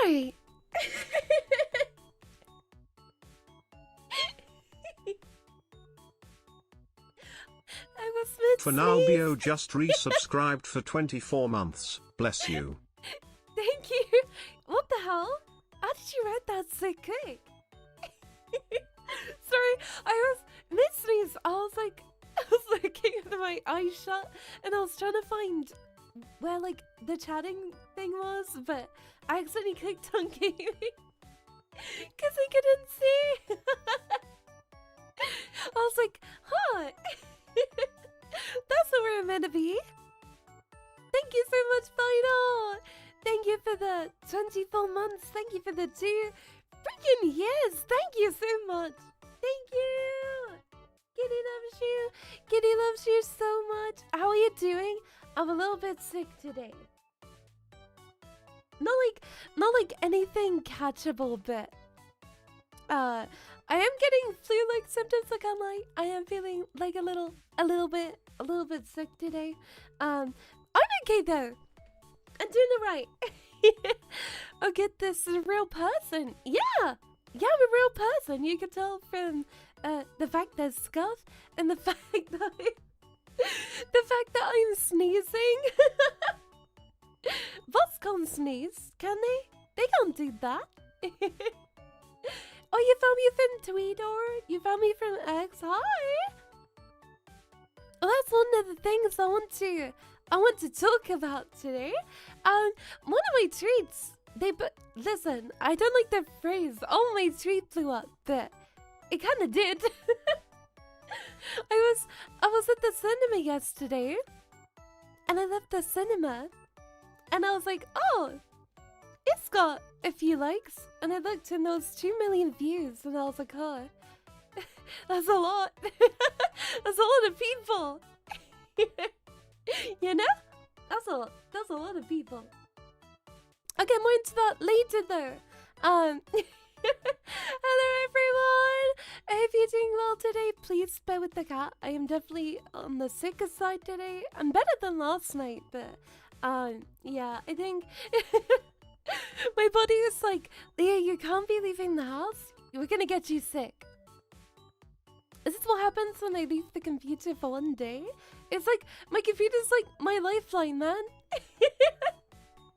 Sorry. I was mid-sneeze. Fanalbio just resubscribed for 24 months. Bless you. Thank you. What the hell? How did you write that so quick? Sorry, I was mid-sneeze. I was looking at my eyes shut, and I was trying to find where like the chatting thing was, but I accidentally clicked on gaming because I couldn't see. I was like, huh. That's what we're meant to be. Thank you so much, Final. Thank you for the 24 months. Thank you for the 2 freaking years. Thank you so much. Thank you. Kitty loves you. Kitty loves you so much. How are you doing? I'm a little bit sick today. Not like anything catchable, but I am getting flu-like symptoms. Like I am feeling like a little bit sick today. I'm okay though. I'm doing alright. Oh, get this, is a real person. Yeah, I'm a real person. You can tell from the fact there's scuff and the fact that I'm sneezing. Bots can't sneeze, can they? They can't do that. Oh, you found me from Tweedor? You found me from X? Hi! Well, that's one of the things I want to talk about today. One of my tweets, listen, I don't like the phrase, oh, my tweet blew up, but it kind of did. I was at the cinema yesterday, and I left the cinema, and I was like, oh, it's got a few likes, and I looked, and there was 2 million views, and I was like, oh, that's a lot. That's a lot of people. You know? That's a lot of people. I'll get more into that later though. Hello everyone! I hope you're doing well today. Please bear with the cat. I am definitely on the sicker side today. I'm better than last night, but yeah, I think my body is like, Leah, you can't be leaving the house. We're gonna get you sick. Is this what happens when I leave the computer for one day? It's like, my computer's like my lifeline, man.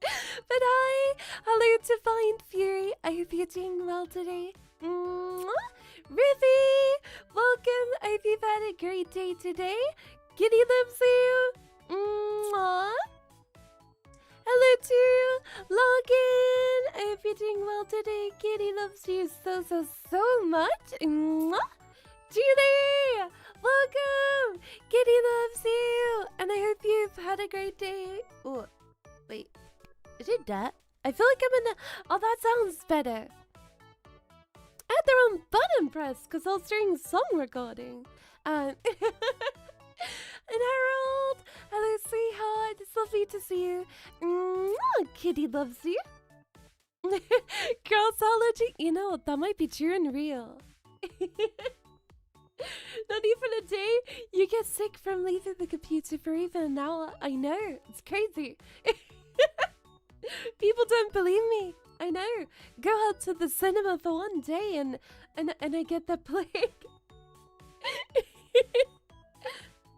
But hi! Hello to Find Fury. I hope you're doing well today. Riffy! Welcome. I hope you've had a great day today. Kitty loves you. Hello to Logan. I hope you're doing well today. Kitty loves you so much. Julie! Welcome! Kitty loves you! And I hope you've had a great day. Oh, wait. Is it that? I feel like I'm in a... Oh, that sounds better. I had the wrong button pressed because I was doing song recording. And Harold! Hello, sweetheart. It's lovely to see you. Kitty loves you. Girlsology. You know, that might be true and real. Not even a day. You get sick from leaving the computer for even an hour. I know. It's crazy. People don't believe me. I know. Go out to the cinema for one day and I get the plague.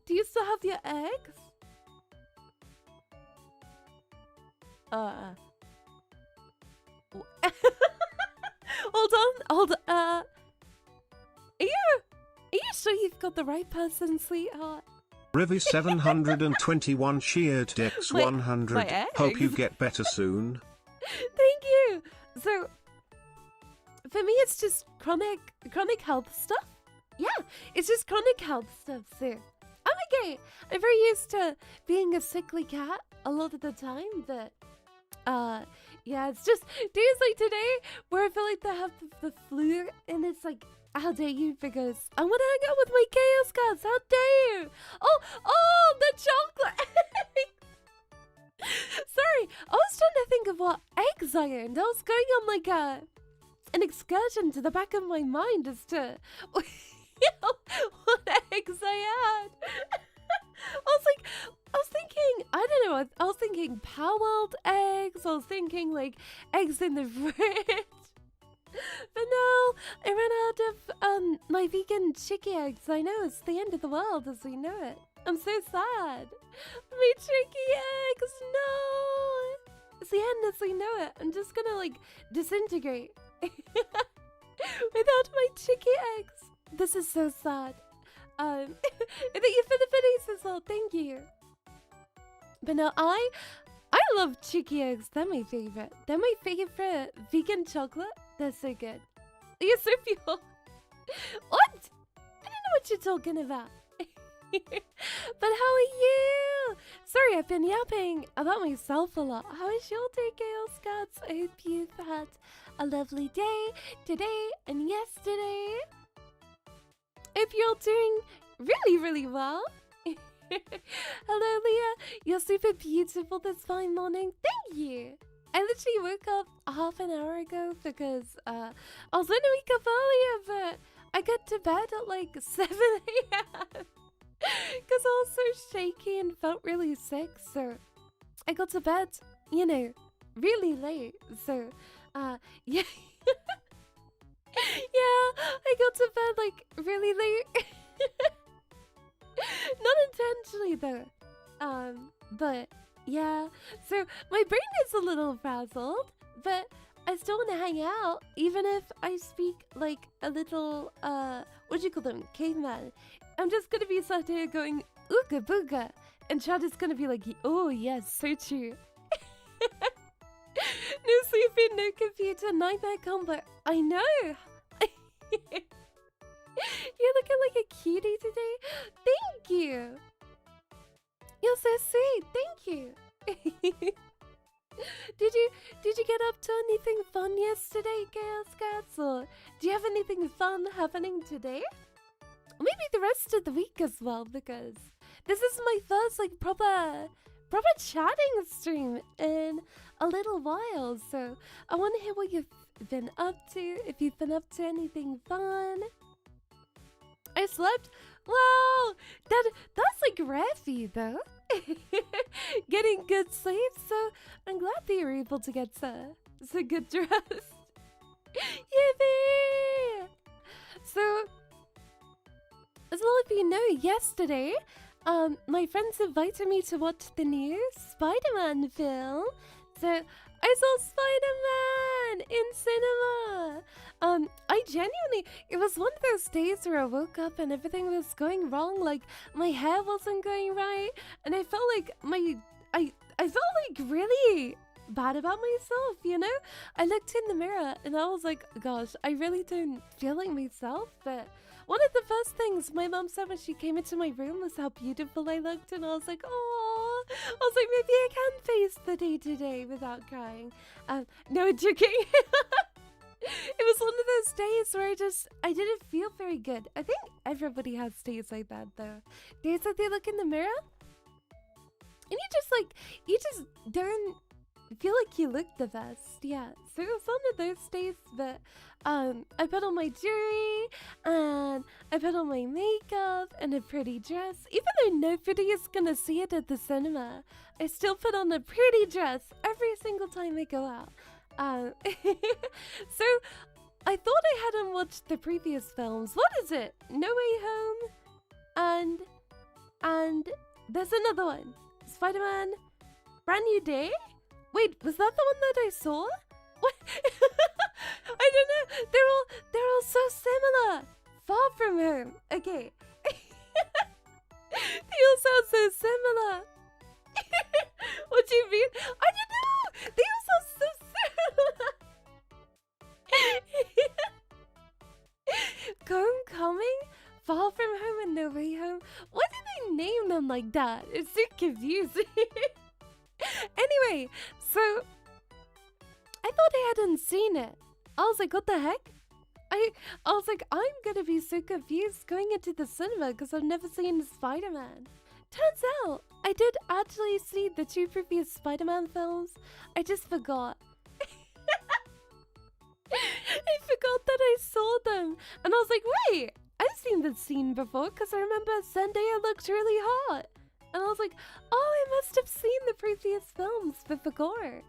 Do you still have your eggs? Hold on. Are you sure you've got the right person, sweetheart? Rivy 721 sheared Dex 100. Hope you get better soon. Thank you. So, for me, it's just chronic health stuff. Yeah, it's just chronic health stuff. So, I'm okay. I'm very used to being a sickly cat a lot of the time, but yeah, it's just days like today where I feel like they have the flu, and it's like, how dare you, because I want to hang out with my chaos cats. How dare you? Oh, the chocolate. Sorry, I was trying to think of what eggs I owned. I was going on like an excursion to the back of my mind as to what eggs I had. I was thinking, I don't know, I was thinking Powelled eggs, I was thinking like eggs in the fridge. But no, I ran out of my vegan chicky eggs. I know, it's the end of the world as we know it. I'm so sad. My chicky eggs, no! It's the end as we know it. I'm just gonna like disintegrate without my chicky eggs. This is so sad. Thank you for the goodies as well, thank you. But no, I love chicky eggs. They're my favorite. They're my favorite vegan chocolate. They're so good. You're so pure. What? I don't know what you're talking about. But how are you? Sorry, I've been yapping about myself a lot. How is your day, Girl Scouts? I hope you've had a lovely day today and yesterday. If you're doing really, really well. Hello, Leah. You're super beautiful this fine morning. Thank you. I literally woke up half an hour ago because I was going to wake up earlier, but I got to bed at like 7 a.m. because I was so shaky and felt really sick. So I got to bed, you know, really late. So, yeah. Yeah, I got to bed like really late. Not intentionally though. But yeah. So my brain is a little frazzled, but I still want to hang out, even if I speak like a little what do you call them? Caveman. I'm just gonna be sat here going ooga booga, and Chad is gonna be like, oh yes, so true. No sleeping, no computer, nightmare combo. I know. You're looking like a cutie today. Thank you. You're so sweet. Thank you. Did you get up to anything fun yesterday, Girl Scouts? Or do you have anything fun happening today? Maybe the rest of the week as well, because this is my first like proper chatting stream in a little while. So I want to hear what you've been up to. If you've been up to anything fun. I slept. Wow, that's like rare for you though. Getting good sleep, so I'm glad that you're able to get so good rest. Yippee! So, as all of you know, yesterday, my friends invited me to watch the new Spider-Man film. So I saw Spider-Man in cinema. I genuinely, it was one of those days where I woke up and everything was going wrong. Like my hair wasn't going right, and I felt like I felt like really bad about myself. You know, I looked in the mirror and I was like, gosh, I really don't feel like myself. But one of the first things my mom said when she came into my room was how beautiful I looked, and I was like, oh, I was like, maybe I can face the day today without crying. No, joking. It was one of those days where I didn't feel very good. I think everybody has days like that though. Days that they look in the mirror and you just don't feel like you look the best. Yeah, so it was one of those days, but I put on my jewelry and I put on my makeup and a pretty dress. Even though nobody is gonna see it at the cinema, I still put on a pretty dress every single time I go out. So I thought I hadn't watched the previous films. What is it? No Way Home and there's another one. Spider-Man Brand New Day? Wait, was that the one that I saw? What? I don't know. They're all so similar. Far From Home. Okay. They all sound so similar. What do you mean? I don't know. They all sound so similar. Homecoming, Far From Home, and No Way Home. Why did they name them like that? It's so confusing. Anyway, so I thought I hadn't seen it. I was like, what the heck? I was like, I'm gonna be so confused going into the cinema because I've never seen Spider-Man. Turns out, I did actually see the 2 previous Spider-Man films. I just forgot. I forgot that I saw them. And I was like, wait, I've seen this scene before because I remember Zendaya looked really hot. And I was like, oh, I must have seen the previous films before.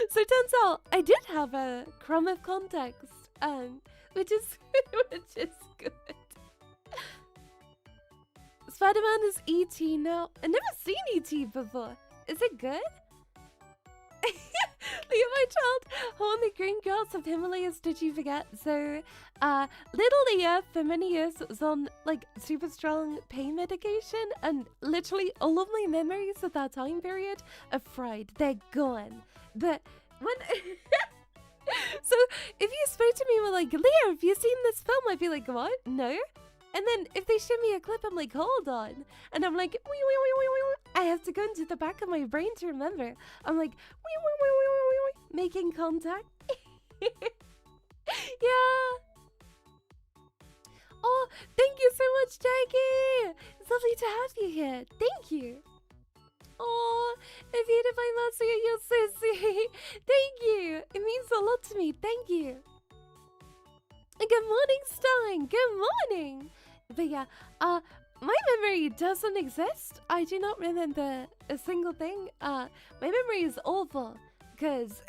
So it turns out I did have a crumb of context, which is good. Spider-Man is E.T. now. I've never seen E.T. before. Is it good? Leah, my child, how on the green grass of Himalayas did you forget? So, little Leah for many years was on like super strong pain medication, and literally all of my memories of that time period are fried. They're gone. But when so if you spoke to me and were like, Leah, have you seen this film? I'd be like, what? No. And then if they show me a clip, I'm like, hold on. And I'm like, wee, wee, wee, wee, wee. I have to go into the back of my brain to remember. I'm like, wee, wee, wee, wee, wee, wee, making contact. Yeah. Oh, thank you so much, Jackie. It's lovely to have you here. Thank you. Oh, Evita by Matsuya, you're so sweet. Thank you. It means a lot to me. Thank you. Good morning, Stein. Good morning. But yeah, my memory doesn't exist. I do not remember a single thing. My memory is awful because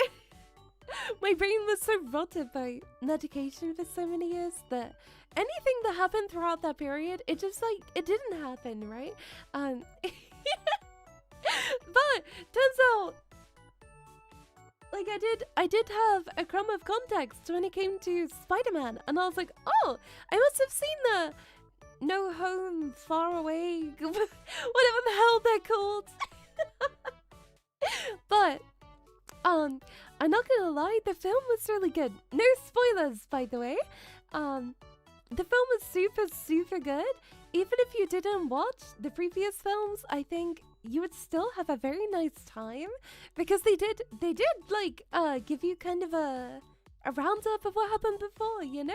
my brain was so rotted by medication for so many years that anything that happened throughout that period, it just like, it didn't happen, right? But turns out, like I did have a crumb of context when it came to Spider-Man, and I was like, oh, I must have seen the No Home Far Away, whatever the hell they're called. But I'm not gonna lie, the film was really good. No spoilers, by the way. The film was super good. Even if you didn't watch the previous films, I think you would still have a very nice time, because they did like give you kind of a roundup of what happened before, you know?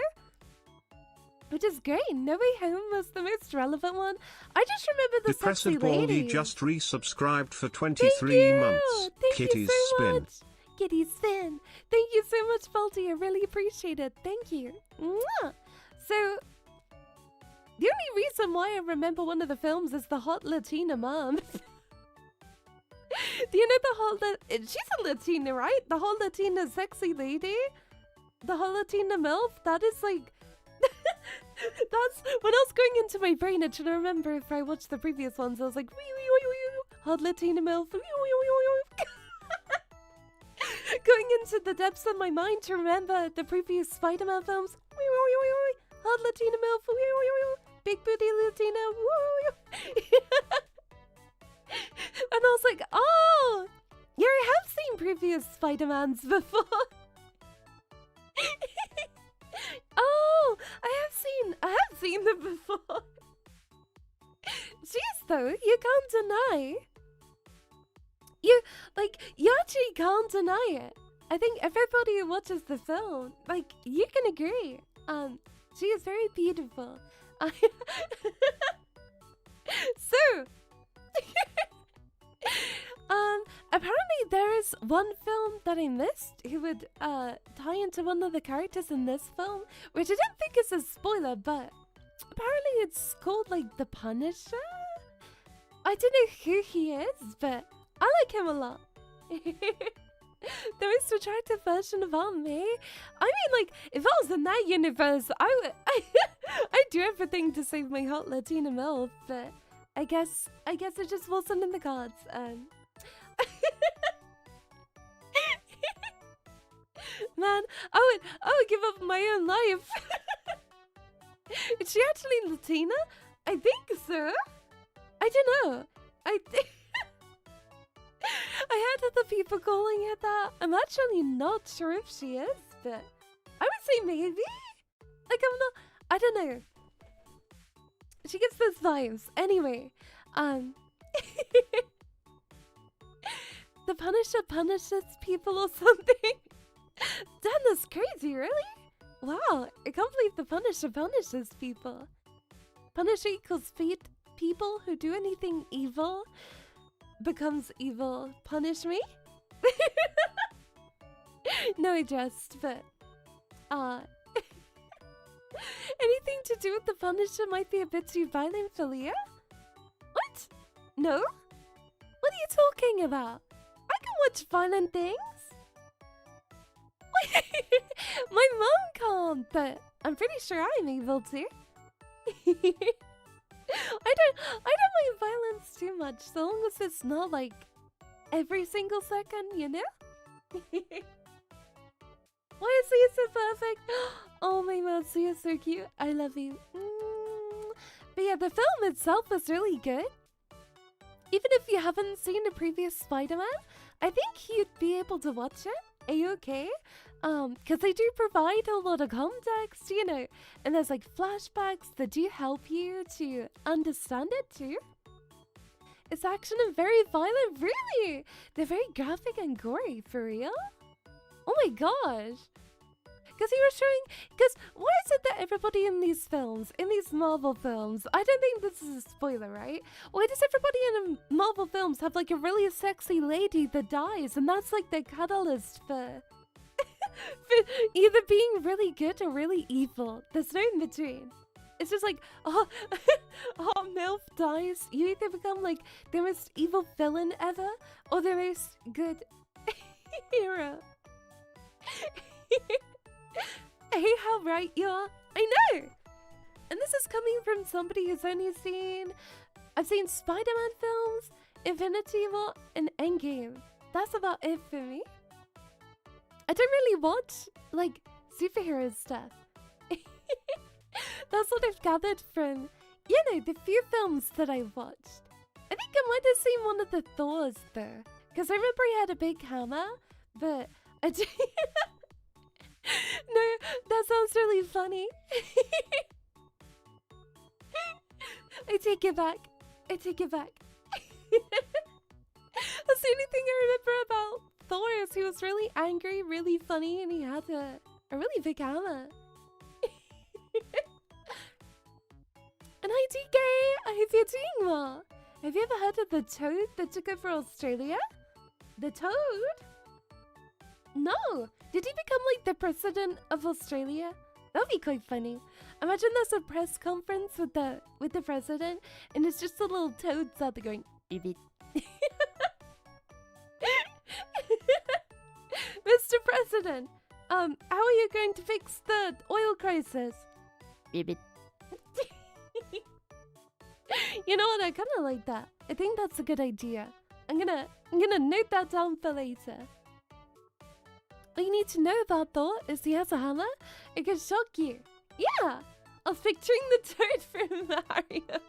Which is great. No Way Home was the most relevant one. I just remember the sexy lady. Baldy just resubscribed for 23 months. Thank Kitties you so spin. much. Kitties spin. Thank you so much, Baldy. I really appreciate it. Thank you. Mwah. So the only reason why I remember one of the films is the hot Latina mom. Do you know the whole... she's a Latina, right? The whole Latina sexy lady? The whole Latina MILF? That is like... That's... When I was going into my brain, I should remember if I watched the previous ones. I was like... Hot Latina MILF. Going into the depths of my mind to remember the previous Spider-Man films. Hot Latina MILF. Big booty Latina. And I was like, oh, yeah, I have seen previous Spider-Mans before. Oh, I have seen them before. Jeez, though, you can't deny. You actually can't deny it. I think everybody who watches the film, like, you can agree. She is very beautiful. So, apparently there is one film that I missed who would tie into one of the characters in this film, which I don't think is a spoiler, but apparently it's called like The Punisher. I don't know who he is, but I like him a lot. The most attractive version of Aunt May. I mean, like, if I was in that universe, I'd do everything to save my hot Latina MILF, but I guess it just wasn't in the cards. Man, I would give up my own life. Is she actually Latina? I think so. I don't know. I heard other people calling her that. I'm actually not sure if she is, but I would say maybe. Like, I don't know. She gives those vibes. Anyway, the Punisher punishes people or something. Damn, that's crazy, really? Wow, I can't believe the Punisher punishes people. Punisher equals people who do anything evil becomes evil. Punish me? No, I jest, but anything to do with the Punisher might be a bit too violent for Leah. No? What are you talking about? I can watch violent things. My mom can't, but I'm pretty sure I'm able to. I don't mind violence too much, so long as it's not like every single second, you know? Why is he so perfect? Oh, my Matsu, you're so cute. I love you. But yeah, the film itself was really good. Even if you haven't seen the previous Spider-Man, I think you'd be able to watch it. A-okay? Because they do provide a lot of context, you know, and there's like flashbacks that do help you to understand it too. It's action and very violent, really! They're very graphic and gory, for real? Oh my gosh! Because he was showing... Because why is it that everybody in these films, in these Marvel films... I don't think this is a spoiler, right? Why does everybody in Marvel films have like a really sexy lady that dies? And that's like the catalyst for... for either being really good or really evil. There's no in between. It's just like, oh, oh, MILF dies. You either become like the most evil villain ever or the most good hero. Hey, how right you are. I know. And this is coming from somebody who's only seen... I've seen Spider-Man films, Infinity War, and Endgame. That's about it for me. I don't really watch, like, superhero stuff. That's what I've gathered from, you know, the few films that I watched. I think I might have seen one of the Thors, though. Because I remember he had a big hammer, but I do... No, that sounds really funny. I take it back. I take it back. That's the only thing I remember about Thor is he was really angry, really funny, and he had a really big hammer. And hi DK! I hope you're doing well. Have you ever heard of the toad that took over Australia? The toad? No! Did he become like the president of Australia? That'd be quite funny. Imagine there's a press conference with the president, and it's just the little toads out there going, beep beep. Mr. President, how are you going to fix the oil crisis? Beep beep. You know what? I kind of like that. I think that's a good idea. I'm gonna note that down for later. What you need to know about Thor is he has a hammer. It can shock you. Yeah! I was picturing the toad from Mario.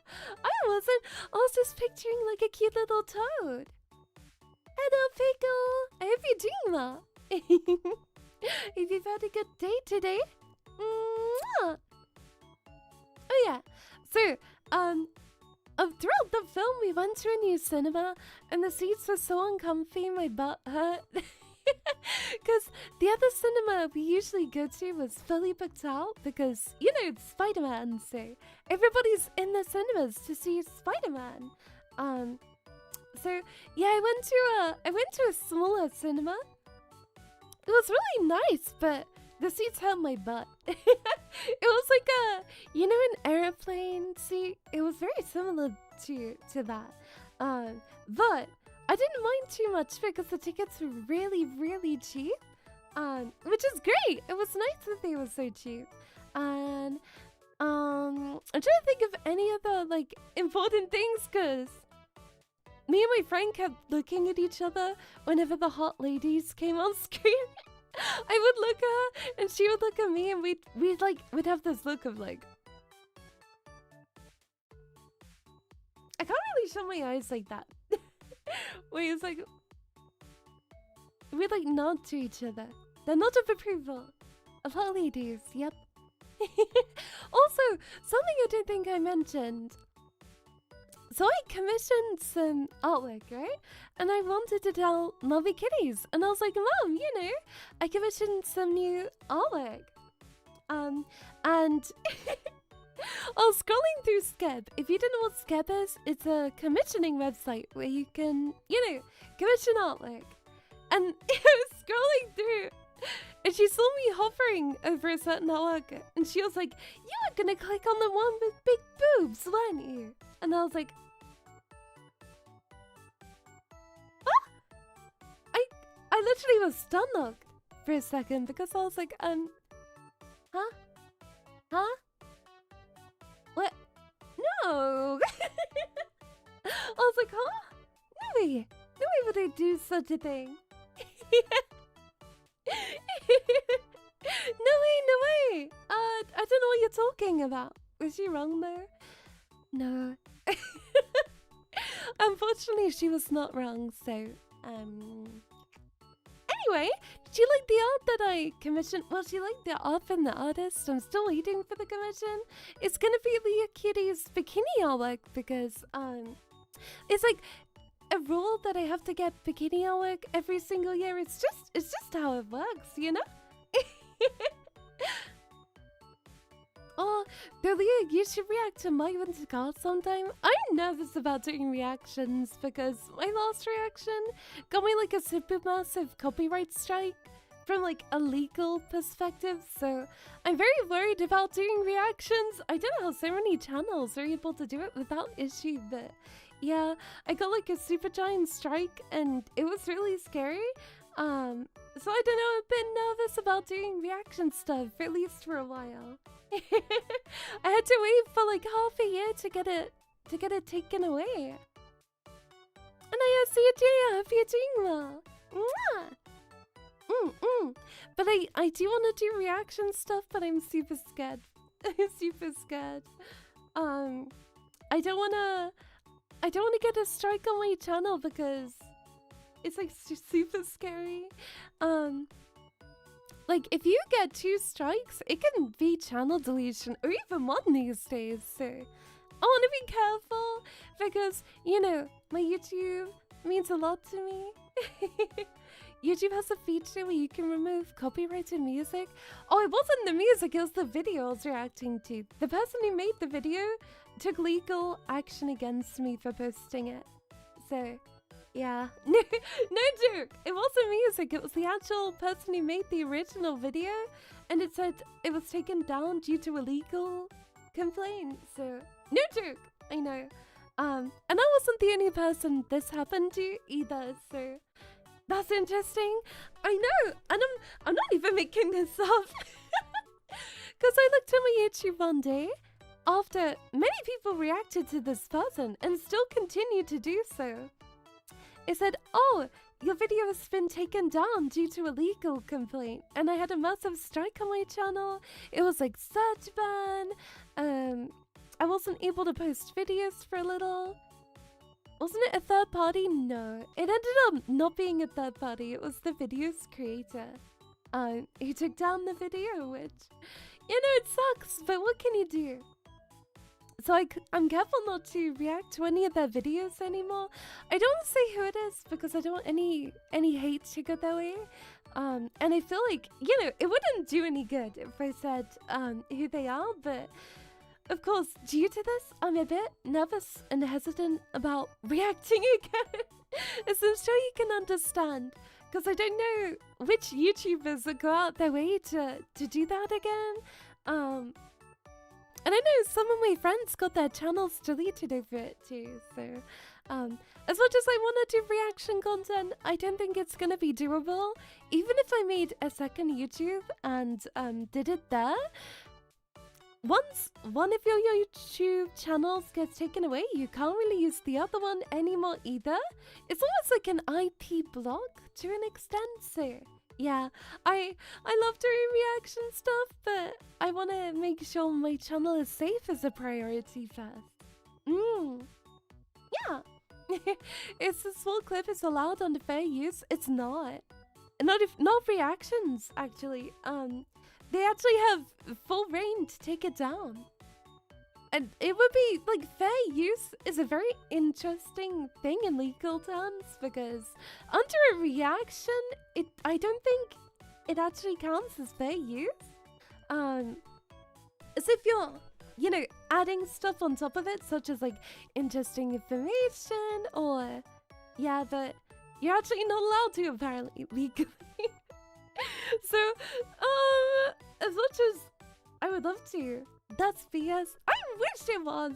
I wasn't. I was just picturing like a cute little toad. Hello, Pickle! I hope you're doing well. If you've had a good day today. Mwah! Oh yeah. So, throughout the film we went to a new cinema and the seats were so uncomfy my butt hurt. Because the other cinema we usually go to was fully booked out because, you know, it's Spider-Man, so everybody's in the cinemas to see Spider-Man. So yeah, I went to a smaller cinema. It was really nice, but the seats hurt my butt. It was like you know, an airplane seat. It was very similar to that. But I didn't mind too much because the tickets were really, really cheap. Which is great. It was nice that they were so cheap. And I'm trying to think of any other like important things because me and my friend kept looking at each other whenever the hot ladies came on screen. I would look at her and she would look at me and we'd have this look of like, I can't really show my eyes like that. Wait, it's like we'd like nod to each other. The nod of approval of hot ladies. Yep. Also, something I don't think I mentioned. So I commissioned some artwork, right? And I wanted to tell Leahkitties, and I was like, Mom, you know, I commissioned some new artwork. And I was scrolling through Skeb. If you don't know what Skeb is, it's a commissioning website where you can, you know, commission artwork. And I was scrolling through, and she saw me hovering over a certain artwork, and she was like, you were gonna click on the one with big boobs, weren't you? And I was like, literally was stomached for a second because I was like, huh? Huh? What? No! I was like, huh? No way! No way would I do such a thing! No way, no way! I don't know what you're talking about. Was she wrong there? No. Unfortunately, she was not wrong, so, Anyway, did you like the art that I commissioned? Well, she liked the art from the artist. I'm still waiting for the commission. It's gonna be Leahkitties' bikini artwork because, it's like a rule that I have to get bikini artwork every single year. It's just how it works, you know? Oh, Leah, you should react to my winter card sometime. I'm nervous about doing reactions because my last reaction got me like a super massive copyright strike from like a legal perspective. So I'm very worried about doing reactions. I don't know how so many channels are able to do it without issue, but yeah, I got like a super giant strike and it was really scary. So I don't know, I'm a bit nervous about doing reaction stuff, at least for a while. I had to wait for like half a year to get it taken away. And I see you, Jay. I hope you're doing well. Mwah! But I do want to do reaction stuff, but I'm super scared. I'm super scared. I don't wanna get a strike on my channel because it's like super scary. Like if you get 2 strikes, it can be channel deletion or even 1 these days. So I want to be careful because, you know, my YouTube means a lot to me. YouTube has a feature where you can remove copyrighted music. Oh, it wasn't the music, it was the video I was reacting to. The person who made the video took legal action against me for posting it. So yeah, no joke. It wasn't music. It was the actual person who made the original video, and it said it was taken down due to a legal complaint. So no joke. I know. And I wasn't the only person this happened to either. So that's interesting. I know, and I'm not even making this up. Because I looked at my YouTube one day after many people reacted to this person and still continue to do so. It said, oh, your video has been taken down due to a legal complaint. And I had a massive strike on my channel. It was like search ban. I wasn't able to post videos for a little. Wasn't it a third party? No. It ended up not being a third party. It was the video's creator. Who took down the video, which, you know, it sucks, but what can you do? So I'm careful not to react to any of their videos anymore. I don't want to say who it is because I don't want any hate to go their way. And I feel like, you know, it wouldn't do any good if I said who they are. But of course, due to this, I'm a bit nervous and hesitant about reacting again. As I'm sure you can understand. Because I don't know which YouTubers would go out their way to do that again. And I know some of my friends got their channels deleted over it too, so as much as I want to do reaction content, I don't think it's gonna be doable. Even if I made a second YouTube and did it there, once one of your YouTube channels gets taken away, you can't really use the other one anymore either. It's almost like an IP block to an extent, so yeah, I love doing reaction stuff, but I want to make sure my channel is safe as a priority first. Yeah. It's a small clip is allowed under fair use. It's not. Not reactions, actually. They actually have full reign to take it down. And it would be, like, fair use is a very interesting thing in legal terms because under a reaction, I don't think it actually counts as fair use. As if you're, you know, adding stuff on top of it, such as, like, interesting information or, yeah, but you're actually not allowed to, apparently, legally. So, as much as I would love to That's BS. I wish it was.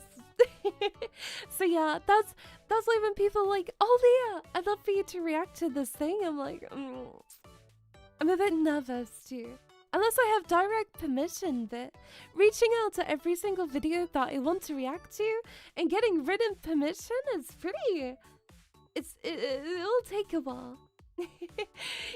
So yeah, that's like when people are like, oh Leah, I'd love for you to react to this thing. I'm like, I'm a bit nervous too. Unless I have direct permission, but reaching out to every single video that I want to react to and getting written permission is pretty... It'll take a while.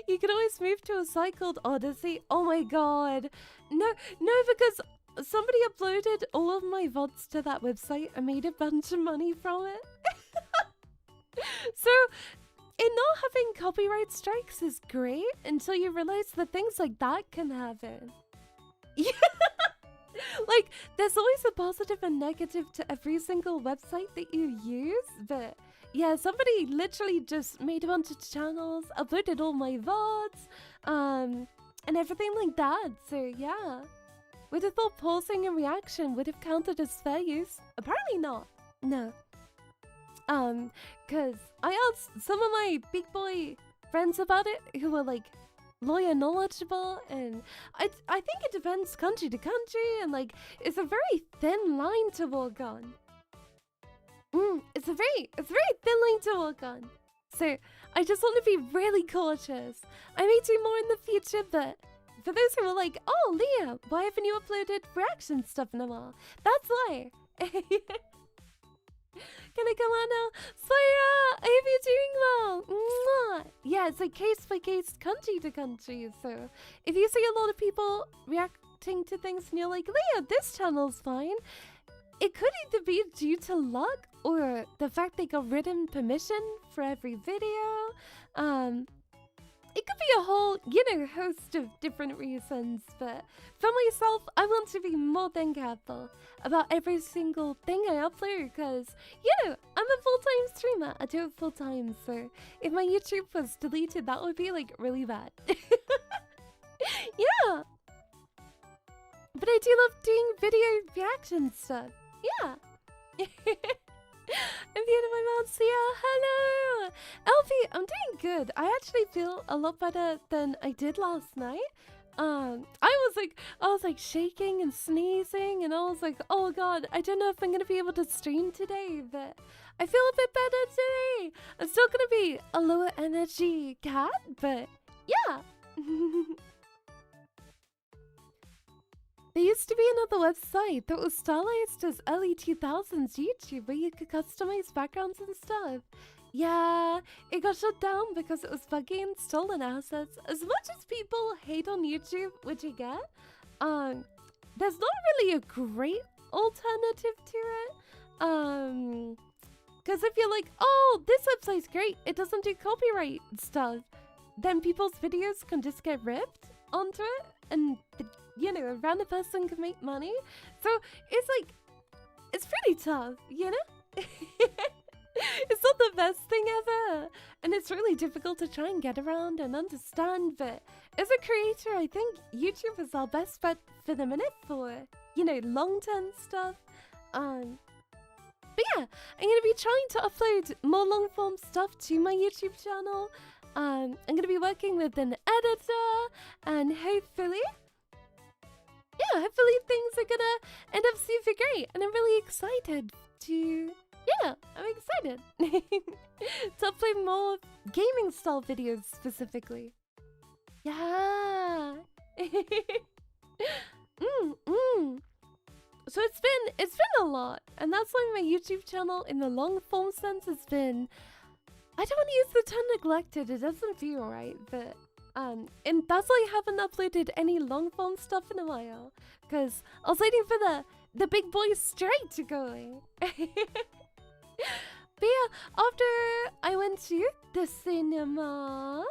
You can always move to a site called Odyssey. Oh my god. No, because somebody uploaded all of my VODs to that website and made a bunch of money from it. So... and not having copyright strikes is great until you realize that things like that can happen. Yeah. Like, there's always a positive and negative to every single website that you use, but yeah, somebody literally just made a bunch of channels, uploaded all my VODs, and everything like that, so yeah. Would have thought pausing a reaction would have counted as fair use. Apparently not. No. Cause I asked some of my big boy friends about it who were like lawyer knowledgeable, and I think it depends country to country, and like it's a very thin line to walk on. It's a very thin line to walk on. So I just want to be really cautious. I may do more in the future, but for those who are like, oh Leah, why haven't you uploaded reaction stuff in a while? That's why. Can I come on now? Spyra, I hope you're doing well. Mwah. Yeah, it's like case by case, country to country. So if you see a lot of people reacting to things and you're like, Leah, this channel's fine, it could either be due to luck or the fact they got written permission for every video. It could be a whole, host of different reasons, but for myself, I want to be more than careful about every single thing I upload, because, I'm a full-time streamer. I do it full-time, so if my YouTube was deleted, that would be, like, really bad. Yeah! But I do love doing video reaction stuff. Yeah! I'm beautiful, my mouth. Hello! Elfie, I'm doing good. I actually feel a lot better than I did last night. I was like shaking and sneezing, and I was like, oh god, I don't know if I'm gonna be able to stream today, but I feel a bit better today. I'm still gonna be a lower energy cat, but yeah. There used to be another website that was stylized as early 2000s YouTube where you could customize backgrounds and stuff. Yeah, it got shut down because it was buggy and stolen assets. As much as people hate on YouTube, which I get, there's not really a great alternative to it. Because if you're like, oh, this website's great, it doesn't do copyright stuff, then people's videos can just get ripped onto it, and a random person can make money. So it's like, it's pretty tough, It's not the best thing ever, and it's really difficult to try and get around and understand, but as a creator, I think YouTube is our best bet for the minute for, long-term stuff. But yeah, I'm going to be trying to upload more long-form stuff to my YouTube channel. I'm going to be working with an editor, and hopefully things are going to end up super great, and I'm really excited to... Yeah, I'm excited to upload more gaming style videos specifically. Yeah. So it's been a lot, and that's why my YouTube channel in the long form sense has been, I don't want to use the term neglected, it doesn't feel right, but and that's why I haven't uploaded any long form stuff in a while, because I was waiting for the big boy straight to go. But yeah, after I went to the cinema,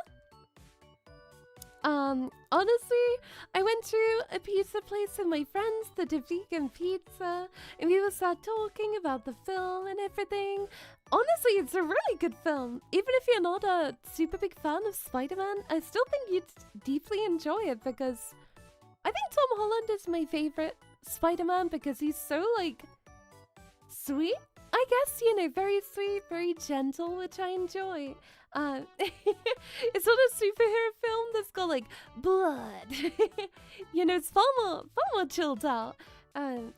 honestly, I went to a pizza place with my friends that did vegan pizza, and we were sat talking about the film and everything. Honestly, it's a really good film. Even if you're not a super big fan of Spider-Man, I still think you'd deeply enjoy it, because I think Tom Holland is my favorite Spider-Man because he's so, like, sweet. I guess, very sweet, very gentle, which I enjoy. It's not a superhero film that's got, like, blood. It's far more chilled out.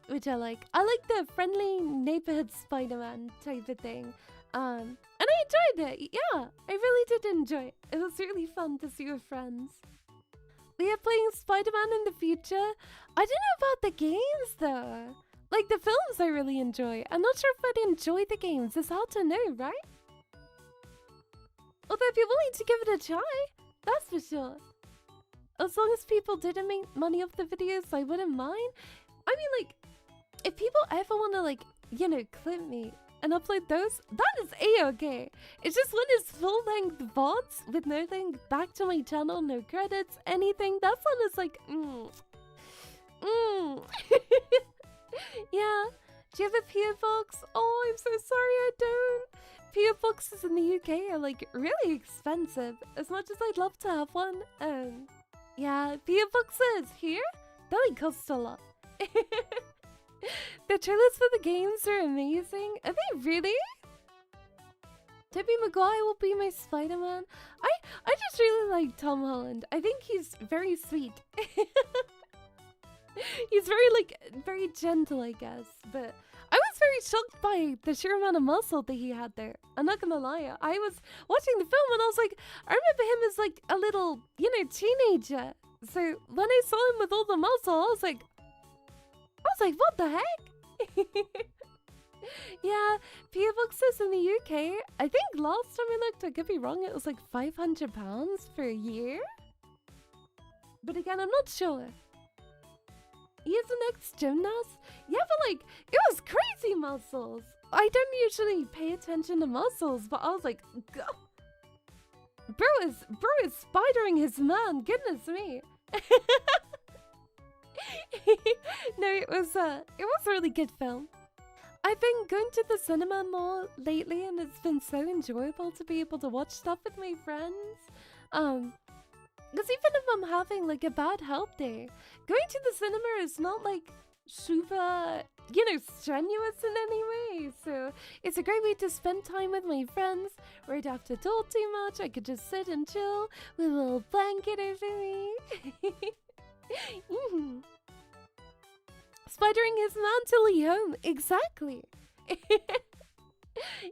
which I like. I like the friendly neighborhood Spider-Man type of thing. And I enjoyed it. Yeah, I really did enjoy it. It was really fun to see with friends. Leah playing Spider-Man in the future? I don't know about the games though. Like the films I really enjoy. I'm not sure if I'd enjoy the games. It's hard to know, right? Although if you're willing to give it a try, that's for sure. As long as people didn't make money off the videos, I wouldn't mind. I mean, like, if people ever want to, like, you know, clip me and upload those, that is a-okay. It's just when it's full-length VODs with no link back to my channel, no credits, anything, that's when it's like, Yeah. Do you have a PO box? Oh, I'm so sorry I don't. PO boxes in the UK are, like, really expensive. As much as I'd love to have one, yeah, PO boxes here, they like cost a lot. The trailers for the games are amazing. Are they really? Tobey Maguire will be my Spider-Man. I just really like Tom Holland. I think he's very sweet. He's very, like, very gentle, I guess. But I was very shocked by the sheer amount of muscle that he had there. I'm not gonna lie. I was watching the film and I was like, I remember him as, like, a little, you know, teenager. So when I saw him with all the muscle, I was like, what the heck? Yeah, PO boxes in the UK, I think last time I looked, I could be wrong, it was like £500 for a year. But again, I'm not sure. He's an ex-gymnast? Yeah, but like, it was crazy muscles. I don't usually pay attention to muscles, but I was like, go. Bro is spidering his man, goodness me. No, it was a really good film. I've been going to the cinema more lately and it's been so enjoyable to be able to watch stuff with my friends. Because even if I'm having like a bad health day, going to the cinema is not like super, you know, strenuous in any way. So it's a great way to spend time with my friends where I don't have to talk too much. I could just sit and chill with a little blanket over me. Spidering his man till he home. Exactly.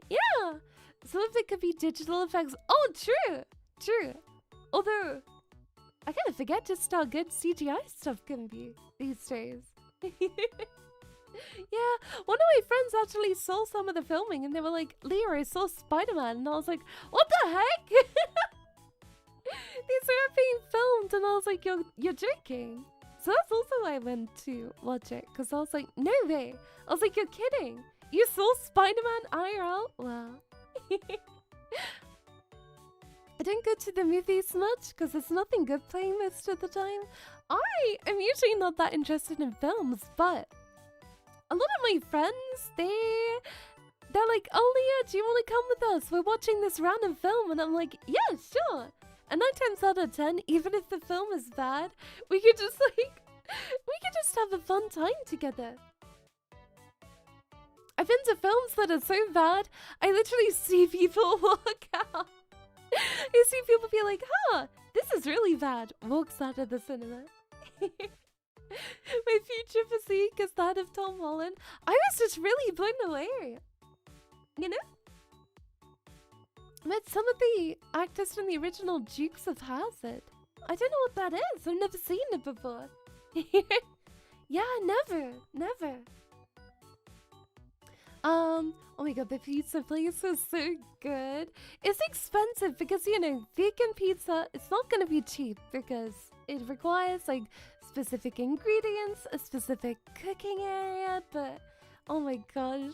Yeah. Some of it could be digital effects. Oh, true. Although, I kind of forget just how good CGI stuff can be these days. Yeah, one of my friends actually saw some of the filming and they were like, Leah, I saw Spider-Man. And I was like, what the heck? These are being filmed. And I was like, you're joking. So that's also why I went to watch it. Because I was like, no way. I was like, you're kidding. You saw Spider-Man IRL? Wow. I don't go to the movies much because there's nothing good playing most of the time. I am usually not that interested in films, but a lot of my friends, they're like, oh Leah, do you want to come with us? We're watching this random film. And I'm like, yeah, sure. And 9 times out of 10, even if the film is bad, we could just have a fun time together. I've been to films that are so bad, I literally see people walk out. I see people be like, huh, this is really bad. Walks out of the cinema. My future physique is that of Tom Holland. I was just really blown away. You know? Met some of the actors from the original Dukes of Hazzard. I don't know what that is. I've never seen it before. Yeah, never. Oh my god, the pizza place was so good. It's expensive because, you know, vegan pizza, it's not gonna be cheap because it requires like specific ingredients, a specific cooking area, but oh my gosh,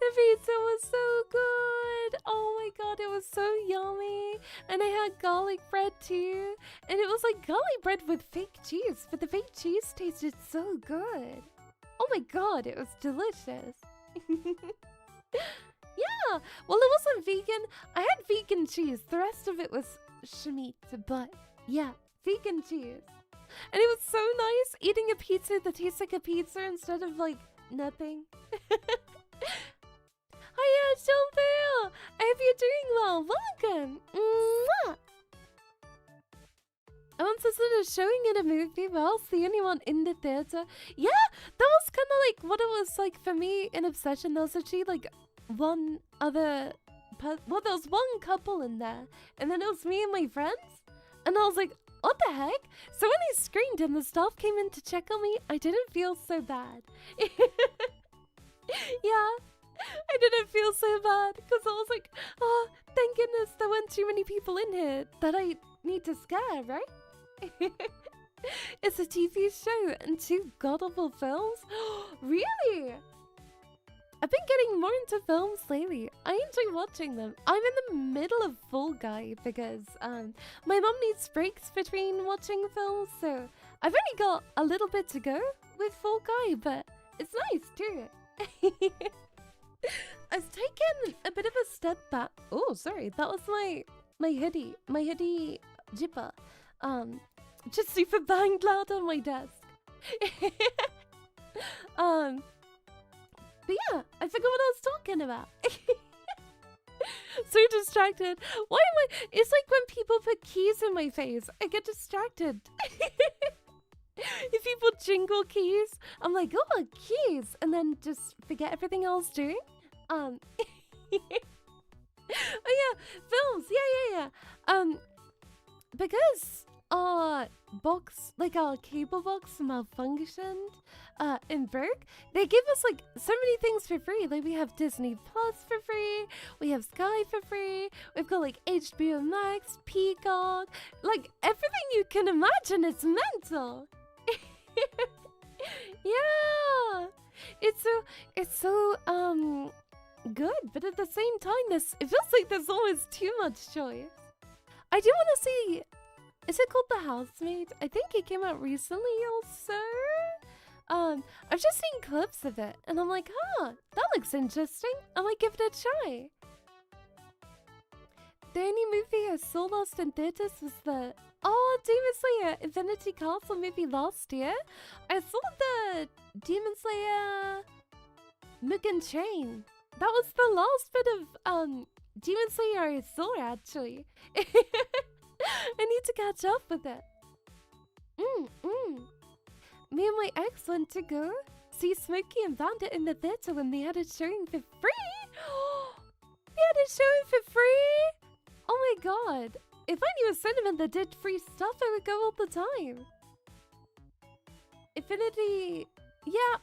the pizza was so good. Oh my god, it was so yummy. And I had garlic bread too. And it was like garlic bread with fake cheese, but the fake cheese tasted so good. Oh my god, it was delicious. Yeah, well, it wasn't vegan. I had vegan cheese. The rest of it was shmeat, but yeah, vegan cheese. And it was so nice eating a pizza that tastes like a pizza instead of like nothing. Hiya, Shelville! I hope you're doing well. Welcome! Mwah! I once considered showing in a movie, but I was the only one in the theater. Yeah, that was that's kind of like what it was like for me in Obsession. There was actually like one other, well, there was one couple in there, and then it was me and my friends, and I was like, what the heck? So when I screamed and the staff came in to check on me, I didn't feel so bad. Yeah, I didn't feel so bad because I was like, oh, thank goodness there weren't too many people in here that I need to scare, right? It's a TV show and 2 god-awful films? Really? I've been getting more into films lately. I enjoy watching them. I'm in the middle of Fall Guy because my mom needs breaks between watching films, so I've only got a little bit to go with Fall Guy, but it's nice too. I've taken a bit of a step back. Oh, sorry, that was my hoodie jipper. Just super banged loud on my desk. But yeah, I forgot what I was talking about. So distracted. Why am I? It's like when people put keys in my face. I get distracted. If people jingle keys, I'm like, oh, keys, and then just forget everything I was doing. Oh yeah, films. Yeah. Because our box, like our cable box, malfunctioned in Berg, they give us like so many things for free. Like we have Disney Plus for free, we have Sky for free, we've got like HBO Max, Peacock, like everything you can imagine. It's mental. Yeah, it's so good, but at the same time, it feels like there's almost too much choice. I do want to see. Is it called The Housemaid? I think it came out recently also. I've just seen clips of it, and I'm like, huh, that looks interesting. I might give it a try. The only movie I saw last in theaters was the Demon Slayer Infinity Castle movie last year. I saw the Demon Slayer Mugen Train. That was the last bit of Demon Slayer I saw, actually. I need to catch up with it. Me and my ex went to go see Smokey and Bandit in the theater when they had it showing for free. They had it showing for free? Oh my god. If I knew a cinema that did free stuff, I would go all the time. Infinity... Yeah.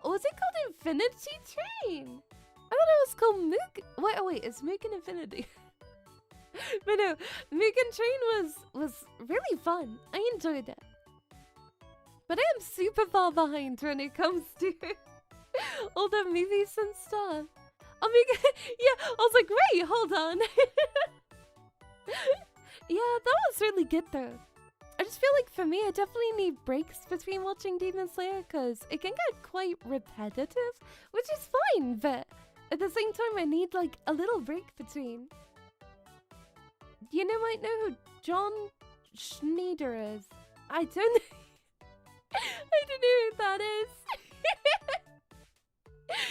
Was it called Infinity Train? I thought it was called Mugen... Wait, it's Mugen Infinity. But no, Mugen Train was really fun. I enjoyed it. But I am super far behind when it comes to all the movies and stuff. Oh my god, yeah, I was like, wait, hold on. Yeah, that was really good though. I just feel like for me, I definitely need breaks between watching Demon Slayer because it can get quite repetitive, which is fine, but at the same time, I need like a little break between. You might know who John Schneider is. I don't know. I don't know who that is.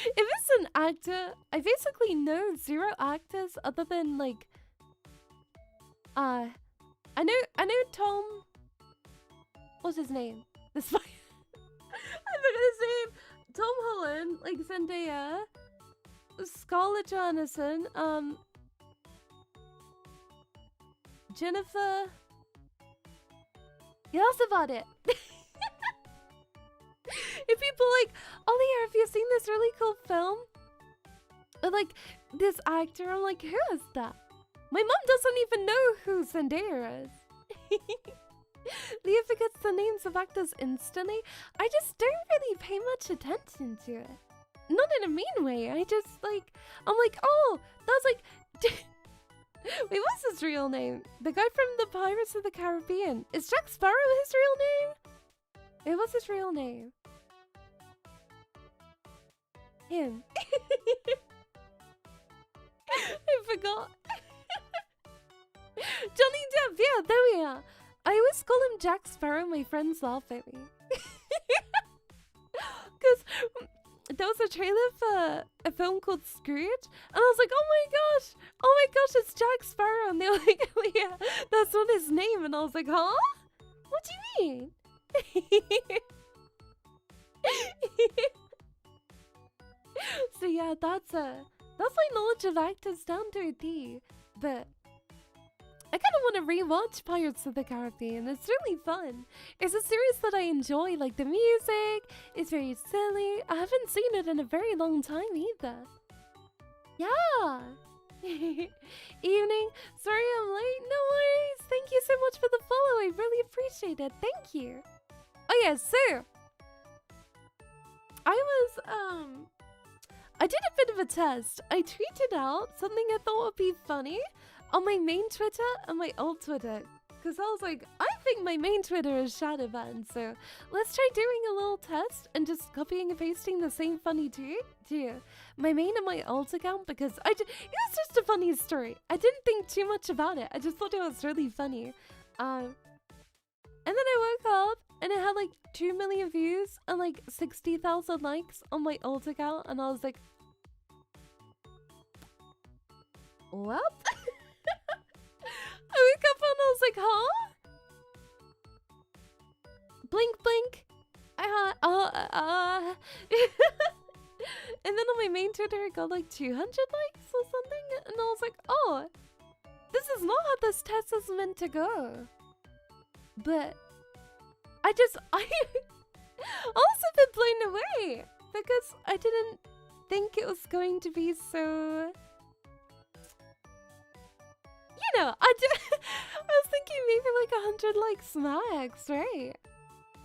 If it's an actor, I basically know 0 actors other than like I know Tom. What's his name? This I forgot his name. Tom Holland, like Zendaya, Scarlett Johansson, Jennifer. Yeah, that's about it. If people like, oh Leah, have you seen this really cool film? Or like this actor, I'm like, who is that? My mom doesn't even know who Zendaya is. Leah forgets the names of actors instantly. I just don't really pay much attention to it. Not in a mean way. I'm like, oh, that's like... Wait, what's his real name? The guy from the Pirates of the Caribbean. Is Jack Sparrow his real name? Wait, what's his real name? Him. I forgot. Johnny Depp, yeah, there we are. I always call him Jack Sparrow. My friends laugh at me. Because there was a trailer for a film called Scrooge, and I was like, oh my gosh, it's Jack Sparrow. And they were like, oh, yeah, that's not his name. And I was like, huh? What do you mean? So yeah, that's my knowledge of actors down to a D. But I kind of want to rewatch Pirates of the Caribbean. It's really fun. It's a series that I enjoy. Like the music, it's very silly. I haven't seen it in a very long time either. Yeah. Evening. Sorry I'm late. No worries. Thank you so much for the follow. I really appreciate it. Thank you. Oh yeah, so I did a bit of a test. I tweeted out something I thought would be funny on my main Twitter and my old Twitter. Because I was like, I think my main Twitter is shadow banned, so let's try doing a little test and just copying and pasting the same funny tweet to my main and my old account, because it was just a funny story. I didn't think too much about it. I just thought it was really funny. And then I woke up and it had like 2 million views and like 60,000 likes on my old account, and I was like, what? I woke up and I was like, huh? Blink, blink. And then on my main Twitter, I got like 200 likes or something. And I was like, oh, this is not how this test is meant to go. But I also been blown away because I didn't think it was going to be so... You know, I was thinking maybe like 100 likes max, right?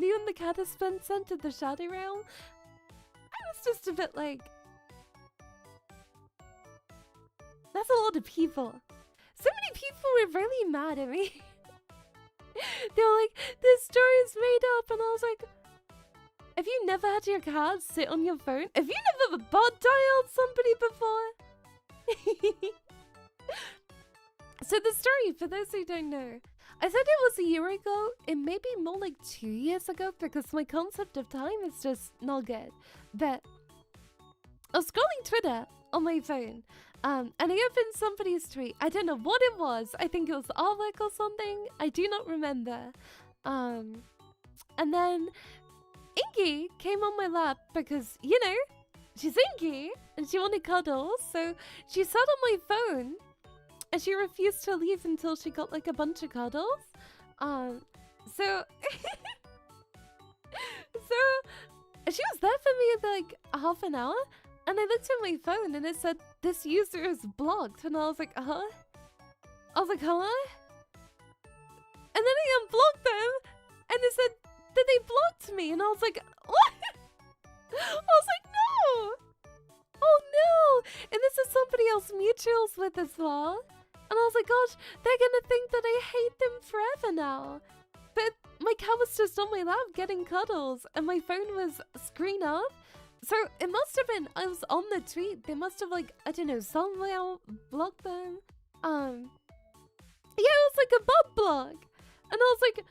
Even the cat has been sent to the shadow realm. I was just a bit like, that's a lot of people. So many people were really mad at me. They were like, this story's made up, and I was like, have you never had your cat sit on your phone? Have you never bot dialed somebody before? So the story, for those who don't know, I said it was a year ago. It may be more like 2 years ago because my concept of time is just not good. But I was scrolling Twitter on my phone, and I opened somebody's tweet. I don't know what it was. I think it was artwork or something. I do not remember. And then Inky came on my lap because, you know, she's Inky and she wanted cuddles. So she sat on my phone. And she refused to leave until she got like a bunch of cuddles. So she was there for me like half an hour, and I looked at my phone and it said this user is blocked, and I was like, huh? I was like, huh? And then I unblocked them, and it said that they blocked me, and I was like, what? I was like, no! Oh no! And this is somebody else mutuals with as well. And I was like, gosh, they're gonna think that I hate them forever now. But my cat was just on my lap getting cuddles, and my phone was screen up. So it must have been, I was on the tweet. They must have like, I don't know, somehow blocked them. Yeah, it was like a bot block. And I was like,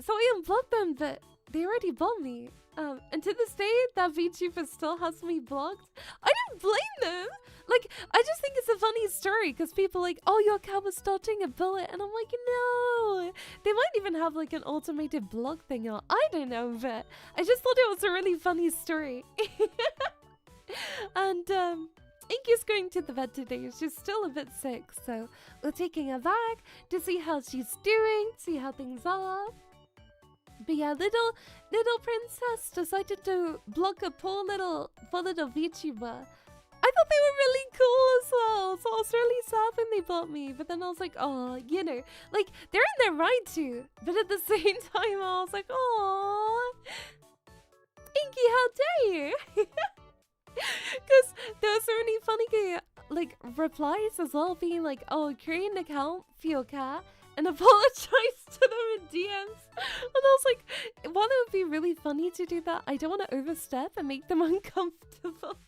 so I unblocked them, but they already blocked me. And to this day, that VTuber still has me blocked. I didn't blame them. Like, I just think it's a funny story because people are like, oh, your cat was dodging a bullet. And I'm like, no. They might even have like an automated block thing, or I don't know, but I just thought it was a really funny story. And Inky's going to the vet today. She's still a bit sick, so we're taking her back to see how she's doing, see how things are. But yeah, little princess decided to block a poor little VTuber. I thought they were really cool as well, so I was really sad when they bought me. But then I was like, oh, you know, like they're in their right to. But at the same time, I was like, oh, Inky, how dare you? Because there were so many funny like replies as well, being like, oh, create an account for your cat and apologize to them in DMs. And I was like, while it would be really funny to do that, I don't want to overstep and make them uncomfortable.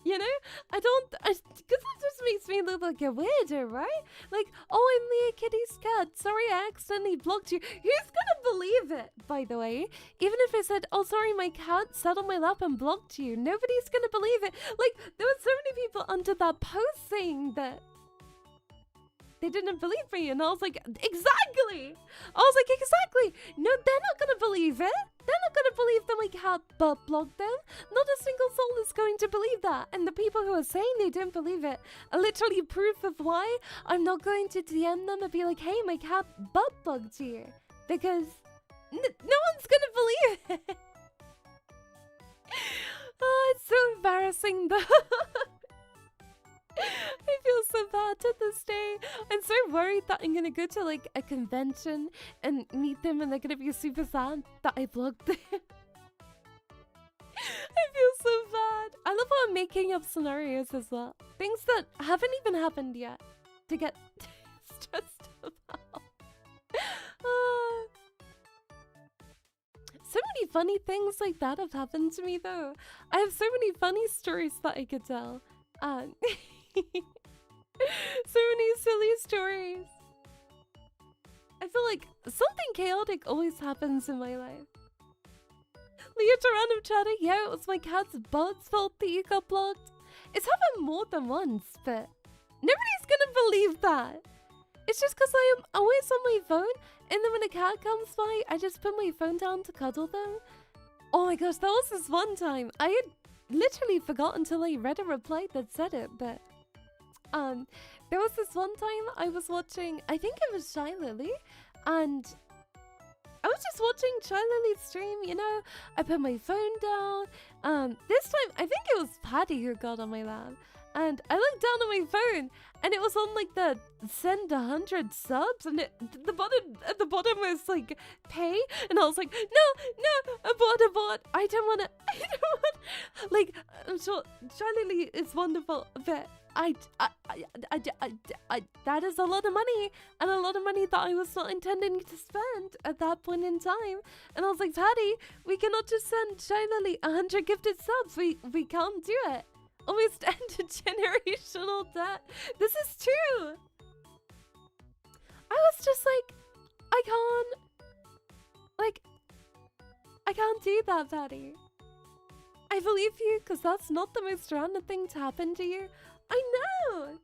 You know? Because that just makes me look like a weirdo, right? Like, oh, I'm Leahkitties' cat. Sorry, I accidentally blocked you. Who's gonna believe it, by the way? Even if I said, oh, sorry, my cat sat on my lap and blocked you. Nobody's gonna believe it. Like, there were so many people under that post saying that they didn't believe me. And I was like, exactly. I was like, exactly. No, they're not going to believe it. They're not going to believe that my cat butt blocked them. Not a single soul is going to believe that. And the people who are saying they didn't believe it are literally proof of why I'm not going to DM them and be like, hey, my cat butt blocked you. Because no one's going to believe it. Oh, it's so embarrassing though. I feel so bad to this day. I'm so worried that I'm gonna go to like a convention and meet them and they're gonna be super sad that I blocked them. I feel so bad. I love how I'm making up scenarios as well. Things that haven't even happened yet to get stressed about. So many funny things like that have happened to me though. I have so many funny stories that I could tell. So many silly stories. I feel like something chaotic always happens in my life. Leah to random chatter, yeah, it was my cat's butt's fault that you got blocked. It's happened more than once, but nobody's gonna believe that. It's just because I am always on my phone, and then when a cat comes by, I just put my phone down to cuddle them. Oh my gosh, that was this one time. I had literally forgotten until I read a reply that said it, but there was this one time I was watching, I think it was Shy Lily, and I was just watching Shy Lily's stream, you know. I put my phone down. This time I think it was Patty who got on my lap, and I looked down at my phone and it was on like the send 100 subs, and at the bottom was like pay, and I was like, no, abort, I don't want like, I'm sure Shy Lily is wonderful, but that is a lot of money, and a lot of money that I was not intending to spend at that point in time. And I was like, Patty, we cannot just send Shy Lily 100 gifted subs. We can't do it. Almost end a generational debt. This is true. I was just like, I can't do that, Patty. I believe you, because that's not the most random thing to happen to you. I know!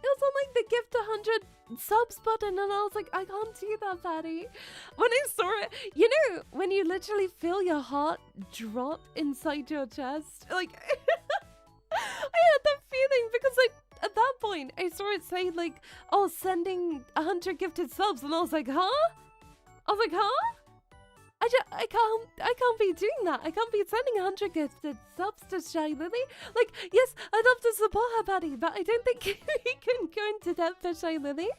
It was on like the gift 100 subs button, and I was like, I can't do that, Patty. When I saw it, you know, when you literally feel your heart drop inside your chest, like, I had that feeling because like, at that point, I saw it say like, oh, sending 100 gifted subs, and I was like, huh? I can't be doing that. I can't be sending 100 gifted subs to Shy Lily. Like, yes, I'd love to support her, Patty, but I don't think we can go into debt for Shy Lily.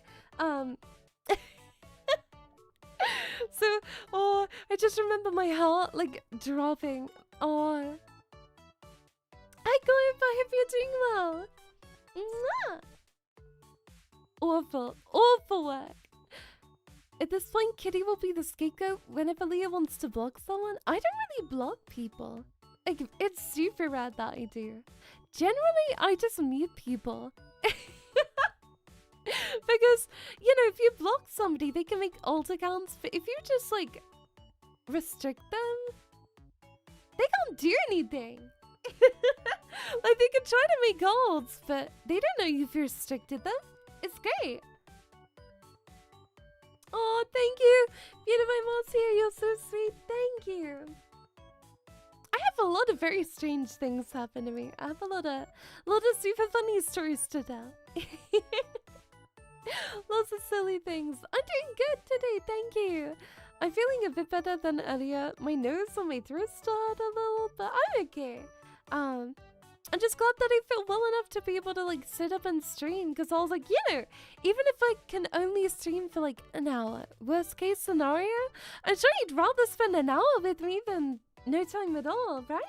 So, oh, I just remember my heart, like, dropping. Oh. Hi, Goypa, I hope you're doing well. Mwah. Awful work. At this point, Kitty will be the scapegoat whenever Leah wants to block someone. I don't really block people. Like, it's super rare that I do. Generally, I just mute people. Because, you know, if you block somebody, they can make alt accounts. But if you just, like, restrict them, they can't do anything. Like, they can try to make alts, but they don't know you've restricted them. It's great. Oh, thank you. Beautiful mouse here. You're so sweet. Thank you. I have a lot of very strange things happen to me. I have a lot of super funny stories to tell. Lots of silly things. I'm doing good today. Thank you. I'm feeling a bit better than earlier. My nose and my throat still hurt a little, but I'm okay. I'm just glad that I feel well enough to be able to like sit up and stream, because I was like, you know, even if I can only stream for like an hour, worst case scenario, I'm sure you'd rather spend an hour with me than no time at all, right?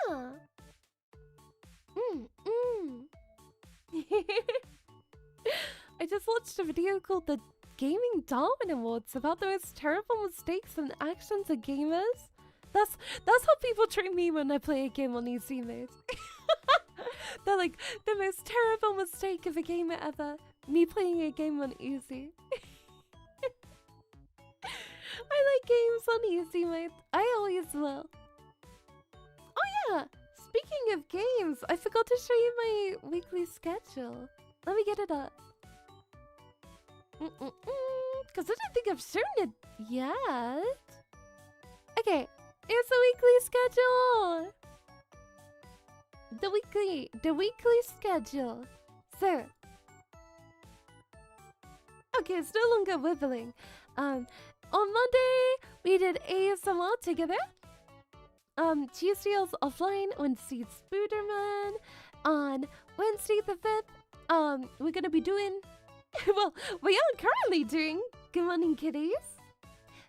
Yeah. I just watched a video called the Gaming Darwin Awards about the most terrible mistakes and actions of gamers. That's how people treat me when I play a game on easy mode. They're like, the most terrible mistake of a gamer ever. Me playing a game on easy. I like games on easy mode. I always will. Oh yeah, speaking of games, I forgot to show you my weekly schedule. Let me get it up. Because I don't think I've shown it yet. Okay, here's the weekly schedule. The weekly schedule. So, okay, it's no longer wibbling. On Monday, we did ASMR together. Tuesday was offline, Wednesday Spooderman. On Wednesday the 5th, we're gonna be doing, well, we are currently doing Good Morning Kitties.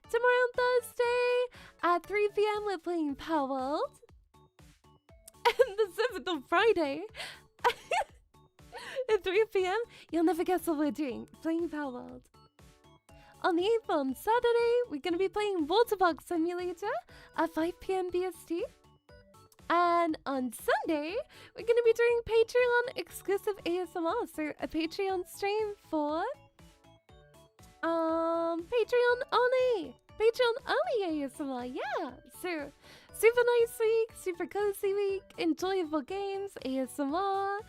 Tomorrow on Thursday, at 3 p.m. we're playing Power World. And the 7th on Friday, at 3 p.m., you'll never guess what we're doing, playing Power World. On the 8th on Saturday, we're going to be playing Waterpark Simulator at 5 p.m. BST. And on Sunday, we're going to be doing Patreon exclusive ASMR. So a Patreon stream for Patreon only ASMR. Yeah. So super nice week, super cozy week, enjoyable games, ASMR.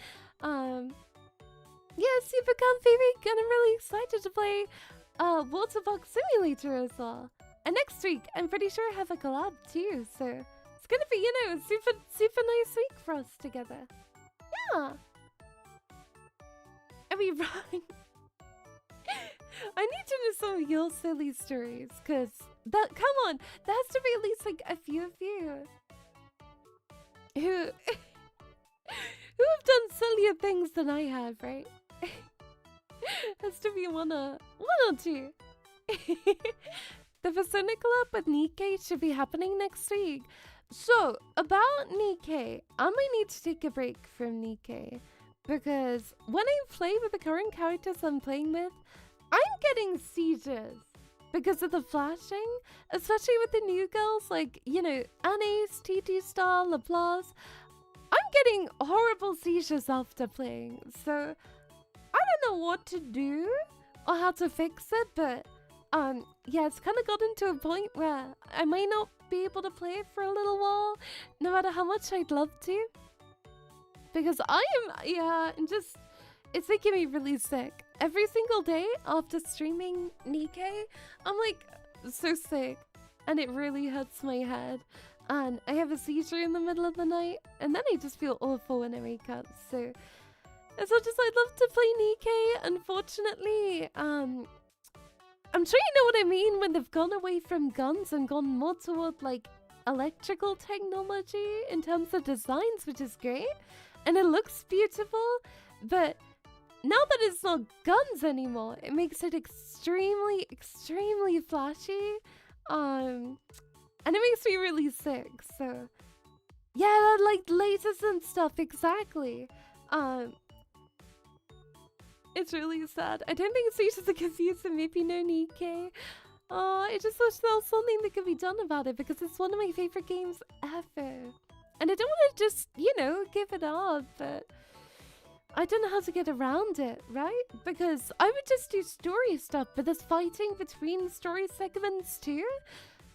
Yeah, super comfy week, and I'm really excited to play Waterpark Simulator as well. And next week, I'm pretty sure I have a collab too, so it's gonna be, you know, super nice week for us together. Yeah. Are we right? I need to know some of your silly stories, cause come on, there has to be at least like a few of you who have done sillier things than I have, right? Has to be one or two. The Persona collab with Nikkei should be happening next week. So, about Nikkei, I might need to take a break from Nikkei, because when I play with the current characters I'm playing with, I'm getting seizures because of the flashing, especially with the new girls like, you know, Annie's, TT Star, Laplace. I'm getting horrible seizures after playing, so I don't know what to do or how to fix it, but yeah, it's kind of gotten to a point where I might not be able to play it for a little while, no matter how much I'd love to, because it's making me really sick. Every single day after streaming Nikkei, I'm like so sick, and it really hurts my head, and I have a seizure in the middle of the night, and then I just feel awful when I wake up. So as much as I'd love to play Nikkei, unfortunately, I'm sure you know what I mean when they've gone away from guns and gone more toward like electrical technology in terms of designs, which is great, and it looks beautiful, but now that it's not guns anymore, it makes it extremely flashy, and it makes me really sick. So yeah, like lasers and stuff, exactly. It's really sad. I don't think it's just a confused and maybe no Nikkei. I just wish there was something that could be done about it, because it's one of my favorite games ever. And I don't want to just, you know, give it up, but I don't know how to get around it, right? Because I would just do story stuff, but there's fighting between story segments too.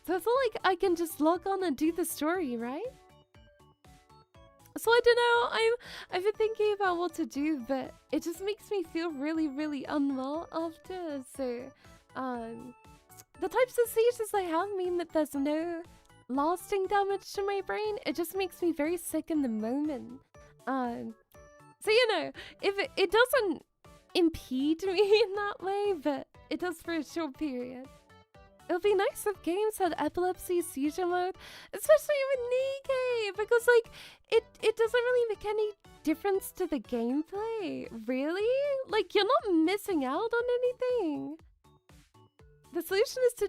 So it's not like I can just log on and do the story, right? So I don't know, I've been thinking about what to do, but it just makes me feel really unwell after. So the types of seizures I have mean that there's no lasting damage to my brain. It just makes me very sick in the moment. So you know, if it doesn't impede me in that way, but it does for a short period. It would be nice if games had epilepsy seizure mode, especially with Nikkei, because like it doesn't really make any difference to the gameplay, really? Like, you're not missing out on anything. The solution is to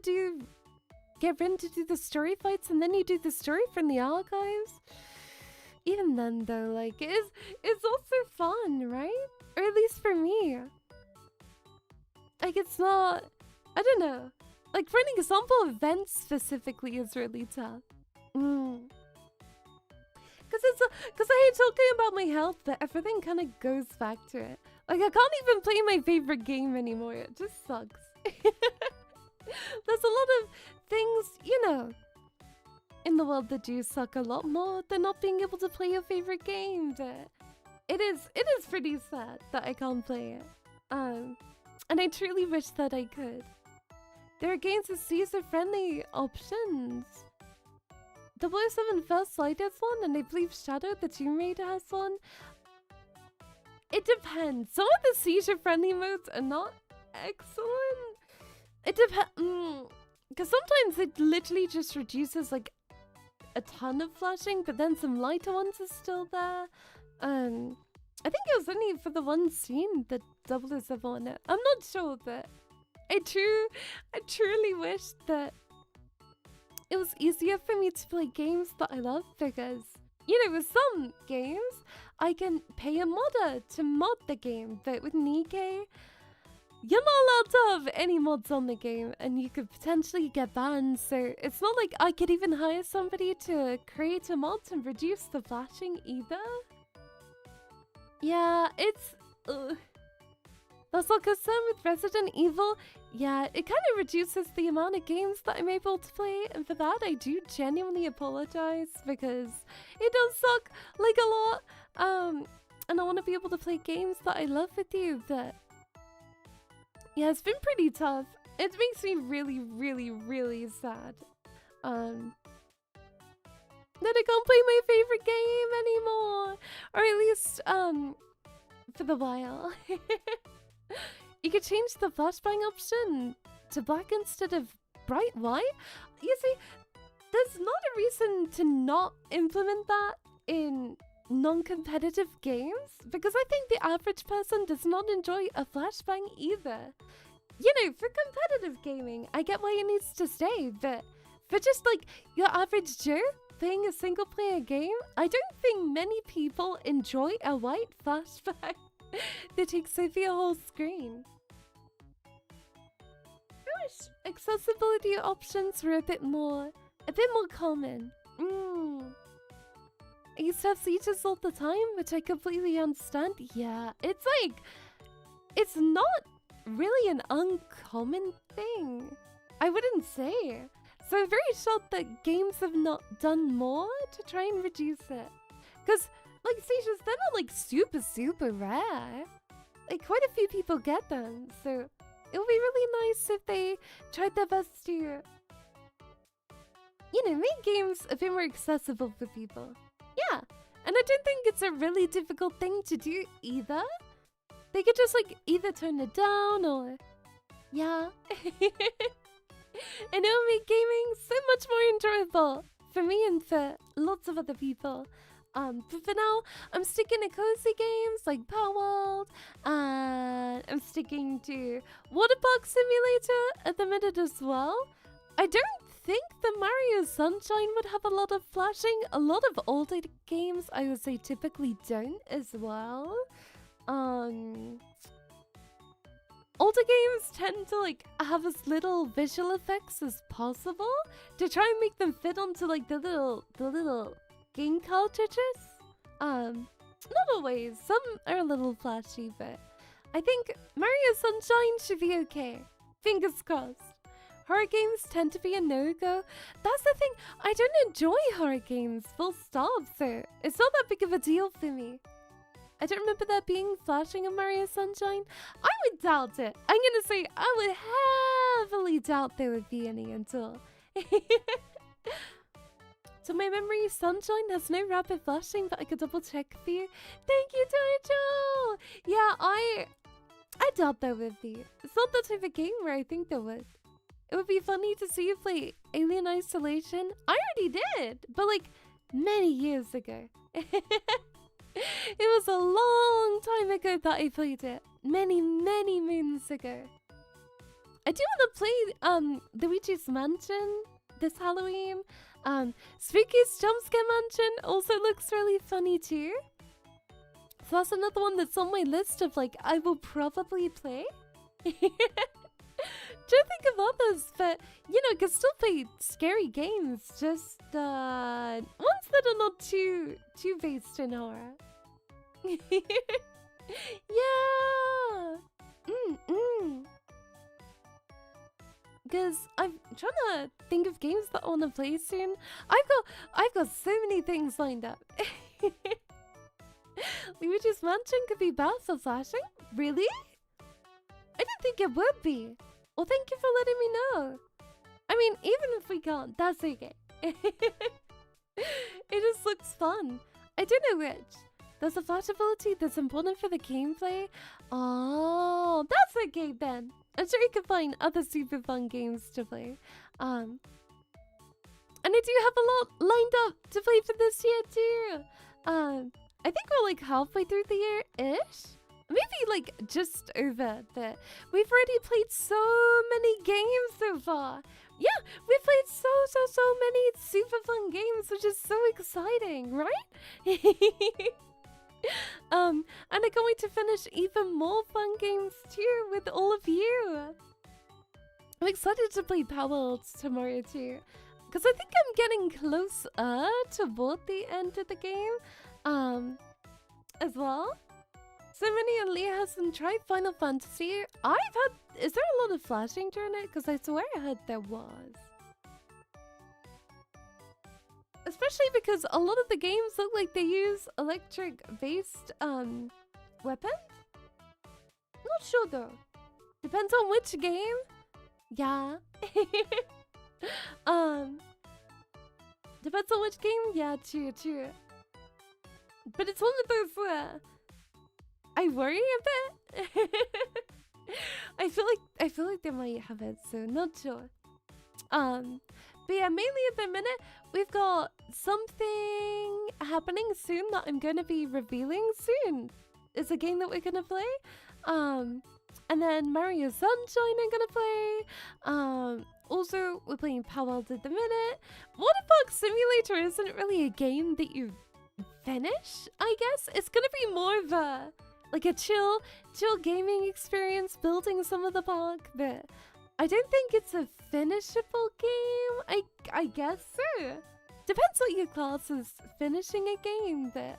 get Rin to do the story fights, and then you do the story from the archives. Even then though, like, it's also fun, right? Or at least for me. Like, it's not, I don't know. Like, for an example, events specifically is really tough. Because I hate talking about my health, but everything kind of goes back to it. Like, I can't even play my favorite game anymore. It just sucks. There's a lot of things, you know, in the world that do suck a lot more than not being able to play your favorite game. But it is pretty sad that I can't play it. And I truly wish that I could. There are games with user-friendly options. 007 First Light has one, and I believe Shadow the Tomb Raider has one. It depends. Some of the seizure-friendly modes are not excellent. It depends. Because sometimes it literally just reduces like a ton of flashing, but then some lighter ones are still there. I think it was only for the one scene that 007 on it. I'm not sure, but I truly wish that it was easier for me to play games that I love, because, you know, with some games, I can pay a modder to mod the game, but with Nikkei, you're not allowed to have any mods on the game, and you could potentially get banned, so it's not like I could even hire somebody to create a mod and reduce the flashing either. Yeah, it's... That's all concerned with Resident Evil. Yeah, it kind of reduces the amount of games that I'm able to play, and for that I do genuinely apologize, because it does suck like a lot. And I want to be able to play games that I love with you, but yeah, it's been pretty tough. It makes me really, really, really sad. That I can't play my favorite game anymore, or at least for the while. You could change the flashbang option to black instead of bright white. You see, there's not a reason to not implement that in non-competitive games, because I think the average person does not enjoy a flashbang either. You know, for competitive gaming, I get why it needs to stay, but for just like your average Joe playing a single player game, I don't think many people enjoy a white flashbang that takes over your whole screen. I wish accessibility options were a bit more common. I used to have seizures all the time, which I completely understand. Yeah, it's like, it's not really an uncommon thing, I wouldn't say. So I'm very shocked that games have not done more to try and reduce it. Because, like, seizures, they're not, like, super, super rare. Like, quite a few people get them. So it would be really nice if they tried their best to, you know, make games a bit more accessible for people. Yeah, and I don't think it's a really difficult thing to do either. They could just, like, either turn it down or... Yeah. And it'll make gaming so much more enjoyable for me and for lots of other people. But for now, I'm sticking to cozy games like Power World, and I'm sticking to Water Park Simulator at the minute as well. I don't think the Mario Sunshine would have a lot of flashing. A lot of older games, I would say, typically don't as well. Older games tend to like have as little visual effects as possible to try and make them fit onto like the little game cartridges. Not always. Some are a little flashy, but I think Mario Sunshine should be okay. Fingers crossed. Horror games tend to be a no-go. That's the thing, I don't enjoy horror games, full stop, so it's not that big of a deal for me. I don't remember there being flashing in Mario Sunshine. I would doubt it. I'm gonna say I would heavily doubt there would be any until... To my memory, Sunshine has no rapid flashing, but I could double check for you. Thank you, Tojo! Yeah, I doubt there would be. It's not the type of game where I think there would. It would be funny to see you play Alien Isolation. I already did, but like many years ago. It was a long time ago that I played it. Many, many moons ago. I do want to play Luigi's Mansion this Halloween. Spooky's Jumpscare Mansion also looks really funny too. So that's another one that's on my list of like I will probably play. Don't think of others, but you know, can still play scary games. Just ones that are not too based in horror. Yeah. Because I'm trying to think of games that I want to play soon. I've got so many things lined up. Luigi's Mansion could be bad for flashing? Really? I didn't think it would be. Well, thank you for letting me know. I mean, even if we can't, that's okay. It just looks fun. I don't know which. There's a flash ability that's important for the gameplay. Oh, that's okay then. I'm sure you can find other super fun games to play. And I do have a lot lined up to play for this year too. I think we're like halfway through the year-ish. Maybe like just over, but we've already played so many games so far. Yeah, we've played so many super fun games, which is so exciting, right? And I can't wait to finish even more fun games too with all of you. I'm excited to play Power Worlds tomorrow too, because I think I'm getting closer toward the end of the game, as well. So many and Leah hasn't tried Final Fantasy. Is there a lot of flashing during it? Because I swear I heard there was. Especially because a lot of the games look like they use electric-based, weapons? Not sure though. Depends on which game. Yeah. Depends on which game. Yeah, true. But it's one of those where I worry a bit. I feel like they might have it, so not sure. But yeah, mainly at the minute we've got something happening soon that I'm gonna be revealing soon. It's a game that we're gonna play. And then Mario Sunshine I'm gonna play. Also we're playing Power World at the minute. Waterpark Simulator isn't really a game that you finish, I guess. It's gonna be more of a like a chill gaming experience, building some of the park, but I don't think it's a finishable game. I guess so. Depends what your class is finishing a game, but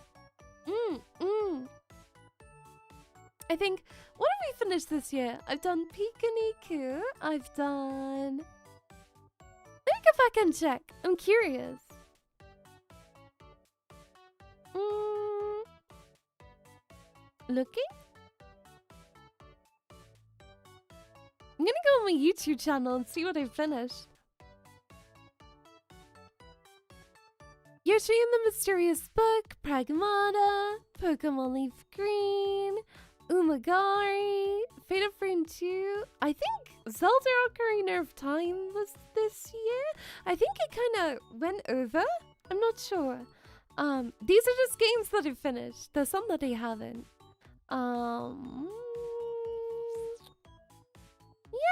I think, what have we finished this year? I've done Pikuniku. I've done... Let me go back and check. I'm curious. Looking? I'm gonna go on my YouTube channel and see what I finished. Yoshi and the Mysterious Book, Pragmata, Pokemon Leaf Green, Umagari, Fate of Rain 2. I think Zelda Ocarina of Time was this year. I think it kind of went over. I'm not sure. These are just games that I've finished. There's some that I haven't.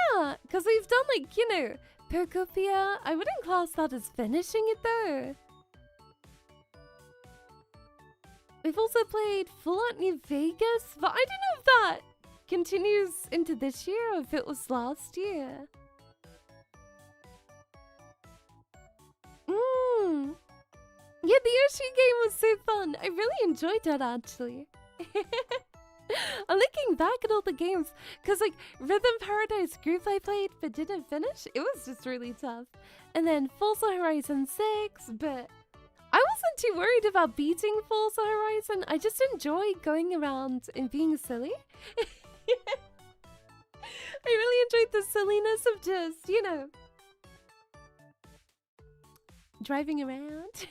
Yeah, because we've done like, you know, Pokopia. I wouldn't class that as finishing it though. We've also played Fallout New Vegas, but I don't know if that continues into this year or if it was last year. Yeah, the Yoshi game was so fun. I really enjoyed that actually. I'm looking back at all the games, because like Rhythm Paradise Group I played but didn't finish. It was just really tough. And then Forza Horizon 6, but I wasn't too worried about beating Forza Horizon. I just enjoy going around and being silly. I really enjoyed the silliness of just, you know, driving around.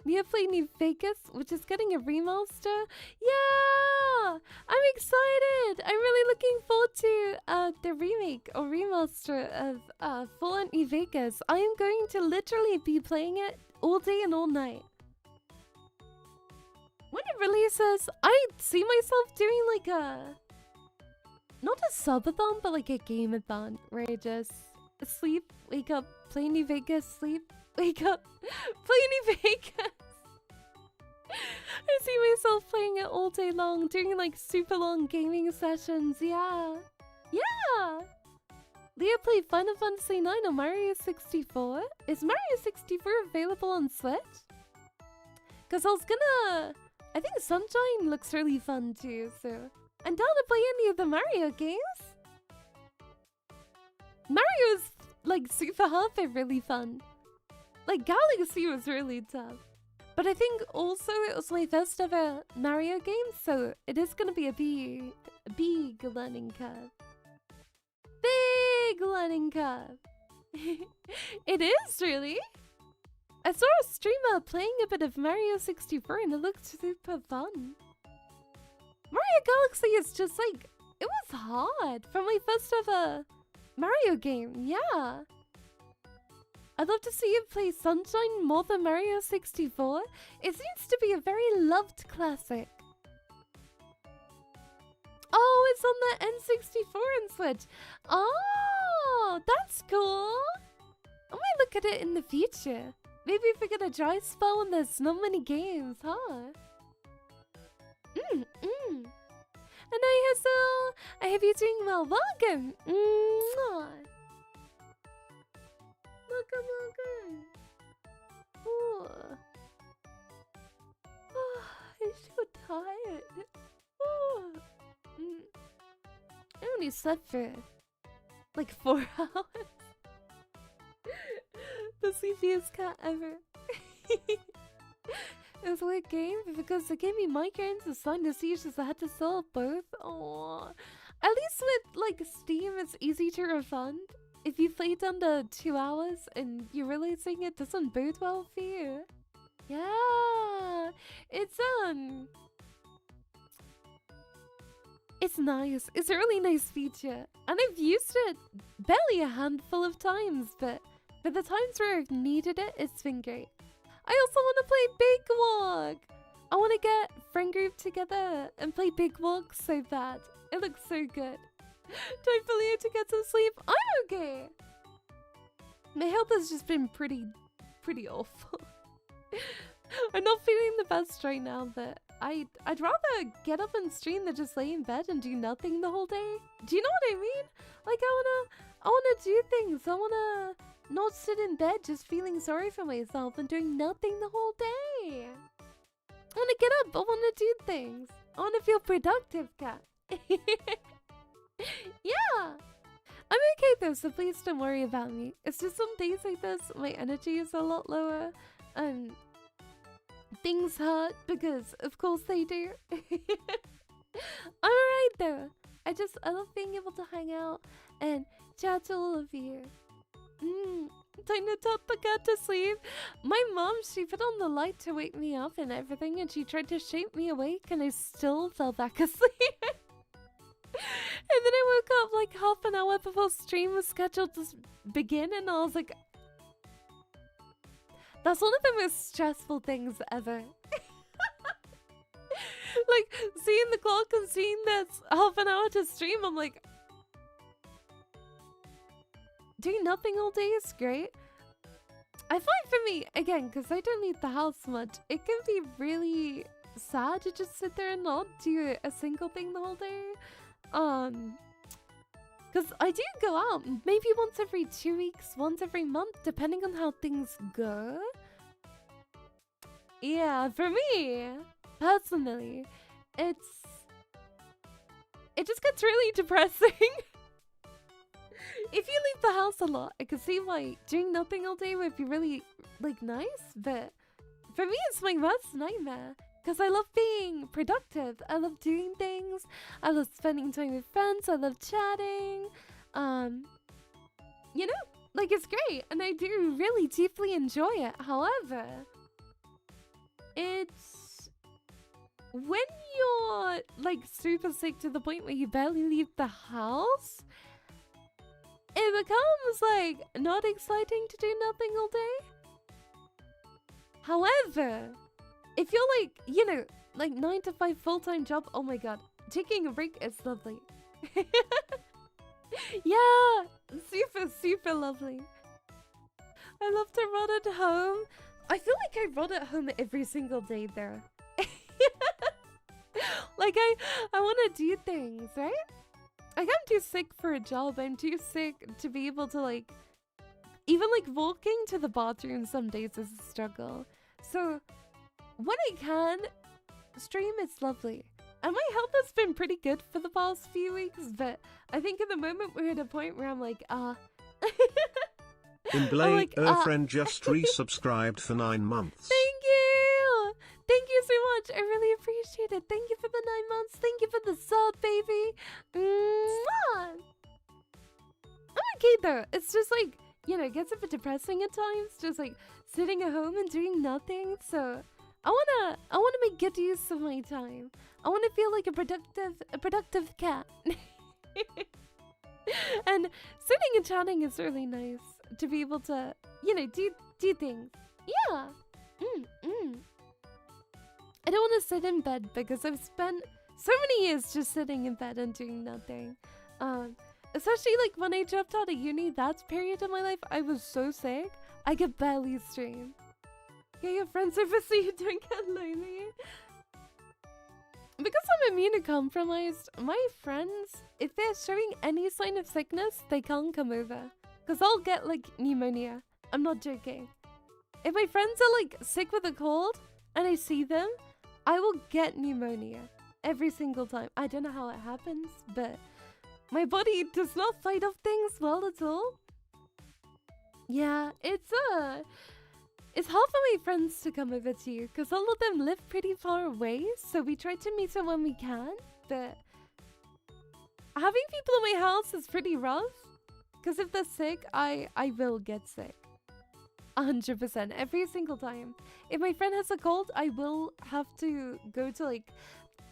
Mia played New Vegas, which is getting a remaster. Yeah! I'm excited! I'm really looking forward to the remake or remaster of Fallout New Vegas. I am going to literally be playing it all day and all night. When it releases, I see myself doing like a... not a subathon, but like a game-a-thon, where I just sleep, wake up, play New Vegas, sleep, wake up, play New Vegas. I see myself playing it all day long, doing like super long gaming sessions. Yeah. Leah played Final Fantasy 9 on Mario 64. Is Mario 64 available on Switch? Because I think Sunshine looks really fun too, so I'm down to play any of the Mario games. Mario's like super hard but really fun. Like Galaxy was really tough. But I think also it was my first ever Mario game, so it is gonna be a big learning curve. Big learning curve. It is, really. I saw a streamer playing a bit of Mario 64 and it looked super fun. Mario Galaxy is just like, it was hard for my first ever Mario game, yeah. I'd love to see you play Sunshine more than Mario 64. It seems to be a very loved classic. Oh, it's on the N64 and Switch. Oh, that's cool. I might look at it in the future. Maybe if we get a dry spell and there's not many games, huh? And hi, Hazel. I hope you're doing well. Welcome. Welcome. Oh, I'm so tired. Oh. I only slept for like 4 hours. The sleepiest cat ever. It was a weird game because it gave me migraines and sinus seizures. I had to solve both. Oh, at least with like Steam, it's easy to refund. If you played under 2 hours and you're realizing it doesn't bode well for you. Yeah, it's nice. It's a really nice feature, and I've used it barely a handful of times, but for the times where I've needed it, it's been great. I also want to play Big Walk. I want to get friend group together and play Big Walk so bad. It looks so good. Time for Leo to get some sleep. I'm okay. My health has just been pretty awful. I'm not feeling the best right now, but I'd rather get up and stream than just lay in bed and do nothing the whole day. Do you know what I mean? Like I wanna do things. I wanna not sit in bed just feeling sorry for myself and doing nothing the whole day. I wanna get up. I wanna do things. I wanna feel productive, cat. Yeah. I'm okay though, so please don't worry about me. It's just some days like this, my energy is a lot lower and things hurt because of course they do. I'm alright though. I love being able to hang out and chat to all of you. Time to put the cat to sleep. My mom, she put on the light to wake me up and everything, and she tried to shake me awake and I still fell back asleep. And then I woke up like half an hour before stream was scheduled to begin, and I was like, that's one of the most stressful things ever. Like, seeing the clock and seeing that's half an hour to stream, I'm like, doing nothing all day is great. I find for me, again, because I don't leave the house much, it can be really sad to just sit there and not do a single thing the whole day. Because I do go out maybe once every 2 weeks, once every month, depending on how things go. Yeah, for me, personally, it just gets really depressing. If you leave the house a lot, I can see why doing nothing all day would be really, like, nice, but for me, it's my worst nightmare. Because I love being productive. I love doing things. I love spending time with friends. I love chatting. You know, like, it's great. And I do really deeply enjoy it. However, it's when you're, like, super sick to the point where you barely leave the house, it becomes, like, not exciting to do nothing all day. However, if you're like, you know, like 9 to 5 full-time job, oh my god, taking a break is lovely. Yeah, super lovely. I love to run at home. I feel like I run at home every single day there. Like I want to do things, right? Like I'm too sick for a job. I'm too sick to be able to like, even like walking to the bathroom some days is a struggle. So when I can stream, it's lovely. And my health has been pretty good for the past few weeks, but I think at the moment we're at a point where I'm like, In Blade, like, friend just resubscribed for 9 months. Thank you! thank you so much. I really appreciate it. Thank you for the 9 months. Thank you for the sub, baby. Mwah! I'm okay though. It's just like, you know, it gets a bit depressing at times. Just like sitting at home and doing nothing. So I wanna make good use of my time. I wanna feel like a productive cat. And sitting and chatting is really nice to be able to, you know, do things. Yeah. I don't want to sit in bed because I've spent so many years just sitting in bed and doing nothing. Especially like when I dropped out of uni, that period of my life, I was so sick, I could barely stream. Yeah, your friends over so you don't get lonely. Because I'm immunocompromised, my friends, if they're showing any sign of sickness, they can't come over. Because I'll get like pneumonia. I'm not joking. If my friends are like sick with a cold and I see them, I will get pneumonia every single time. I don't know how it happens, but my body does not fight off things well at all. Yeah, it's hard for my friends to come over to you because all of them live pretty far away, so we try to meet them when we can, but having people in my house is pretty rough because if they're sick, I will get sick. 100% every single time. If my friend has a cold, I will have to go to like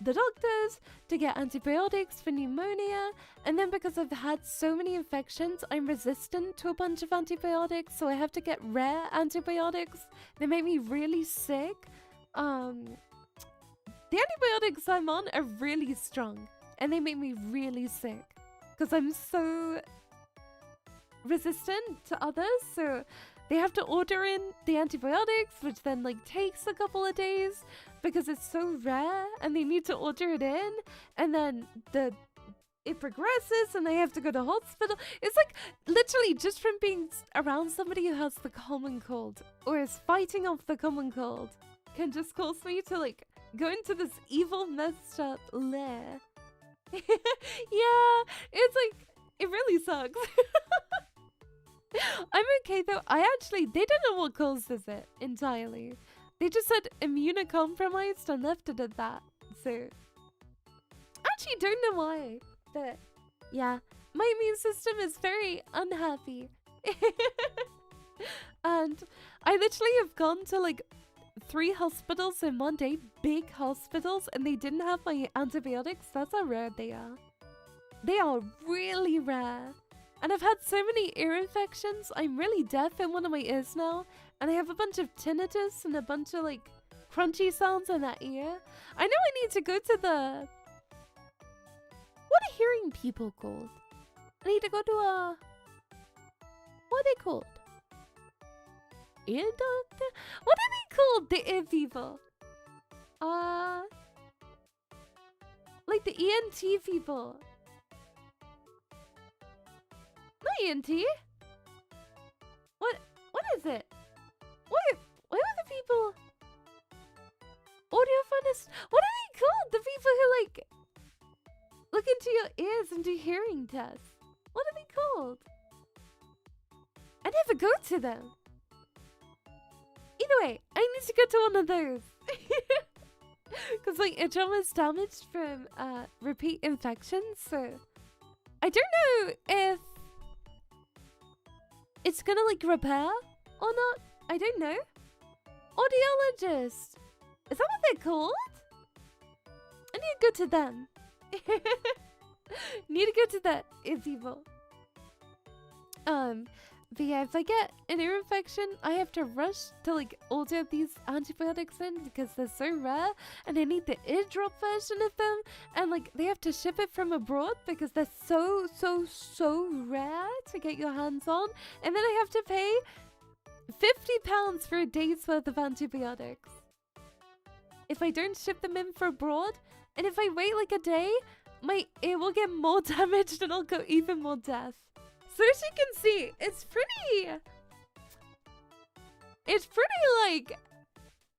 the doctors to get antibiotics for pneumonia, and then because I've had so many infections, I'm resistant to a bunch of antibiotics, so I have to get rare antibiotics. They make me really sick. The antibiotics I'm on are really strong, and they make me really sick because I'm so resistant to others, so they have to order in the antibiotics, which then like takes a couple of days because it's so rare and they need to order it in, and then it progresses and they have to go to hospital. It's like literally just from being around somebody who has the common cold or is fighting off the common cold can just cause me to like go into this evil messed up lair. Yeah, it's like, it really sucks. I'm okay though. They don't know what causes it entirely. They just said immunocompromised and left it at that. So, actually don't know why. But, yeah, my immune system is very unhappy. And I literally have gone to like 3 hospitals in one day, big hospitals, and they didn't have my antibiotics. That's how rare they are. They are really rare. And I've had so many ear infections. I'm really deaf in one of my ears now. And I have a bunch of tinnitus and a bunch of like crunchy sounds in that ear. I know I need to go to the... What are hearing people called? I need to go to a... What are they called? Ear doctor? What are they called? The ear people. Like the ENT people. Not ENT. What is it? What are the people? Audiophonist? What are they called? The people who like look into your ears and do hearing tests. What are they called? I never go to them. Either way, I need to go to one of those. Because like a drum is damaged from repeat infections, so I don't know if it's gonna like repair or not. I don't know. Audiologist. Is that what they're called? I need to go to them. Need to go to that people. But yeah, if I get an ear infection, I have to rush to like order these antibiotics in because they're so rare, and I need the eardrop version of them, and like they have to ship it from abroad because they're so rare to get your hands on, and then I have to pay £50 for a day's worth of antibiotics if I don't ship them in for abroad. And if I wait like a day, my ear will get more damaged and I'll go even more deaf. So as you can see, it's pretty like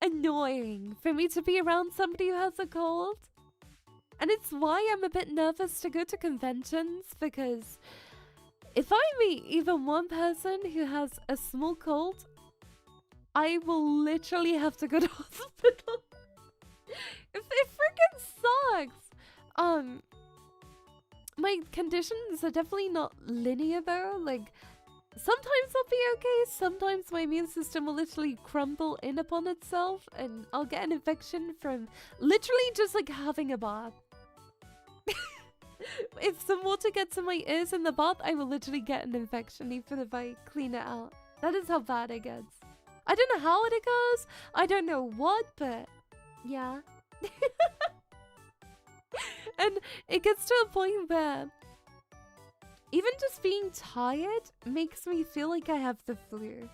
annoying for me to be around somebody who has a cold. And it's why I'm a bit nervous to go to conventions, because if I meet even one person who has a small cold, I will literally have to go to hospital. It freaking sucks. My conditions are definitely not linear though. Like, sometimes I'll be okay, sometimes my immune system will literally crumble in upon itself and I'll get an infection from literally just like having a bath. If some water gets in my ears in the bath, I will literally get an infection even if I clean it out. That is how bad it gets. I don't know how it goes, I don't know what, but yeah. And it gets to a point where even just being tired makes me feel like I have the flu.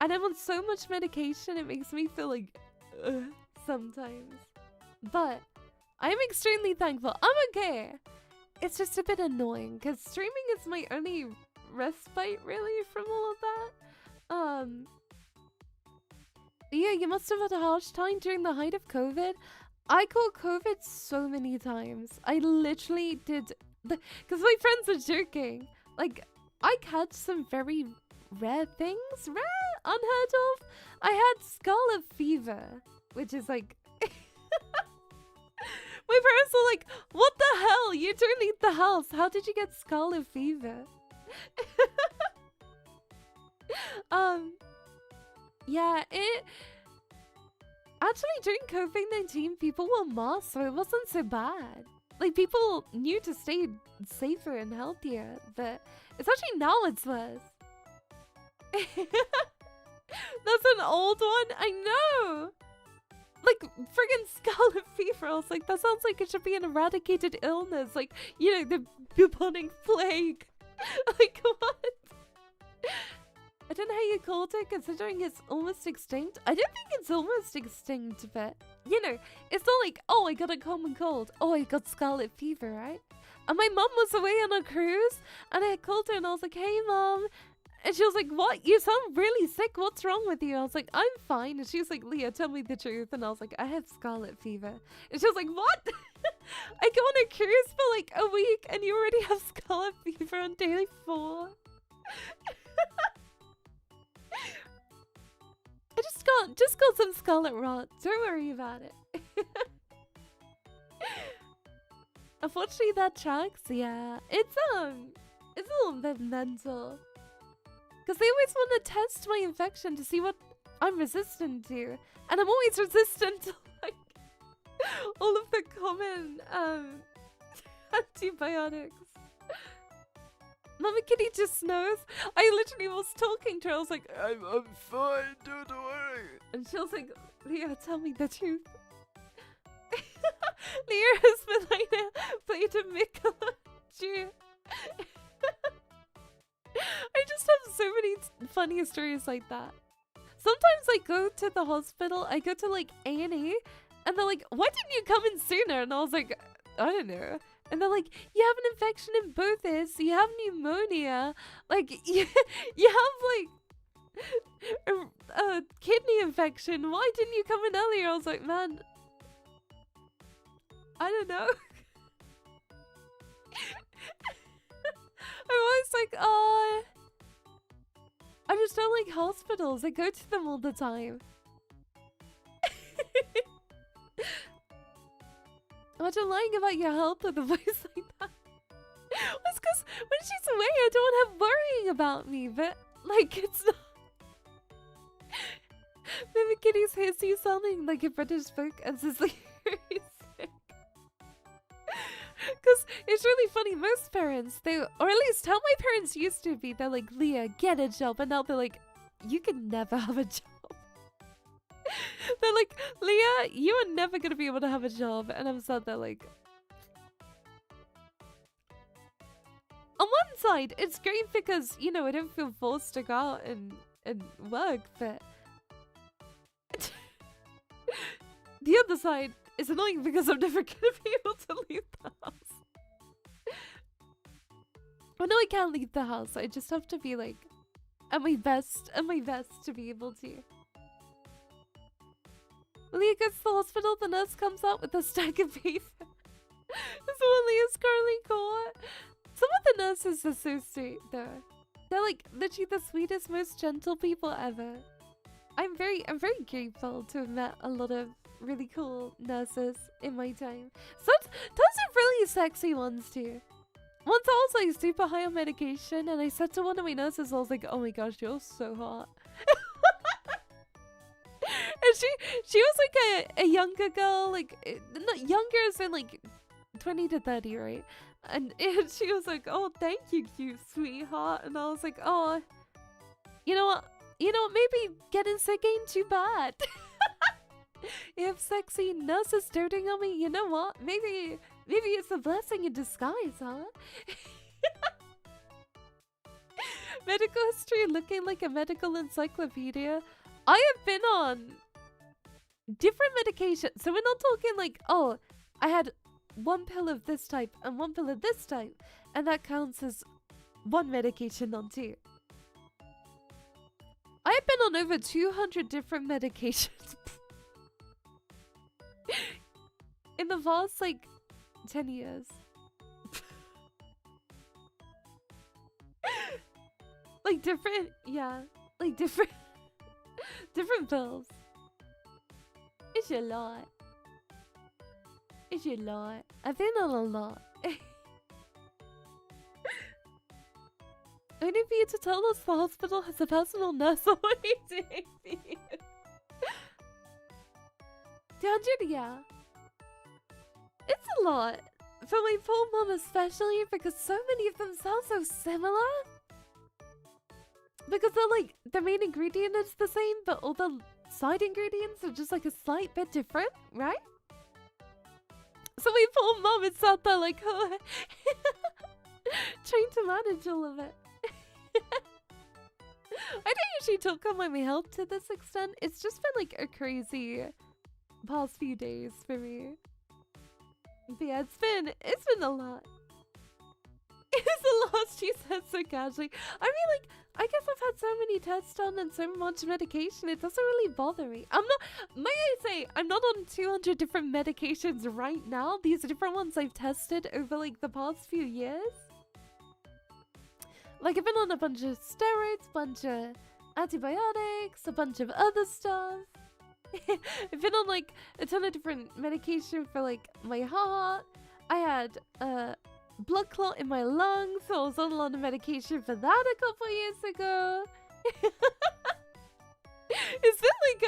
And I'm on so much medication, it makes me feel like sometimes. But I'm extremely thankful. I'm okay. It's just a bit annoying because streaming is my only respite really from all of that. Yeah, you must have had a harsh time during the height of COVID. I caught COVID so many times. I literally did, because my friends are joking. Like, I catch some very rare things, rare, unheard of. I had scarlet fever, which is like, my parents were like, what the hell? You don't leave the house. How did you get scarlet fever? Yeah, actually, during COVID-19, people wore masks, so it wasn't so bad. Like, people knew to stay safer and healthier, but it's actually now it's worse. That's an old one, I know! Like, friggin' scarlet fever, I was like, that sounds like it should be an eradicated illness, like, you know, the bubonic plague. Like, what? I don't know how you called it, considering it's almost extinct. I don't think it's almost extinct, but, you know, it's not like, oh, I got a common cold. Oh, I got scarlet fever, right? And my mum was away on a cruise, and I called her, and I was like, hey, mum. And she was like, what? You sound really sick. What's wrong with you? I was like, I'm fine. And she was like, Leah, tell me the truth. And I was like, I have scarlet fever. And she was like, what? I go on a cruise for like a week, and you already have scarlet fever on day 4. I just got some scarlet rot. Don't worry about it. Unfortunately, that tracks. Yeah, it's a little bit mental. Because they always want to test my infection to see what I'm resistant to, and I'm always resistant to like all of the common antibiotics. Mama Kitty just knows. I literally was talking to her. I was like, I'm fine, don't worry. And she was like, Leah, tell me the truth. Leah has been like played a Michelangelo. I just have so many funny stories like that. Sometimes I go to the hospital, I go to like A&E, and they're like, why didn't you come in sooner? And I was like, I don't know. And they're like, you have an infection in both ears, you have pneumonia, like, you have, like, a kidney infection, why didn't you come in earlier? I was like, man, I don't know. I'm always like, I just don't like hospitals, I go to them all the time. Imagine lying about your health with a voice like that. It's because when she's away, I don't want her worrying about me, but, like, it's not. Maybe Kitties hears you sounding like a British folk and says, like, very sick. Because it's really funny, most parents, or at least how my parents used to be, they're like, Leah, get a job, and now they're like, you can never have a job. They're like, Leah, you are never going to be able to have a job. And I'm sad they're like... On one side, it's great because, you know, I don't feel forced to go out and work, but... The other side is annoying because I'm never going to be able to leave the house. Well, no, I can't leave the house. I just have to be, like, at my best to be able to. When Leah goes to the hospital, the nurse comes out with a stack of paper. That's what Leah's currently caught. Some of the nurses are so sweet, though. They're like literally the sweetest, most gentle people ever. I'm very grateful to have met a lot of really cool nurses in my time. Those are really sexy ones too. Once I was like super high on medication and I said to one of my nurses, I was like, oh my gosh, you're so hot. And she was like a younger girl, like not younger as in like 20 to 30, right? And she was like, oh, thank you, cute sweetheart. And I was like, oh, you know what? Maybe getting sick ain't too bad. If sexy nurses doting on me, you know what? Maybe it's a blessing in disguise, huh? Medical history looking like a medical encyclopedia. I have been on different medications. So we're not talking like, oh, I had one pill of this type and one pill of this type, and that counts as one medication on two. I have been on over 200 different medications in the past like 10 years. Like different, yeah, like different pills. It's a lot. It's a lot. I've been on a lot. Only for you to tell us the hospital has a personal nurse waiting for you. 200, yeah. It's a lot. For my poor mom especially, because so many of them sound so similar. Because they're like, the main ingredient is the same, but all the side ingredients are just like a slight bit different, right? So my poor mom is out there like, oh, trying to manage all of it. I don't usually talk about my health to this extent. It's just been like a crazy past few days for me. But yeah, it's been a lot. It's a lot, she said so casually. I mean, like, I guess I've had so many tests done and so much medication, it doesn't really bother me. May I say, I'm not on 200 different medications right now. These are different ones I've tested over like the past few years. Like, I've been on a bunch of steroids, bunch of antibiotics, a bunch of other stuff. I've been on like a ton of different medication for like my heart. I had blood clot in my lungs, so I was on a lot of medication for that a couple years ago. It's been like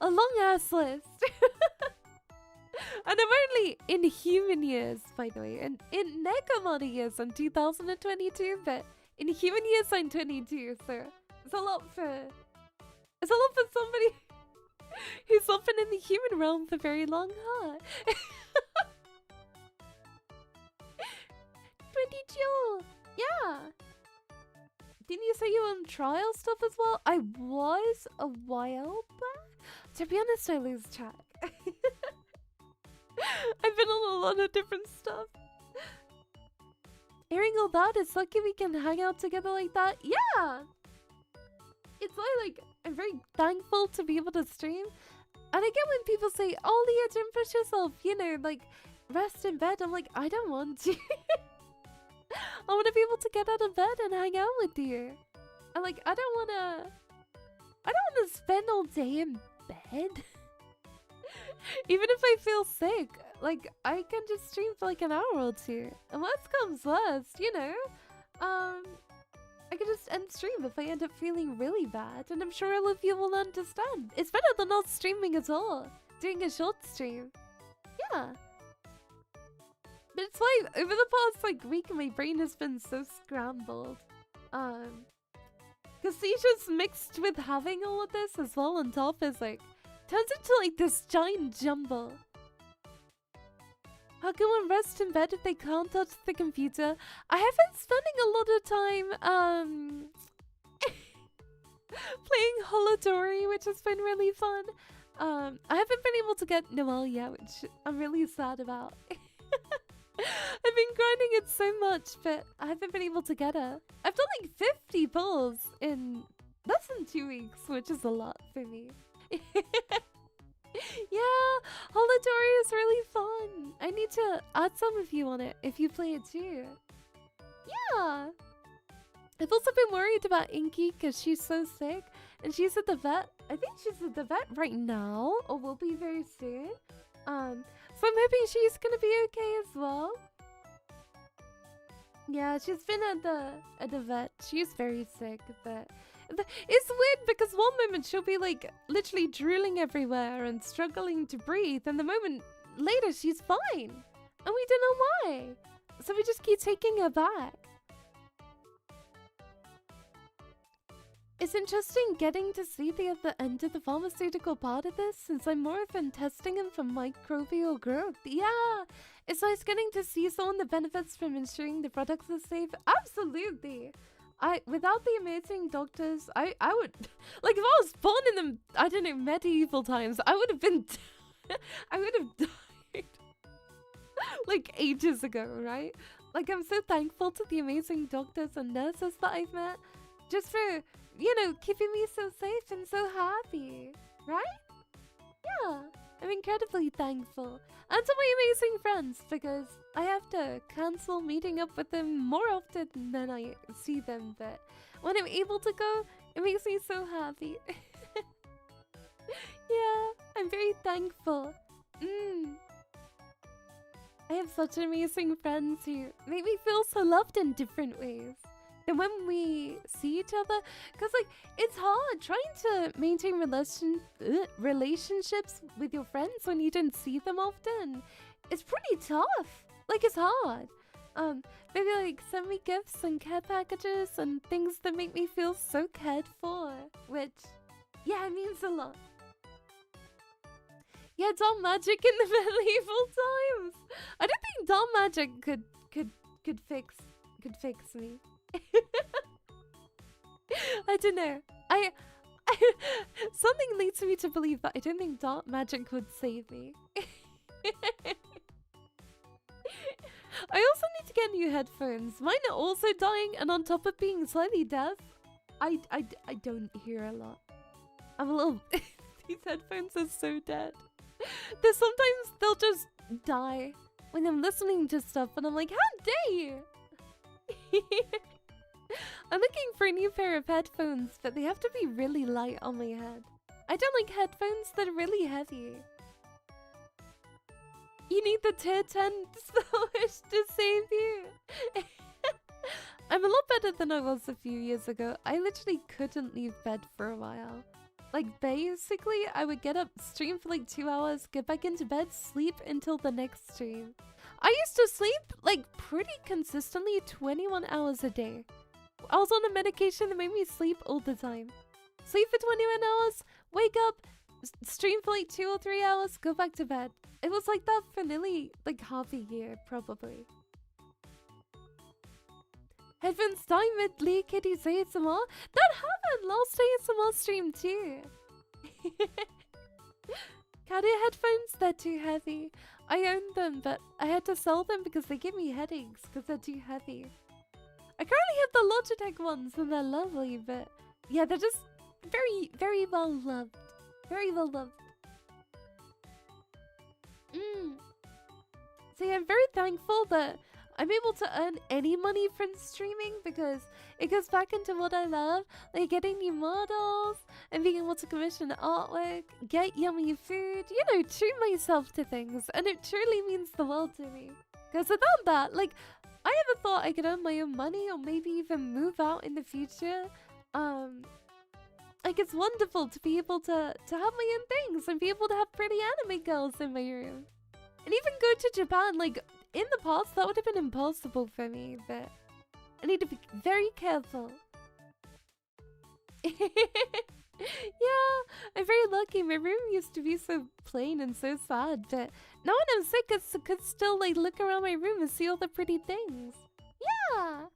a long ass list. And I'm only in human years, by the way, and in Nekomata years I'm 2022, but in human years I'm 22, so it's a lot for somebody who's not been in the human realm for very long, huh? 22! Yeah! Didn't you say you were on trial stuff as well? I was a while back. To be honest, I lose track. I've been on a lot of different stuff. Hearing all that, it's lucky we can hang out together like that. Yeah! It's like I'm very thankful to be able to stream. And I get when people say, oh, Leah, don't push yourself, you know, like, rest in bed. I'm like, I don't want to. I want to be able to get out of bed and hang out with you. And like, I don't want to spend all day in bed. Even if I feel sick, like, I can just stream for like an hour or two. And worst comes worst, you know? I can just end stream if I end up feeling really bad, and I'm sure all of you will understand. It's better than not streaming at all. Doing a short stream. Yeah. But it's why over the past like week my brain has been so scrambled. Because seizures mixed with having all of this as well on top is like, turns into like this giant jumble. How can one rest in bed if they can't touch the computer? I have been spending a lot of time playing Holodori, which has been really fun. I haven't been able to get Noelle yet, which I'm really sad about. I've been grinding it so much, but I haven't been able to get her. I've done like 50 pulls in less than 2 weeks, which is a lot for me. Yeah, Holodori is really fun. I need to add some of you on it if you play it too. Yeah. I've also been worried about Inky because she's so sick and she's at the vet I think she's at the vet right now, or will be very soon. So I'm hoping she's gonna be okay as well. Yeah, she's been at the vet. She's very sick, but it's weird because one moment she'll be like literally drooling everywhere and struggling to breathe, and the moment later she's fine, and we don't know why. So we just keep taking her back. It's interesting getting to see the other end of the pharmaceutical part of this, since I'm more often testing them for microbial growth. Yeah, it's nice getting to see some of the benefits from ensuring the products are safe. Absolutely. Without the amazing doctors, I would, like, if I was born in the, I don't know, medieval times, I would have been, I would have died, like, ages ago, right? Like, I'm so thankful to the amazing doctors and nurses that I've met, just for, you know, keeping me so safe and so happy, right? Yeah, I'm incredibly thankful. And to my amazing friends, because I have to cancel meeting up with them more often than I see them, but when I'm able to go, it makes me so happy. Yeah, I'm very thankful. I have such amazing friends who make me feel so loved in different ways. And when we see each other, because like it's hard trying to maintain relationships with your friends when you don't see them often. It's pretty tough. Like, it's hard. Maybe like send me gifts and care packages and things that make me feel so cared for, which, yeah, it means a lot. Yeah, dark magic in the medieval times. I don't think dark magic could fix me. I don't know. I something leads me to believe that I don't think dark magic would save me. I also need to get new headphones. Mine are also dying, and on top of being slightly deaf, I don't hear a lot. I'm a little... These headphones are so dead. Sometimes they'll just die when I'm listening to stuff, and I'm like, how dare you? I'm looking for a new pair of headphones, but they have to be really light on my head. I don't like headphones that are really heavy. You need the tier 10 spellish to save you. I'm a lot better than I was a few years ago. I literally couldn't leave bed for a while. Like, basically, I would get up, stream for like 2 hours, get back into bed, sleep until the next stream. I used to sleep like pretty consistently 21 hours a day. I was on a medication that made me sleep all the time. Sleep for 21 hours, wake up, stream for like 2 or 3 hours, go back to bed. It was like that for nearly like half a year, probably. Headphones time with Leahkitties ASMR. That happened last ASMR stream too. Cardio headphones, they're too heavy. I owned them, but I had to sell them because they give me headaches because they're too heavy. I currently have the Logitech ones and they're lovely, but yeah, they're just very, very well loved. Very well loved. So yeah, I'm very thankful that I'm able to earn any money from streaming because it goes back into what I love, like getting new models and being able to commission artwork, get yummy food, you know, treat myself to things, and it truly means the world to me. Because without that, like, I never thought I could earn my own money or maybe even move out in the future. Like, it's wonderful to be able to have my own things and be able to have pretty anime girls in my room. And even go to Japan, like, in the past, that would have been impossible for me, but I need to be very careful. Yeah, I'm very lucky. My room used to be so plain and so sad, but now when I'm sick, I could still, like, look around my room and see all the pretty things. Yeah!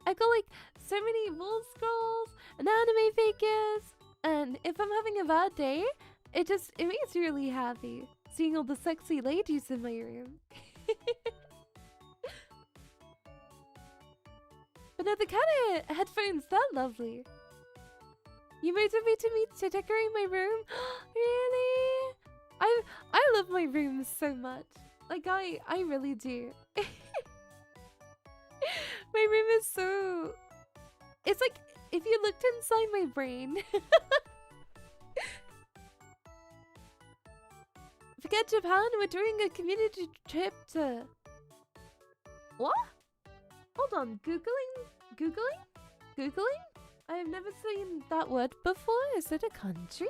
I got, like, so many wall scrolls and anime figures, and if I'm having a bad day, it makes me really happy. Seeing all the sexy ladies in my room. But no, the kind of headphones, they're lovely. You motivated me to decorate my room? Really? I love my room so much. Like, I really do. My room is so... It's like, if you looked inside my brain... forget Japan. We're doing a community trip to... What? Hold on. Googling? I have never seen that word before. Is it a country?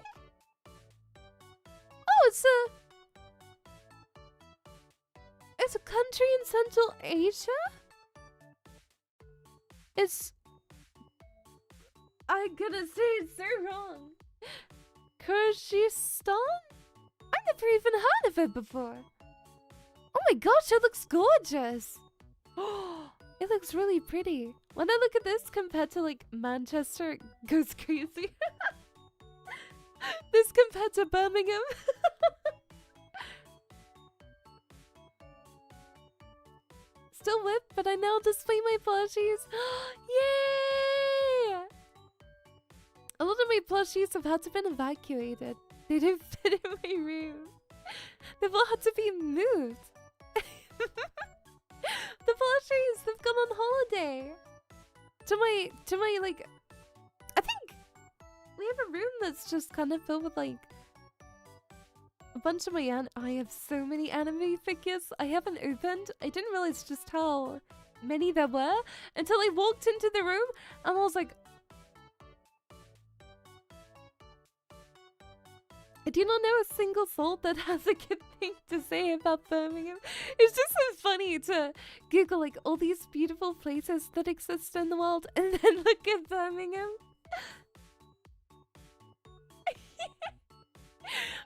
Oh, it's a country in Central Asia? I'm gonna say it so wrong. Kyrgyzstan? I've never even heard of it before. Oh my gosh, it looks gorgeous. It looks really pretty. When I look at this compared to like Manchester, it goes crazy. This compared to Birmingham. Still whip, but I now display my plushies. Yay! A lot of my plushies have had to been evacuated. They don't fit in my room. They've all had to be moved. The plushies, they've gone on holiday. To my like, I think we have a room that's just kind of filled with like a bunch of my I have so many anime figures I haven't opened. I didn't realize just how many there were until I walked into the room and I was like, I do not know a single soul that has a good thing to say about Birmingham. It's just so funny to Google like all these beautiful places that exist in the world and then look at Birmingham.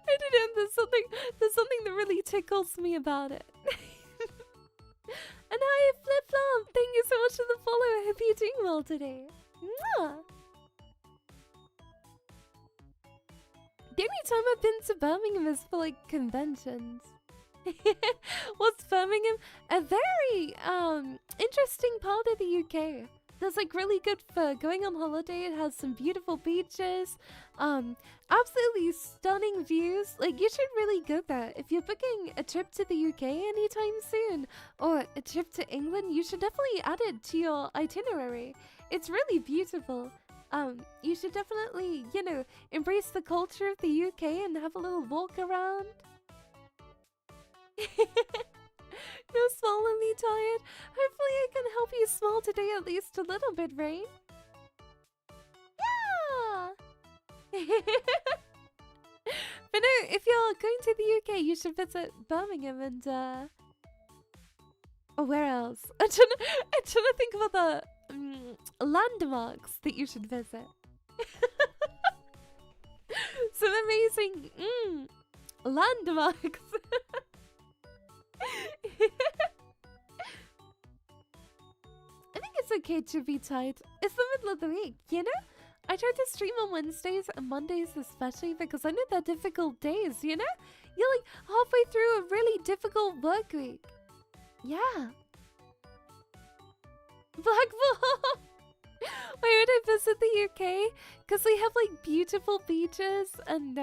I don't know, there's something that really tickles me about it. And hi, Flip Flop! Thank you so much for the follow. I hope you're doing well today. Mwah! The only time I've been to Birmingham is for like conventions. What's Birmingham? A very interesting part of the UK. That's like really good for going on holiday. It has some beautiful beaches, absolutely stunning views. Like you should really go there. If you're booking a trip to the UK anytime soon or a trip to England, you should definitely add it to your itinerary. It's really beautiful. You should definitely, you know, embrace the culture of the UK and have a little walk around. No swallowly tired. Hopefully I can help you smile today at least a little bit, Rain. Yeah! But no, if you're going to the UK, you should visit Birmingham and, oh, where else? I'm trying to think about the landmarks that you should visit. Some amazing landmarks. I think it's okay to be tired. It's the middle of the week, you know? I try to stream on Wednesdays and Mondays especially because I know they're difficult days, you know? You're like halfway through a really difficult work week. Yeah. Blackpool! Why would I visit the UK? Because we have like beautiful beaches and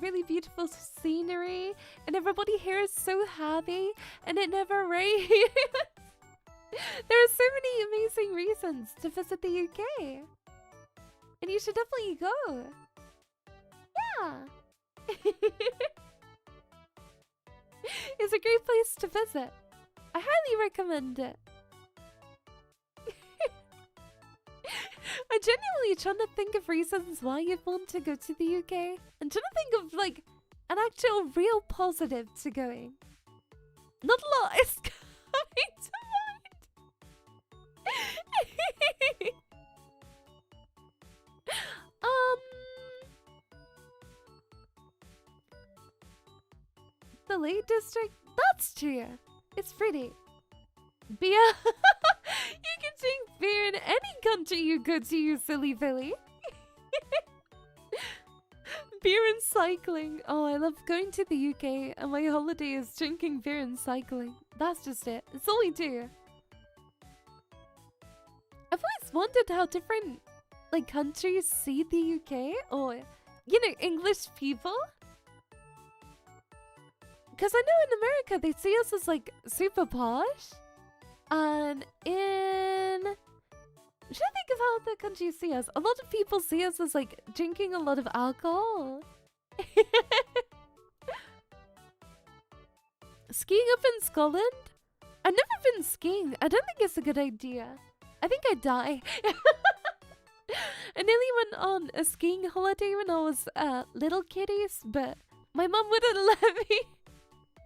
really beautiful scenery, and everybody here is so happy, and it never rains. There are so many amazing reasons to visit the UK, and you should definitely go. Yeah. It's a great place to visit. I highly recommend it. I'm genuinely trying to think of reasons why you'd want to go to the UK. I'm trying to think of like an actual real positive to going. Not a lot is coming to mind. The Lake District? That's true. It's pretty. Beer. You can drink beer in any country you go to, you silly Billy. Beer and cycling. Oh, I love going to the UK and my holiday is drinking beer and cycling. That's just it. It's all we do. I've always wondered how different like countries see the UK or, you know, English people. Because I know in America they see us as like super posh. And in... I'm trying to think of how other countries see us. A lot of people see us as like drinking a lot of alcohol. skiing up in Scotland? I've never been skiing. I don't think it's a good idea. I think I'd die. I nearly went on a skiing holiday when I was little kitties, but my mum wouldn't let me.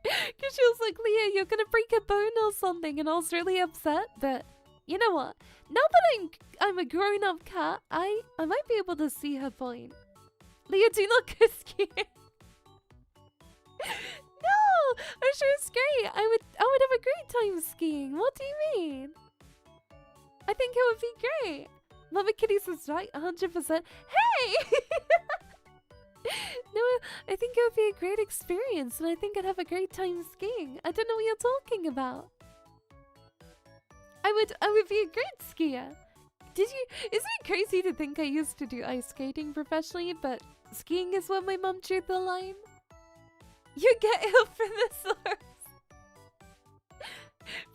Because she was like, Leah, you're gonna break a bone or something, and I was really upset. But you know what? Now that I'm a grown-up cat, I might be able to see her point. Leah, do not go skiing. No, I'm sure it's great. I would have a great time skiing. What do you mean? I think it would be great. Mama Kitties is right, 100%. Hey! No, I think it would be a great experience, and I think I'd have a great time skiing. I don't know what you're talking about. I would be a great skier. Isn't it crazy to think I used to do ice skating professionally, but skiing is where my mom drew the line? You get ill from the source.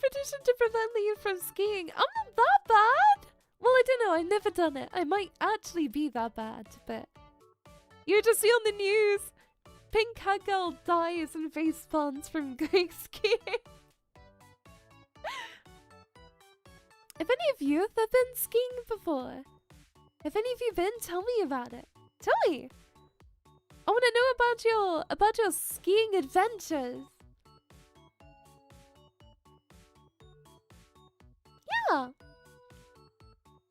Petition to prevent Leah from skiing. I'm not that bad. Well, I don't know. I've never done it. I might actually be that bad, but you just see on the news, pink cat girl dies and face palms from going skiing. If any of you have been skiing before, if any of you been, tell me about it. Tell me. I want to know about your skiing adventures. Yeah.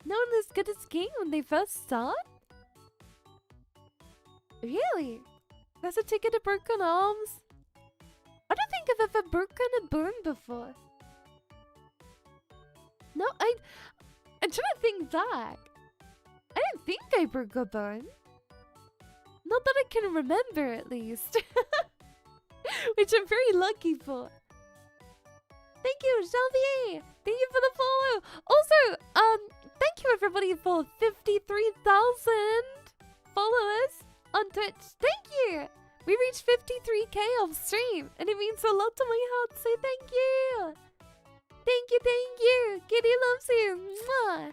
No one is good at skiing when they first start? Really? There's a ticket to broken arms? I don't think I've ever broken a bone before. No, I'm trying to think back. I don't think I broke a bone. Not that I can remember, at least. Which I'm very lucky for. Thank you, Shelby! Thank you for the follow! Also, thank you everybody for 53,000 followers on Twitch. Thank you! We reached 53k off stream, and it means a lot to my heart, so thank you! Thank you! Kitty loves you! Mwah!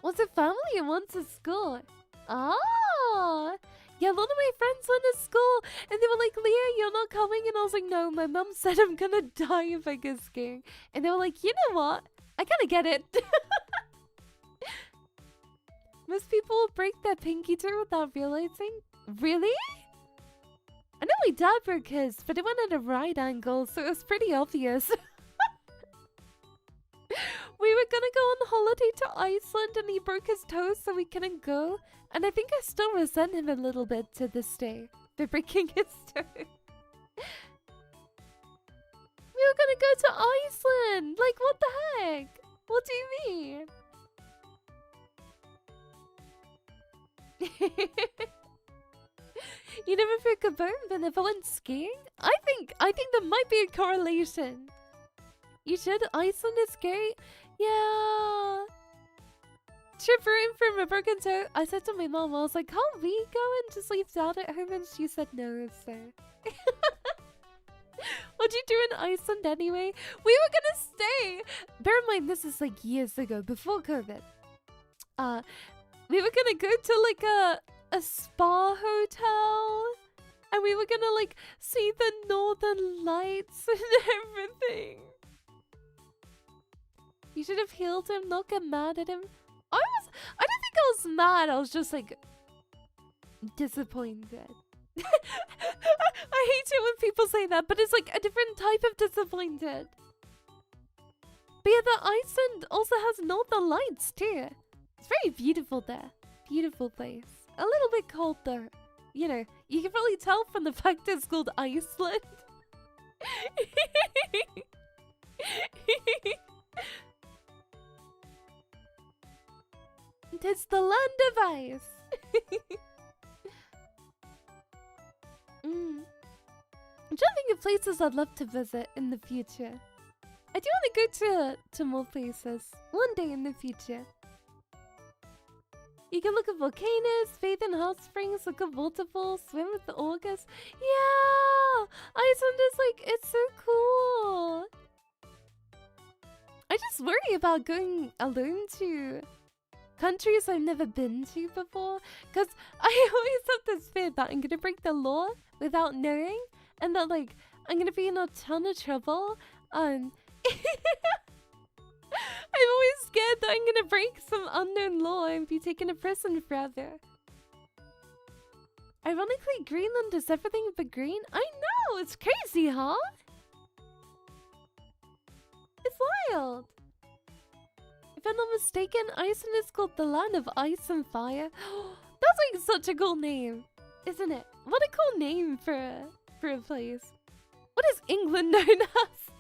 What's a family and wants a school? Ah! Yeah, a lot of my friends went to school, and they were like, Leah, you're not coming? And I was like, no, my mum said I'm gonna die if I go skiing. And they were like, you know what? I kinda get it. Most people will break their pinky toe without realizing. Really? I know my dad broke his, but it went at a right angle, so it was pretty obvious. We were gonna go on holiday to Iceland and he broke his toe, so we couldn't go. And I think I still resent him a little bit to this day for breaking his toe. We were gonna go to Iceland! Like, what the heck? What do you mean? You never broke a bone but never went skiing? I think there might be a correlation. You should. Iceland is great. Yeah. Trip room from a broken toe. I said to my mom, I was like, can't we go and just leave Dad at home? And she said no, so. What'd you do in Iceland anyway? We were gonna stay. Bear in mind, this is like years ago, before COVID. We were gonna go to like a spa hotel. And we were gonna like see the northern lights and everything. You should have healed him, not get mad at him. I don't think I was mad, I was just like disappointed. I hate it when people say that, but it's like a different type of disappointed. But yeah, the Iceland also has northern lights too. It's very beautiful there. Beautiful place. A little bit cold though. You know, you can probably tell from the fact it's called Iceland. It's the land of ice. I'm trying to think of places I'd love to visit in the future. I do want to go to more places one day in the future. You can look at volcanoes, bathe in hot springs, look at waterfalls, swim with the orcas. Yeah! Iceland is like, it's so cool. I just worry about going alone to countries I've never been to before, because I always have this fear that I'm gonna break the law without knowing, and that like I'm gonna be in a ton of trouble. I'm always scared that I'm gonna break some unknown law and be taken to prison forever. Ironically, Greenland is everything but green. I know, it's crazy, huh? It's wild. If I'm not mistaken, Iceland is called the land of ice and fire. That's like such a cool name, isn't it? What a cool name for a place. What is England known as?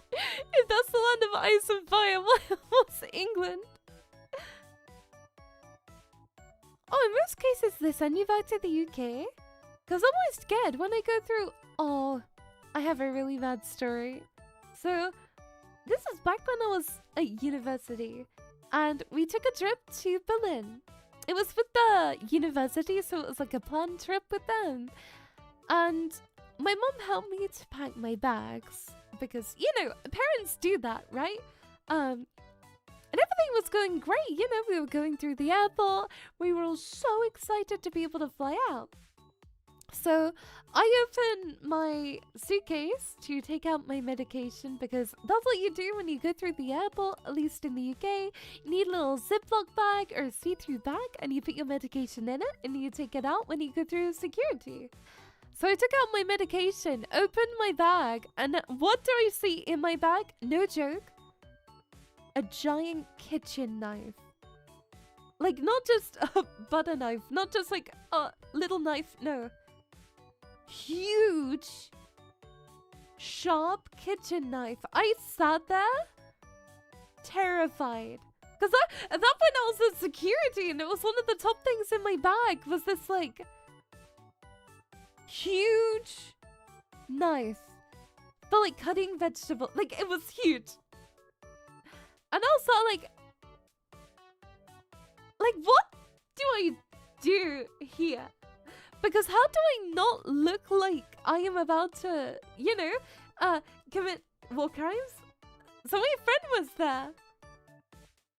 If that's the land of ice and fire, what's England? Oh, in most cases, they send you back to the UK? Because I'm always scared when I go through... Oh, I have a really bad story. So, this is back when I was at university. And we took a trip to Berlin. It was with the university, so it was like a planned trip with them. And my mom helped me to pack my bags. Because, you know, parents do that, right? And everything was going great. You know, we were going through the airport. We were all so excited to be able to fly out. So I opened my suitcase to take out my medication because that's what you do when you go through the airport, at least in the UK. You need a little Ziploc bag or a see-through bag and you put your medication in it and you take it out when you go through security. So I took out my medication, opened my bag, and what do I see in my bag? No joke. A giant kitchen knife. Like, not just a butter knife, not just like a little knife, no. Huge, sharp kitchen knife. I sat there, terrified. Because at that point I was at security and it was one of the top things in my bag was this like huge knife for like cutting vegetables. Like it was huge. And also like what do I do here? Because how do I not look like I am about to, you know, commit war crimes? So my friend was there.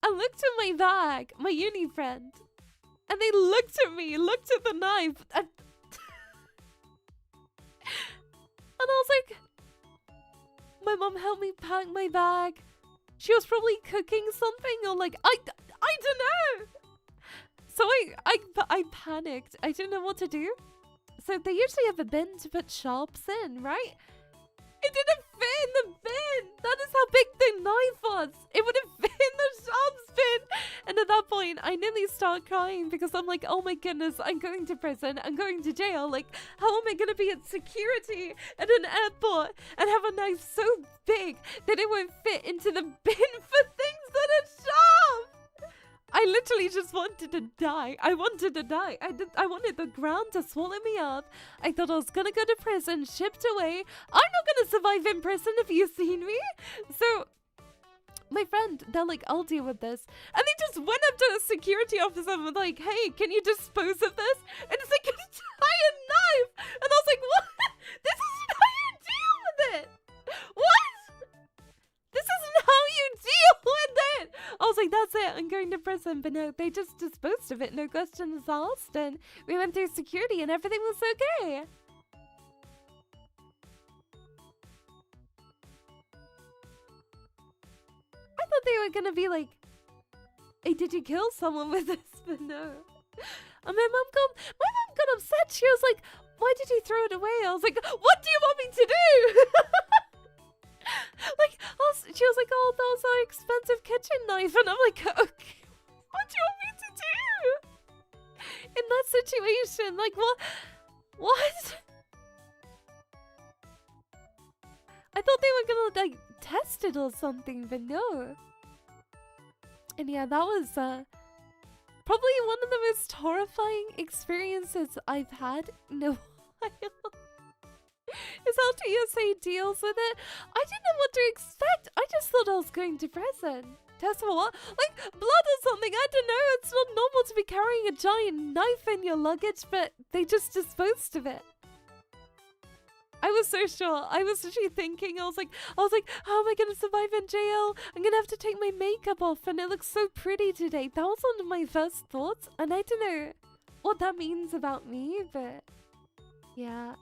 I looked at my bag, my uni friend, and they looked at me, looked at the knife, and I was like, my mom helped me pack my bag. She was probably cooking something or like, I don't know. So I panicked. I didn't know what to do. So they usually have a bin to put sharps in, right? It didn't fit in the bin. That is how big the knife was. It wouldn't fit in the sharps bin. And at that point, I nearly start crying because I'm like, oh my goodness, I'm going to prison. I'm going to jail. Like, how am I going to be at security at an airport and have a knife so big that it won't fit into the bin for things that are sharp? I literally just wanted to die. I wanted to die. I wanted the ground to swallow me up. I thought I was gonna go to prison, shipped away. I'm not gonna survive in prison if you've seen me. So, my friend, they're like, I'll deal with this. And they just went up to a security officer and were like, hey, can you dispose of this? And it's like a giant knife. And I was like, what? This isn't how you deal with it. What? This isn't how you deal with it! I was like, that's it, I'm going to prison. But no, they just disposed of it, no questions asked. And we went through security and everything was okay. I thought they were gonna be like, hey, did you kill someone with this? But no. And my mom got upset. She was like, why did you throw it away? I was like, what do you want me to do? Like, she was like, oh, that was our expensive kitchen knife. And I'm like, okay, what do you want me to do? In that situation, like, what? I thought they were gonna, like, test it or something, but no. And yeah, that was, probably one of the most horrifying experiences I've had in a while. Is how TSA deals with it. I didn't know what to expect. I just thought I was going to prison. Test for what? Like blood or something. I don't know. It's not normal to be carrying a giant knife in your luggage, but they just disposed of it. I was so sure. I was literally thinking, I was like, how am I going to survive in jail? I'm going to have to take my makeup off and it looks so pretty today. That was one of my first thoughts. And I don't know what that means about me, but yeah,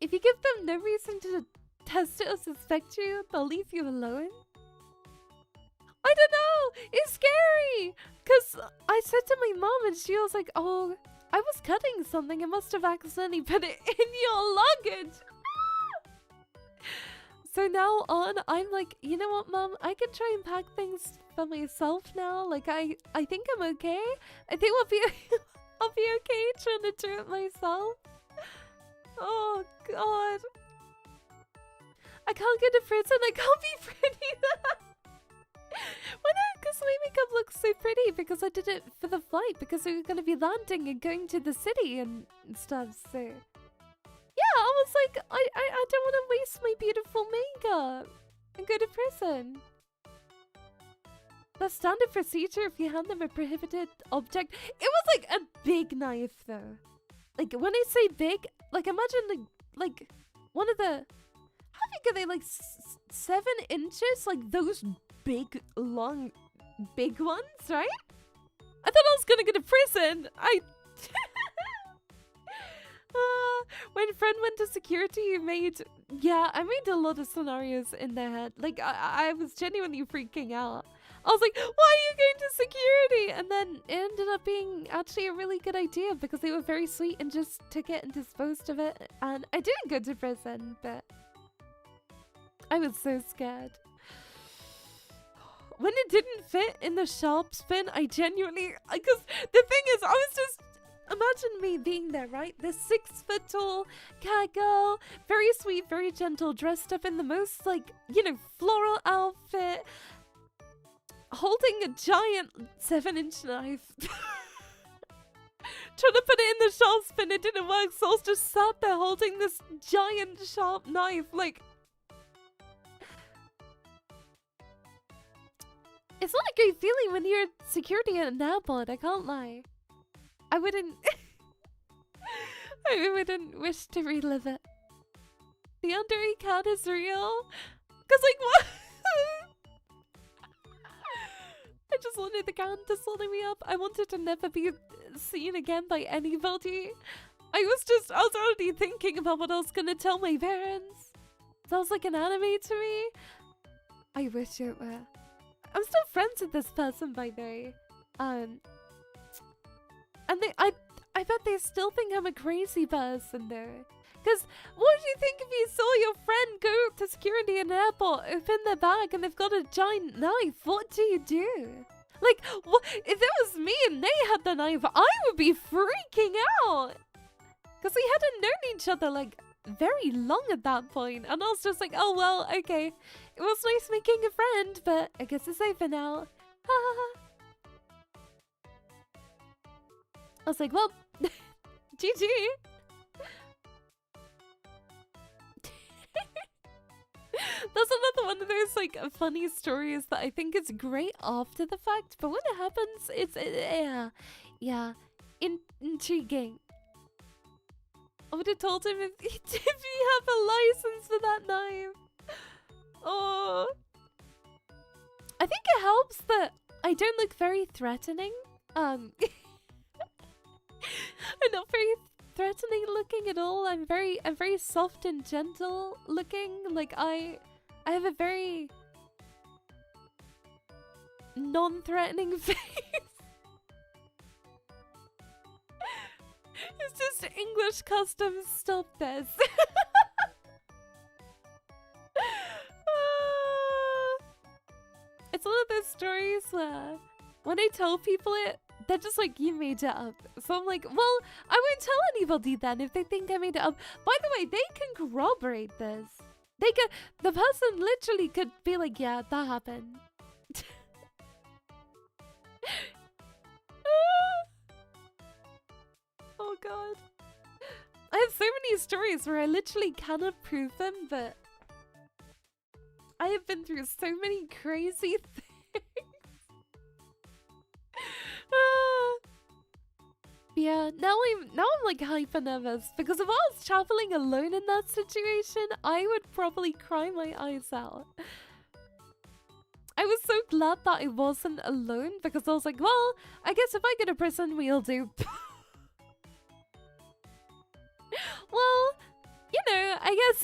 if you give them no reason to test it or suspect you, they'll leave you alone. I don't know. It's scary. Because I said to my mom and she was like, oh, I was cutting something. I must have accidentally put it in your luggage. So now on, I'm like, you know what, Mom? I can try and pack things for myself now. Like, I think I'm okay. I think I'll be okay trying to do it myself. Oh, God. I can't go to prison. I can't be pretty. Why not? Because my makeup looks so pretty because I did it for the flight because we were going to be landing and going to the city and stuff, so... Yeah, I was like, I don't want to waste my beautiful makeup and go to prison. That's standard procedure if you hand them a prohibited object. It was like a big knife though. Like when I say big, like imagine like one of the, how big are they, like 7 inches? Like those big, long, big ones, right? I thought I was gonna go to prison. When friend went to security, you made... Yeah, I made a lot of scenarios in their head. Like, I was genuinely freaking out. I was like, why are you going to security? And then it ended up being actually a really good idea because they were very sweet and just took it and disposed of it. And I didn't go to prison, but I was so scared. When it didn't fit in the sharps bin, I genuinely... Because the thing is, I was just... Imagine me being there, right? This 6-foot-tall cat girl, very sweet, very gentle, dressed up in the most, like, you know, floral outfit, holding a giant 7-inch knife. Trying to put it in the sharp spin, it didn't work, so I was just sat there holding this giant sharp knife, like... It's not a great feeling when you're security at an airport, I can't lie. I wouldn't wish to relive it. The underage cat is real? Cause like what? I just wanted the cat to swallow me up. I wanted to never be seen again by anybody. I was already thinking about what I was gonna tell my parents. Sounds like an anime to me. I wish it were. I'm still friends with this person, by the way. And I bet they still think I'm a crazy person though. Because what would you think if you saw your friend go to security in an airport, open their bag and they've got a giant knife? What do you do? Like, what, if it was me and they had the knife, I would be freaking out. Because we hadn't known each other like very long at that point. And I was just like, oh well, okay. It was nice making a friend, but I guess it's over now. I was like, well, GG. That's another one of those like funny stories that I think is great after the fact, but when it happens, it's yeah, intriguing. I would have told him if he have a license for that knife. Oh, I think it helps that I don't look very threatening. I'm not very threatening looking at all. I'm very soft and gentle looking. Like I have a very non-threatening face. It's just English customs. Stop this. It's one of those stories where when I tell people it, they're just like, you made it up. So I'm like, well, I won't tell anybody then if they think I made it up. By the way, they can corroborate this. They can, the person literally could be like, yeah, that happened. Oh god. I have so many stories where I literally cannot prove them, but I have been through so many crazy things. Yeah, now I'm like hyper nervous because if I was traveling alone in that situation, I would probably cry my eyes out. I was so glad that I wasn't alone because I was like, well, I guess if I go to prison, we'll do. Well, you know, I guess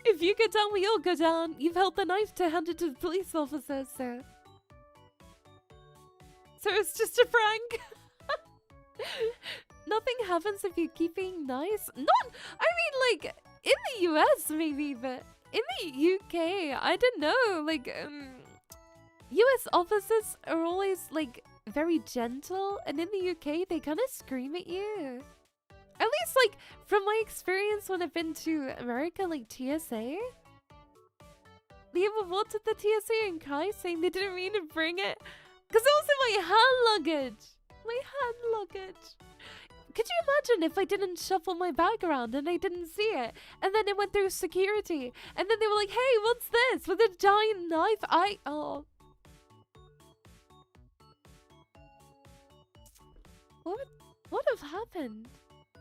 if you go down, we all go down. You've held the knife to hand it to the police officer, so it's just a prank. Nothing happens if you keep being nice. Not, I mean, like, in the US maybe, but in the UK, I don't know. Like, US officers are always, like, very gentle, and in the UK, they kind of scream at you. At least, like, from my experience when I've been to America, like TSA. They even walked at the TSA and cried, saying they didn't mean to bring it. Because it was in my hand luggage. My hand luggage. Could you imagine if I didn't shuffle my bag around and I didn't see it? And then it went through security. And then they were like, hey, what's this? With a giant knife? Oh. What would have happened?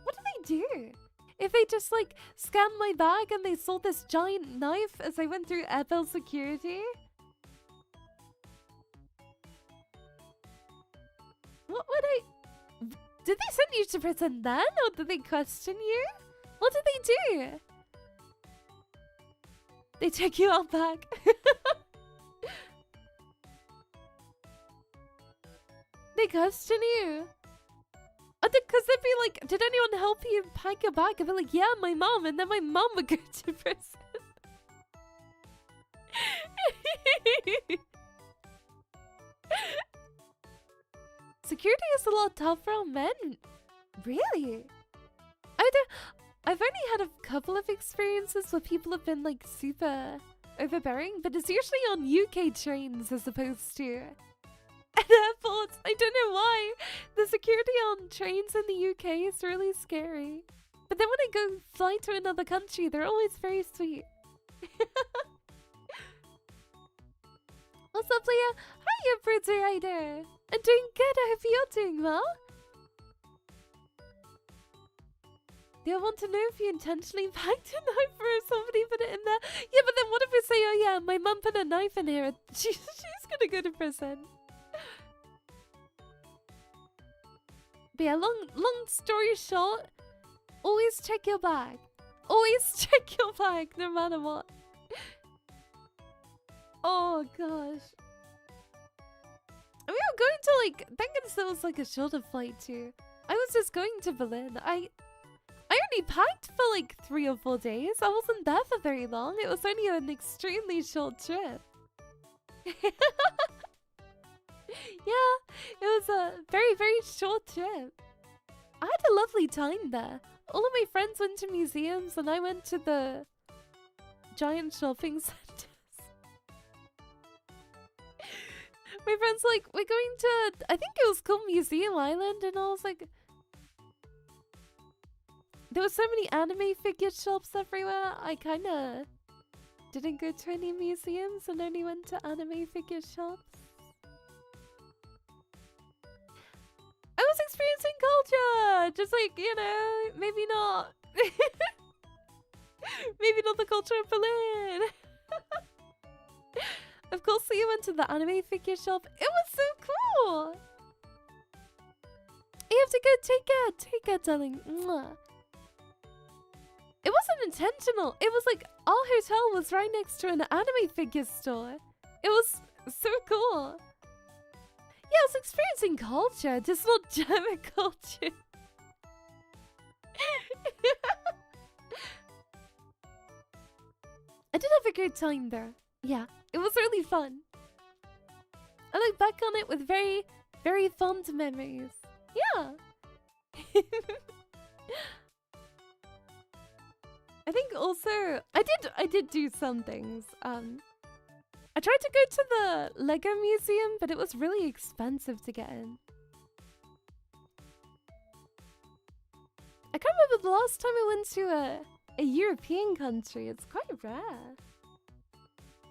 What did they do? If they just, like, scanned my bag and they saw this giant knife as I went through airport security? What would I... Did they send you to prison then? Or did they question you? What did they do? They take you out back. They question you. Because they'd be like, did anyone help you pack your bag? I'd be like, yeah, my mom. And then my mom would go to prison. Security is a lot tougher on men. Really? I've only had a couple of experiences where people have been like super overbearing, but it's usually on UK trains as opposed to at airports. I don't know why. The security on trains in the UK is really scary. But then when I go fly to another country, they're always very sweet. What's up, Leah? Hiya, Bruiser Rider. I'm doing good. I hope you're doing well. Do I want to know if you intentionally packed a knife or if somebody put it in there? Yeah, but then what if we say, oh yeah, my mum put a knife in here. She's gonna go to prison. But yeah, long story short, always check your bag. Always check your bag, no matter what. Oh gosh. We were going to like, thank goodness that was like a shorter flight too. I was just going to Berlin. I only packed for like 3 or 4 days. I wasn't there for very long. It was only an extremely short trip. Yeah, it was a very, very short trip. I had a lovely time there. All of my friends went to museums and I went to the giant shopping centers. My friend's like, we're going to, I think it was called Museum Island, and I was like, there were so many anime figure shops everywhere. I kind of didn't go to any museums and only went to anime figure shops. I was experiencing culture! Just like, you know, maybe not. Maybe not the culture of Berlin. Of course, you went to the anime figure shop. It was so cool! You have to go take care. Take care, darling. Mwah. It wasn't intentional. It was like, our hotel was right next to an anime figure store. It was so cool. Yeah, I was experiencing culture, just not German culture. I did have a good time there. Yeah, it was really fun. I look back on it with very, very fond memories. Yeah. I think also, I did do some things. I tried to go to the Lego museum, but it was really expensive to get in. I can't remember the last time I went to a European country. It's quite rare.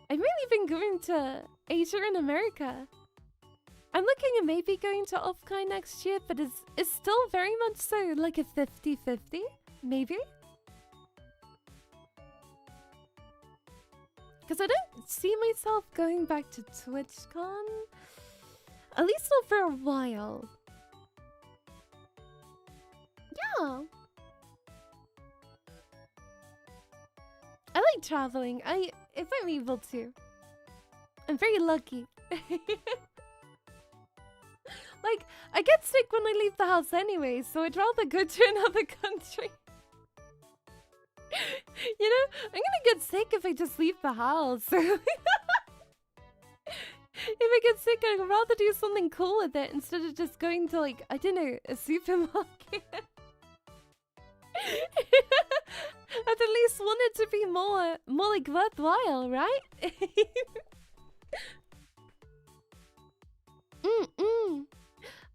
I've mainly been going to Asia and America. I'm looking at maybe going to Offkai next year, but it's still very much so like a 50-50, maybe? Because I don't see myself going back to TwitchCon. At least not for a while. Yeah. like traveling. If I'm able to. I'm very lucky. Like, I get sick when I leave the house anyway, so I'd rather go to another country. You know, I'm gonna get sick if I just leave the house. If I get sick, I'd rather do something cool with it instead of just going to, like, I don't know, a supermarket. I'd at least want it to be more like worthwhile, right?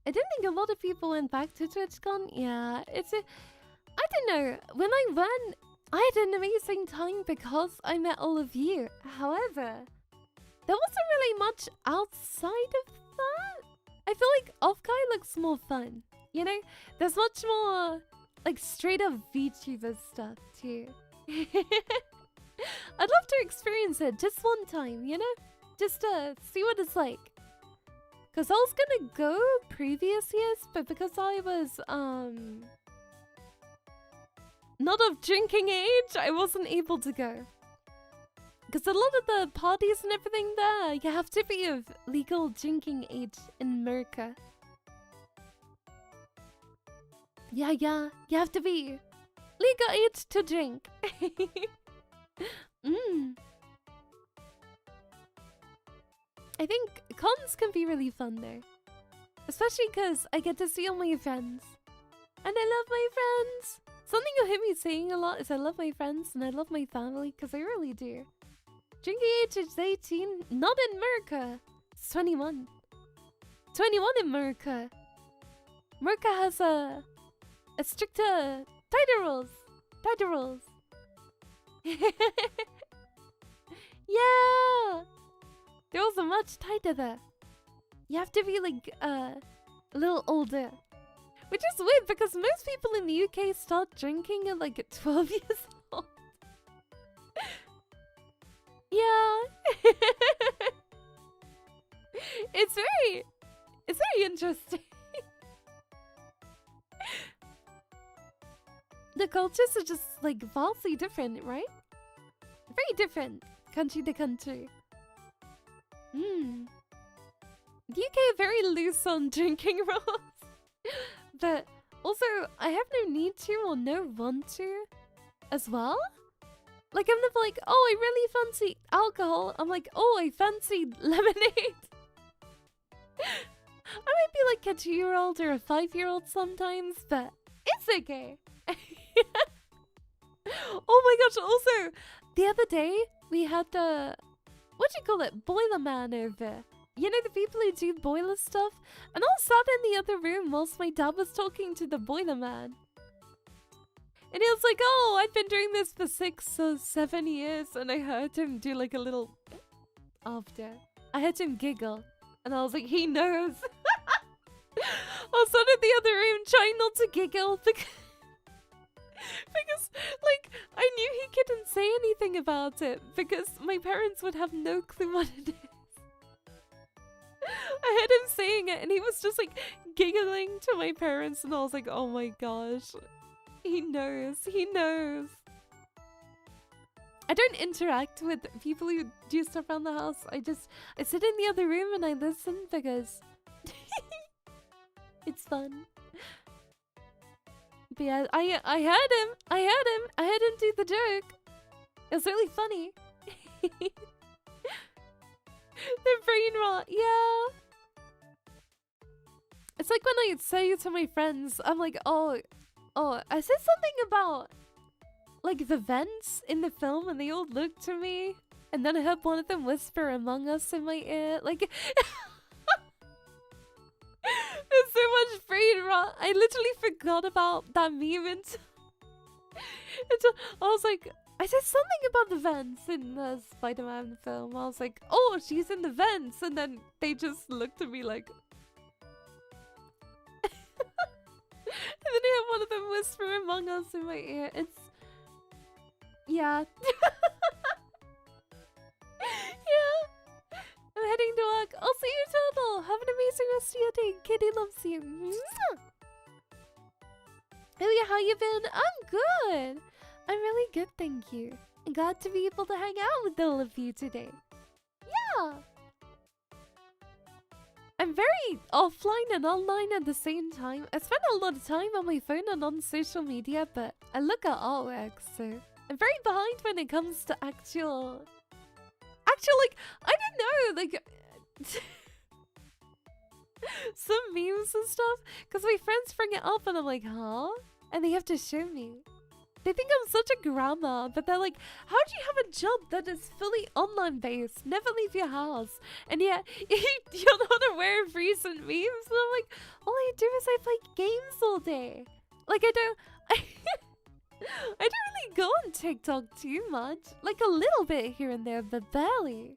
I didn't think a lot of people went back to TwitchCon. Yeah, I don't know. When I went, I had an amazing time because I met all of you. However, there wasn't really much outside of that. I feel like Offkai looks more fun. You know, there's much more like straight up VTuber stuff too. I'd love to experience it just one time, you know? Just to see what it's like. Because I was gonna go previous years, but because I was, not of drinking age, I wasn't able to go. Because a lot of the parties and everything there, you have to be of legal drinking age in America. Yeah, you have to be legal age to drink. I think cons can be really fun there. Especially because I get to see all my friends. And I love my friends! Something you'll hear me saying a lot is I love my friends and I love my family, because I really do. Drinking age is 18, not in America. It's 21. 21 in America. America has a stricter, tighter rules. Tighter rules. Yeah! The rules are much tighter there. You have to be like, a little older. Which is weird because most people in the UK start drinking at like 12 years old. Yeah. It's very interesting. The cultures are just like vastly different, right? Very different country to country. The UK are very loose on drinking rules. But also, I have no need to or no want to as well. Like, I'm never like, oh, I really fancy alcohol. I'm like, oh, I fancy lemonade. I might be like a 2-year-old or a 5-year-old sometimes, but it's okay. Oh my gosh, also, the other day, we had the, what do you call it, boiler man over. You know, the people who do boiler stuff? And I was sat in the other room whilst my dad was talking to the boiler man. And he was like, oh, I've been doing this for 6 or 7 years. And I heard him do like a little after. I heard him giggle. And I was like, he knows. I was sat in the other room trying not to giggle because like, I knew he couldn't say anything about it because my parents would have no clue what it is. I heard him saying it and he was just like giggling to my parents and I was like, oh my gosh. He knows. He knows. I don't interact with people who do stuff around the house. I sit in the other room and I listen because it's fun. But yeah, I heard him. I heard him do the joke. It was really funny. The brain rot, yeah. It's like when I say to my friends, I'm like, oh, I said something about like the vents in the film and they all looked to me and then I heard one of them whisper Among Us in my ear. Like, there's so much brain rot. I literally forgot about that meme until I was like, I said something about the vents in the Spider-Man film. I was like, oh, she's in the vents. And then they just looked at me like... And then I have one of them whisper Among Us in my ear. It's... Yeah. Yeah. I'm heading to work. I'll see you, Turtle. Have an amazing rest of your day. Kitty loves you. Oh yeah, how you been? I'm good. I'm really good, thank you. I'm glad to be able to hang out with all of you today. Yeah! I'm very offline and online at the same time. I spend a lot of time on my phone and on social media, but I look at artwork, so I'm very behind when it comes to actual, like, I don't know, like, some memes and stuff, because my friends bring it up and I'm like, huh? And they have to show me. They think I'm such a grandma, but they're like, how do you have a job that is fully online based, never leave your house, and yet you're not aware of recent memes? And I'm like, all I do is I play games all day. Like, I don't really go on TikTok too much. Like a little bit here and there, but barely.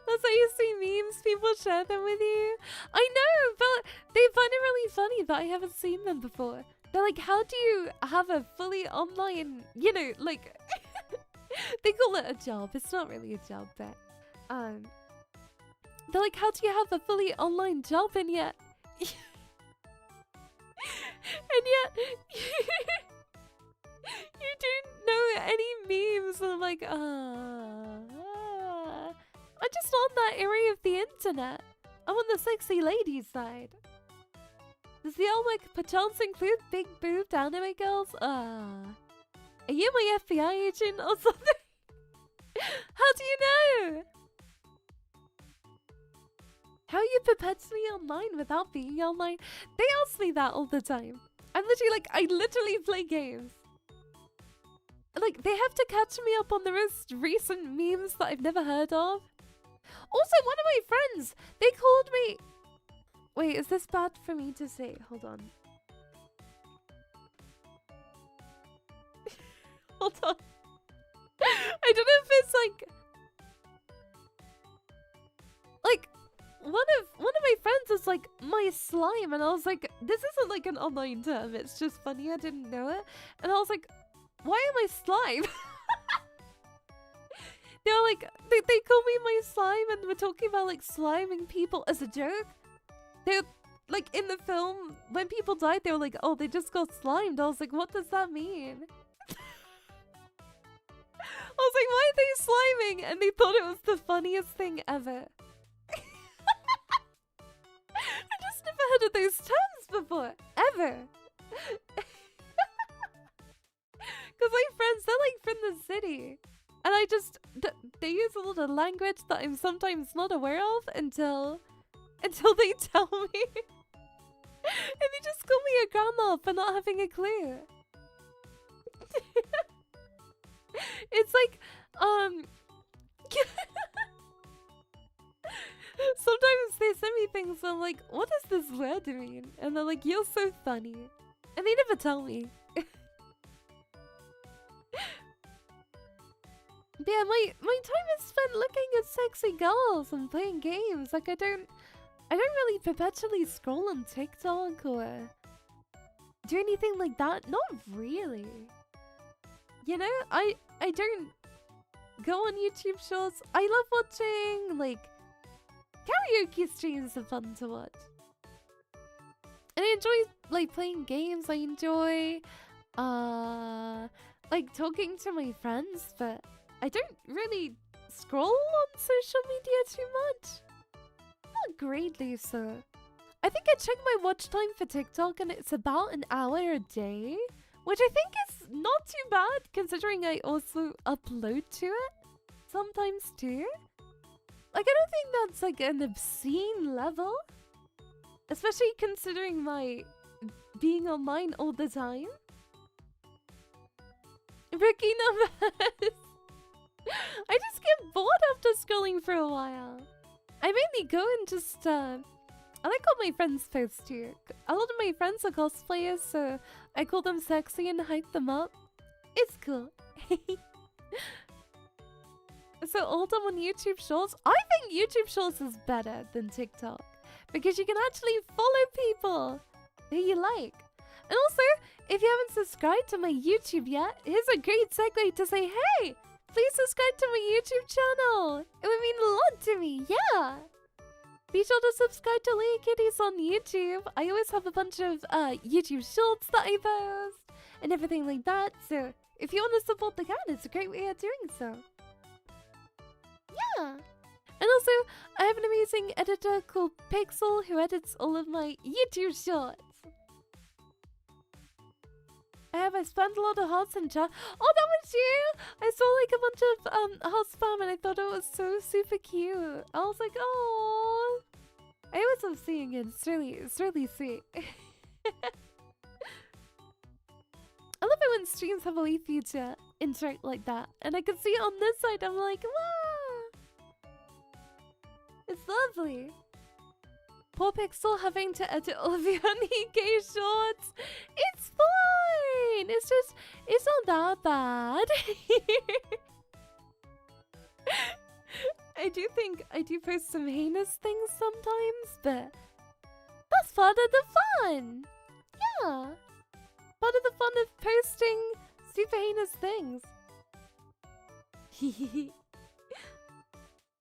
That's how you see memes, people share them with you. I know, but they find it really funny that I haven't seen them before. They're like, how do you have a fully online, you know, like, they call it a job. It's not really a job, but, they're like, how do you have a fully online job and yet, you don't know any memes? And I'm like, I'm just on that area of the internet. I'm on the sexy lady side. Does the Elmic perchance include big boobed anime girls? Are you my FBI agent or something? How do you know? How are you perpetually online without being online? They ask me that all the time. I'm literally like, I literally play games. Like, they have to catch me up on the most recent memes that I've never heard of. Also, one of my friends, they called me... Wait, is this bad for me to say? Hold on. Hold on. I don't know if it's like one of my friends was like, my slime, and I was like, this isn't like an online term, it's just funny, I didn't know it. And I was like, why am I slime? They were like, they call me my slime, and we're talking about like sliming people as a joke. They're like, in the film, when people died, they were like, oh, they just got slimed. I was like, what does that mean? I was like, why are they sliming? And they thought it was the funniest thing ever. I just never heard of those terms before, ever. Because my friends, they're like from the city. And I just, they use a lot of language that I'm sometimes not aware of until they tell me. And they just call me a grandma for not having a clue. It's like, sometimes they send me things and I'm like, what does this word mean? And they're like, you're so funny. And they never tell me. Yeah, my time is spent looking at sexy girls and playing games. Like, I don't really perpetually scroll on TikTok or do anything like that. Not really. You know, I don't go on YouTube Shorts. I love watching, like, karaoke streams are fun to watch. And I enjoy, like, playing games. I enjoy, like, talking to my friends, but I don't really scroll on social media too much. Not greatly so. I think I check my watch time for TikTok and it's about an hour a day, which I think is not too bad considering I also upload to it sometimes too. Like, I don't think that's like an obscene level, especially considering my being online all the time. Rookie numbers. I just get bored after scrolling for a while. I mainly go and just, I like all my friends post too. A lot of my friends are cosplayers, so I call them sexy and hype them up. It's cool. So all done on YouTube Shorts. I think YouTube Shorts is better than TikTok because you can actually follow people who you like. And also, if you haven't subscribed to my YouTube yet, here's a great segue to say, hey, please subscribe to my YouTube channel. It would mean a lot to me, yeah. Be sure to subscribe to Leahkitties on YouTube. I always have a bunch of YouTube Shorts that I post and everything like that. So if you want to support the cat, it's a great way of doing so. Yeah. And also, I have an amazing editor called Pixel who edits all of my YouTube shorts. I spent a lot of hearts in chat. Oh, that was you! I saw like a bunch of heart spam and I thought it was so super cute. I was like, oh. I always love seeing it. It's really sweet. I love it when streams have a way for you to interact like that. And I can see it on this side. I'm like, wow. It's lovely. Poor Pixel having to edit all of your Nikkei shorts. It's fine. It's not that bad. I do post some heinous things sometimes, but that's part of the fun. Yeah. Part of the fun of posting super heinous things.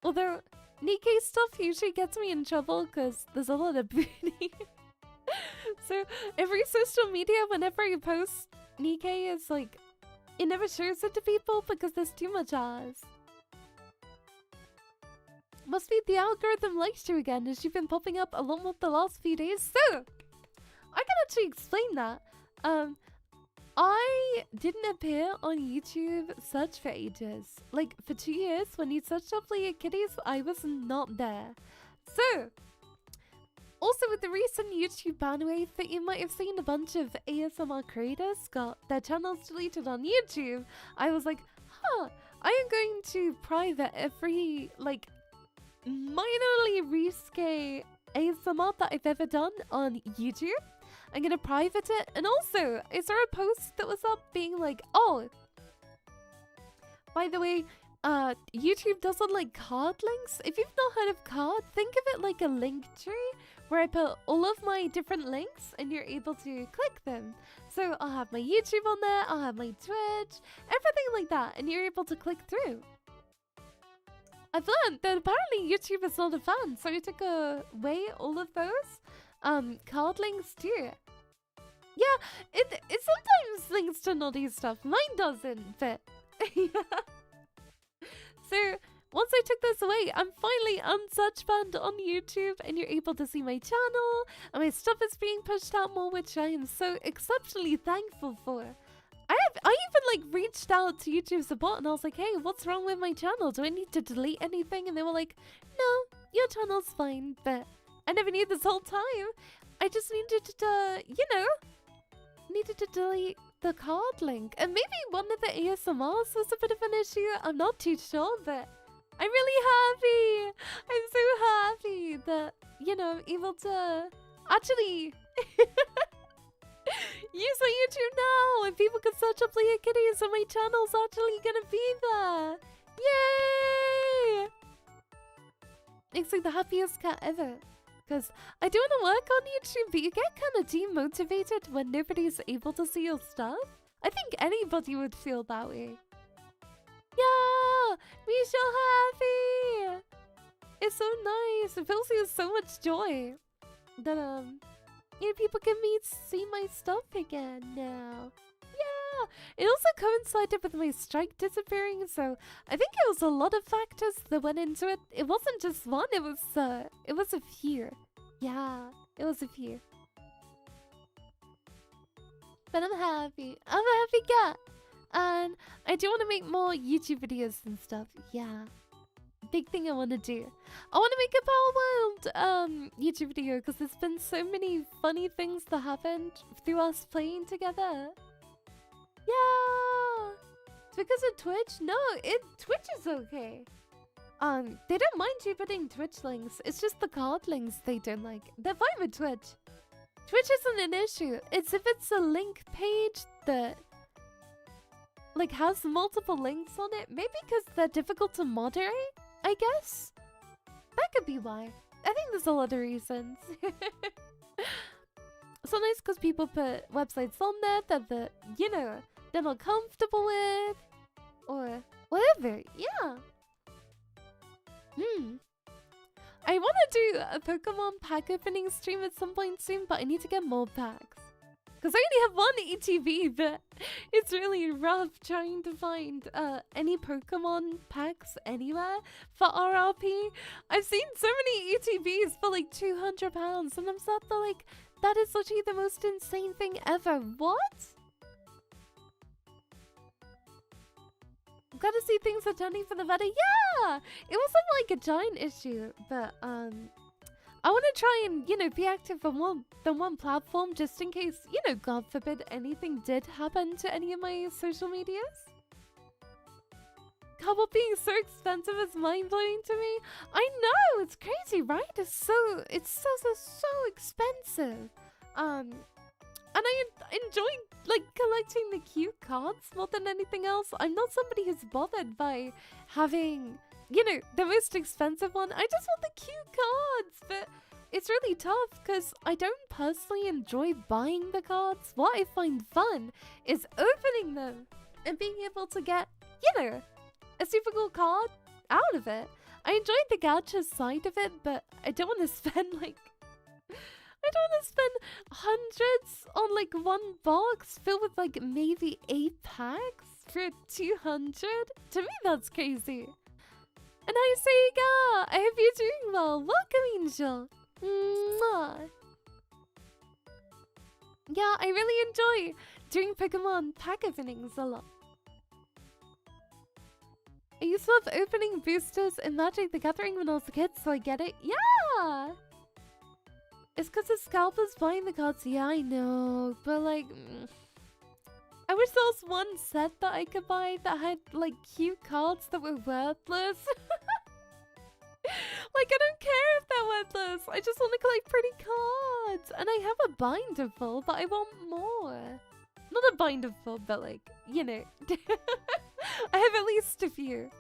Although Nikkei stuff usually gets me in trouble because there's a lot of booty. So every social media, whenever I post Nikkei, is like, it never shows it to people because there's too much ass. Must be the algorithm likes you again, as you've been popping up a lot more the last few days. So, I can actually explain that. I didn't appear on YouTube search for ages. Like, for 2 years, when you searched up Leahkitties, I was not there. So, also with the recent YouTube ban wave that you might have seen, a bunch of ASMR creators got their channels deleted on YouTube. I was like, huh, I am going to private every, like, minorly risque ASMR that I've ever done on YouTube. I'm gonna private it. And also, is there a post that was up being like, oh, by the way, YouTube doesn't like card links. If you've not heard of card, think of it like a link tree where I put all of my different links and you're able to click them. So I'll have my YouTube on there, I'll have my Twitch, everything like that, and you're able to click through. I've learned that apparently YouTube is not a fan, so I took away all of those card links too. Yeah, it sometimes links to naughty stuff. Mine doesn't, but so once I took this away, I'm finally unsearch banned on YouTube, and you're able to see my channel, and my stuff is being pushed out more, which I am so exceptionally thankful for. I even like reached out to YouTube support and I was like, hey, what's wrong with my channel? Do I need to delete anything? And they were like, no, your channel's fine. But I never knew this whole time. I just needed to, needed to delete the card link. And maybe one of the ASMRs was a bit of an issue. I'm not too sure, but I'm really happy. I'm so happy that, I'm able to actually use my YouTube now, and people can search up Leahkitties, and my channel's actually gonna be there. Yay! It's like the happiest cat ever. Because I do want to work on YouTube, but you get kind of demotivated when nobody's able to see your stuff. I think anybody would feel that way. Yeah! Me so happy! It's so nice. It fills me with so much joy that, people can see my stuff again now. Yeah! It also coincided with my strike disappearing, so I think it was a lot of factors that went into it. It wasn't just one, it was a few. Yeah, it was a few. But I'm happy. I'm a happy cat. And I do want to make more YouTube videos and stuff. Yeah. Big thing I want to do. I want to make a Power World YouTube video because there's been so many funny things that happened through us playing together. Yeah. It's because of Twitch? No, Twitch is okay. They don't mind you putting Twitch links. It's just the card links they don't like. They're fine with Twitch. Twitch isn't an issue. It's if it's a link page that like has multiple links on it. Maybe because they're difficult to moderate, I guess. That could be why. I think there's a lot of reasons. Sometimes because people put websites on there that they're not comfortable with. Or whatever. Yeah. I want to do a Pokemon pack opening stream at some point soon, but I need to get more packs. Because I only have one ETB, but it's really rough trying to find any Pokemon packs anywhere for RRP. I've seen so many ETBs for like £200, and I'm sat there like, that is literally the most insane thing ever. What? Gotta see things are turning for the better. Yeah! It wasn't like a giant issue, but I want to try and, you know, be active on more than one platform just in case, you know, God forbid anything did happen to any of my social medias. Cardboard being so expensive is mind-blowing to me. I know, it's crazy, right? It's so expensive. And I enjoy, like, collecting the cute cards more than anything else. I'm not somebody who's bothered by having, you know, the most expensive one. I just want the cute cards, but it's really tough because I don't personally enjoy buying the cards. What I find fun is opening them and being able to get, you know, a super cool card out of it. I enjoy the gacha side of it, but I don't want to spend, like, I don't want to spend hundreds on, like, one box filled with, like, maybe 8 packs for 200. To me, that's crazy. And hi, Seiga! I hope you're doing well. Welcome, Angel. Mwah. Yeah, I really enjoy doing Pokemon pack openings a lot. I used to love opening boosters in Magic the Gathering when I was a kid, so I get it. Yeah! It's because the scalper's buying the cards. Yeah, I know. But, like, I wish there was one set that I could buy that had, like, cute cards that were worthless. Like, I don't care if they're worthless. I just want to collect pretty cards. And I have a binder full, but I want more. Not a binder full, but, like, you know. I have at least a few.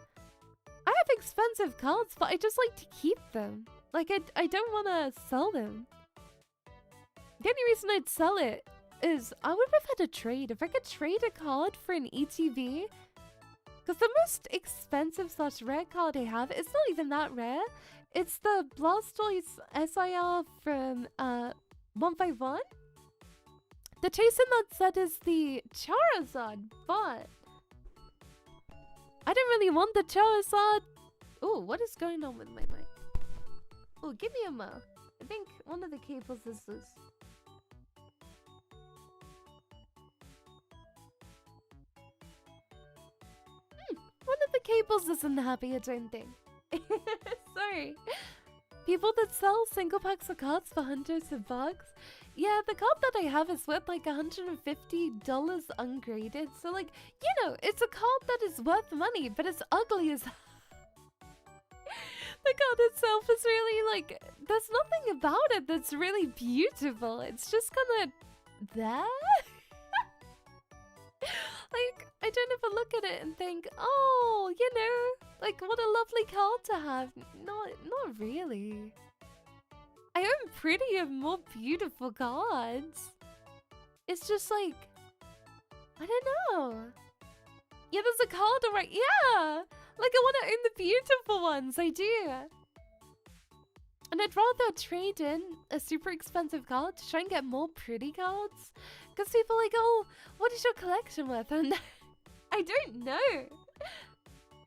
I have expensive cards, but I just like to keep them. Like, I don't want to sell them. The only reason I'd sell it is I would prefer to trade. If I could trade a card for an ETB, because the most expensive / rare card I have, it's not even that rare. It's the Blastoise SIR from 151. The chase in that set is the Charizard, but I don't really want the Charizard. Oh, what is going on with my mic? Oh, give me a mo. I think one of the cables is loose. One of the cables isn't happy, I don't think. Sorry. People that sell single packs of cards for hundreds of bucks. Yeah, the card that I have is worth like $150 ungraded. So, like, you know, it's a card that is worth money, but it's ugly as... The card itself is really, like, there's nothing about it that's really beautiful. It's just kind of there. Like, I don't ever look at it and think, oh, you know, like, what a lovely card to have. Not really. I own prettier, more beautiful cards. It's just like, I don't know. Yeah, there's a card alright. Yeah! Like, I want to own the beautiful ones. I do. And I'd rather trade in a super expensive card to try and get more pretty cards. Because people are like, oh, what is your collection worth? And I don't know.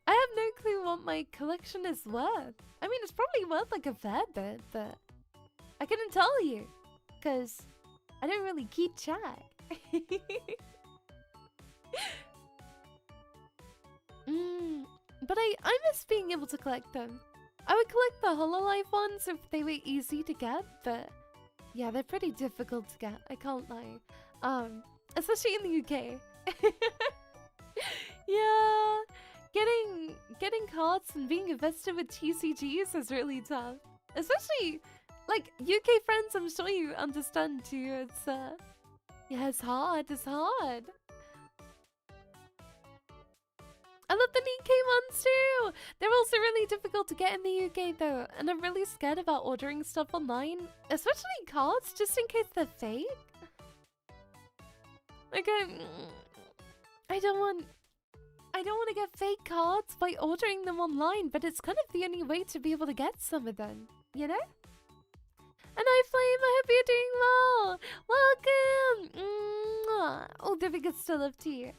I have no clue what my collection is worth. I mean, it's probably worth like a fair bit, but I couldn't tell you. Because I don't really keep track. But I miss being able to collect them. I would collect the HoloLive ones if they were easy to get, but yeah, they're pretty difficult to get, I can't lie. Especially in the UK. Yeah, getting cards and being invested with TCGs is really tough. Especially, like, UK friends, I'm sure you understand too. It's, yeah, it's hard, it's hard. I love the Nikkei ones too! They're also really difficult to get in the UK though, and I'm really scared about ordering stuff online, especially cards, just in case they're fake. Like, I don't want to get fake cards by ordering them online, but it's kind of the only way to be able to get some of them, you know? And I Flame, I hope you're doing well. Welcome. Mwah. Oh, the biggest still love to you.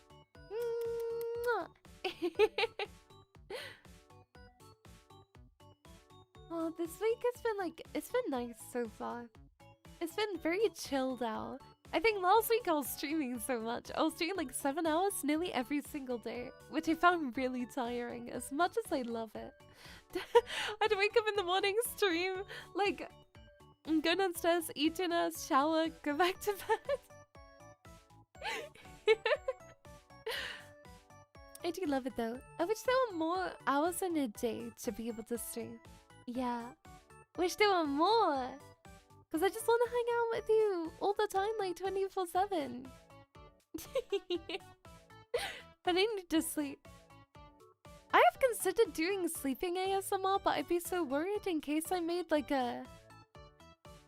Oh, this week has been like, it's been nice so far. It's been very chilled out. I think last week I was streaming so much. I was doing like 7 hours nearly every single day, which I found really tiring as much as I love it. I'd wake up in the morning, stream, like, go downstairs, eat dinner, shower, go back to bed. I do love it though. I wish there were more hours in a day to be able to stream. Yeah. Wish there were more. Because I just want to hang out with you all the time, like 24/7. But I need to sleep. I have considered doing sleeping ASMR, but I'd be so worried in case I made like a...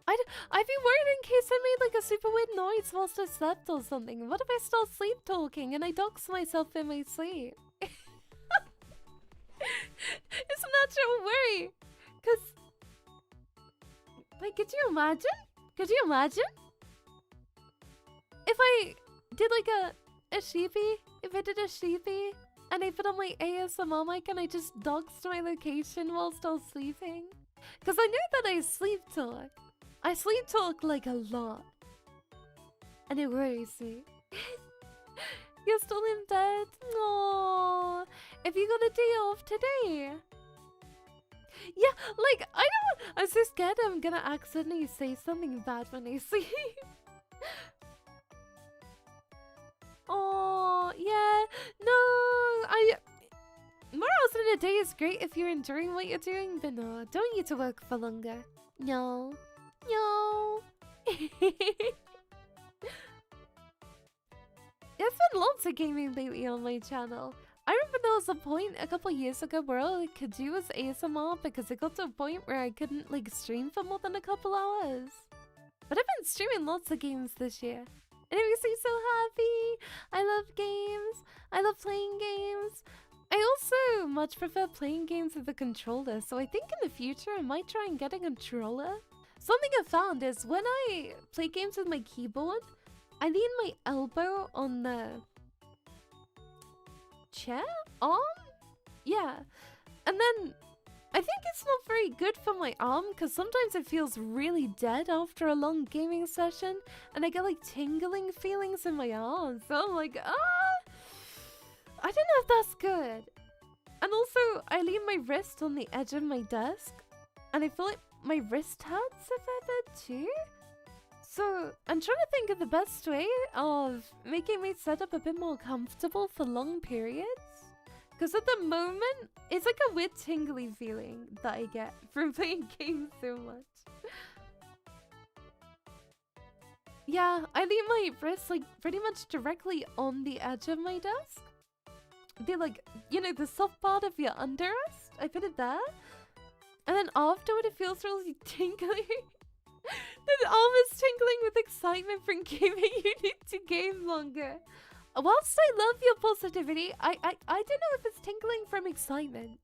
I'd be worried in case I made like a super weird noise whilst I slept or something. What if I start sleep talking and I dox myself in my sleep? It's a natural worry. Cause, like, could you imagine? Could you imagine? If I did like a sheepy, if I did a sheepy and I put on my ASMR mic and I just doxed my location whilst I was sleeping? Cause I know that I sleep talk. I sleep talk like a lot. And it worries me. You're still in bed? Aww. If you got a day off today. Yeah, like, I don't... I'm so scared I'm gonna accidentally say something bad when I sleep. Oh, yeah. No, more hours in a day is great if you're enjoying what you're doing, but no, don't need to work for longer. No. No. There's been lots of gaming lately on my channel. I remember there was a point a couple years ago where all I could do was ASMR because it got to a point where I couldn't like stream for more than a couple hours. But I've been streaming lots of games this year. And it makes me so happy. I love games. I love playing games. I also much prefer playing games with a controller, so I think in the future I might try and get a controller. Something I found is when I play games with my keyboard, I lean my elbow on the chair? Arm? Yeah. And then I think it's not very good for my arm because sometimes it feels really dead after a long gaming session and I get like tingling feelings in my arms. So I'm like, I don't know if that's good. And also, I lean my wrist on the edge of my desk and I feel like my wrist hurts a fair bit too. So I'm trying to think of the best way of making my setup a bit more comfortable for long periods. Because at the moment, it's like a weird tingly feeling that I get from playing games so much. Yeah, I leave my wrist like pretty much directly on the edge of my desk. The like, you know, the soft part of your underwrist. I put it there. And then afterward it feels really tingly. The arm is tingling with excitement from gaming. You need to game longer. Whilst I love your positivity, I don't know if it's tingling from excitement.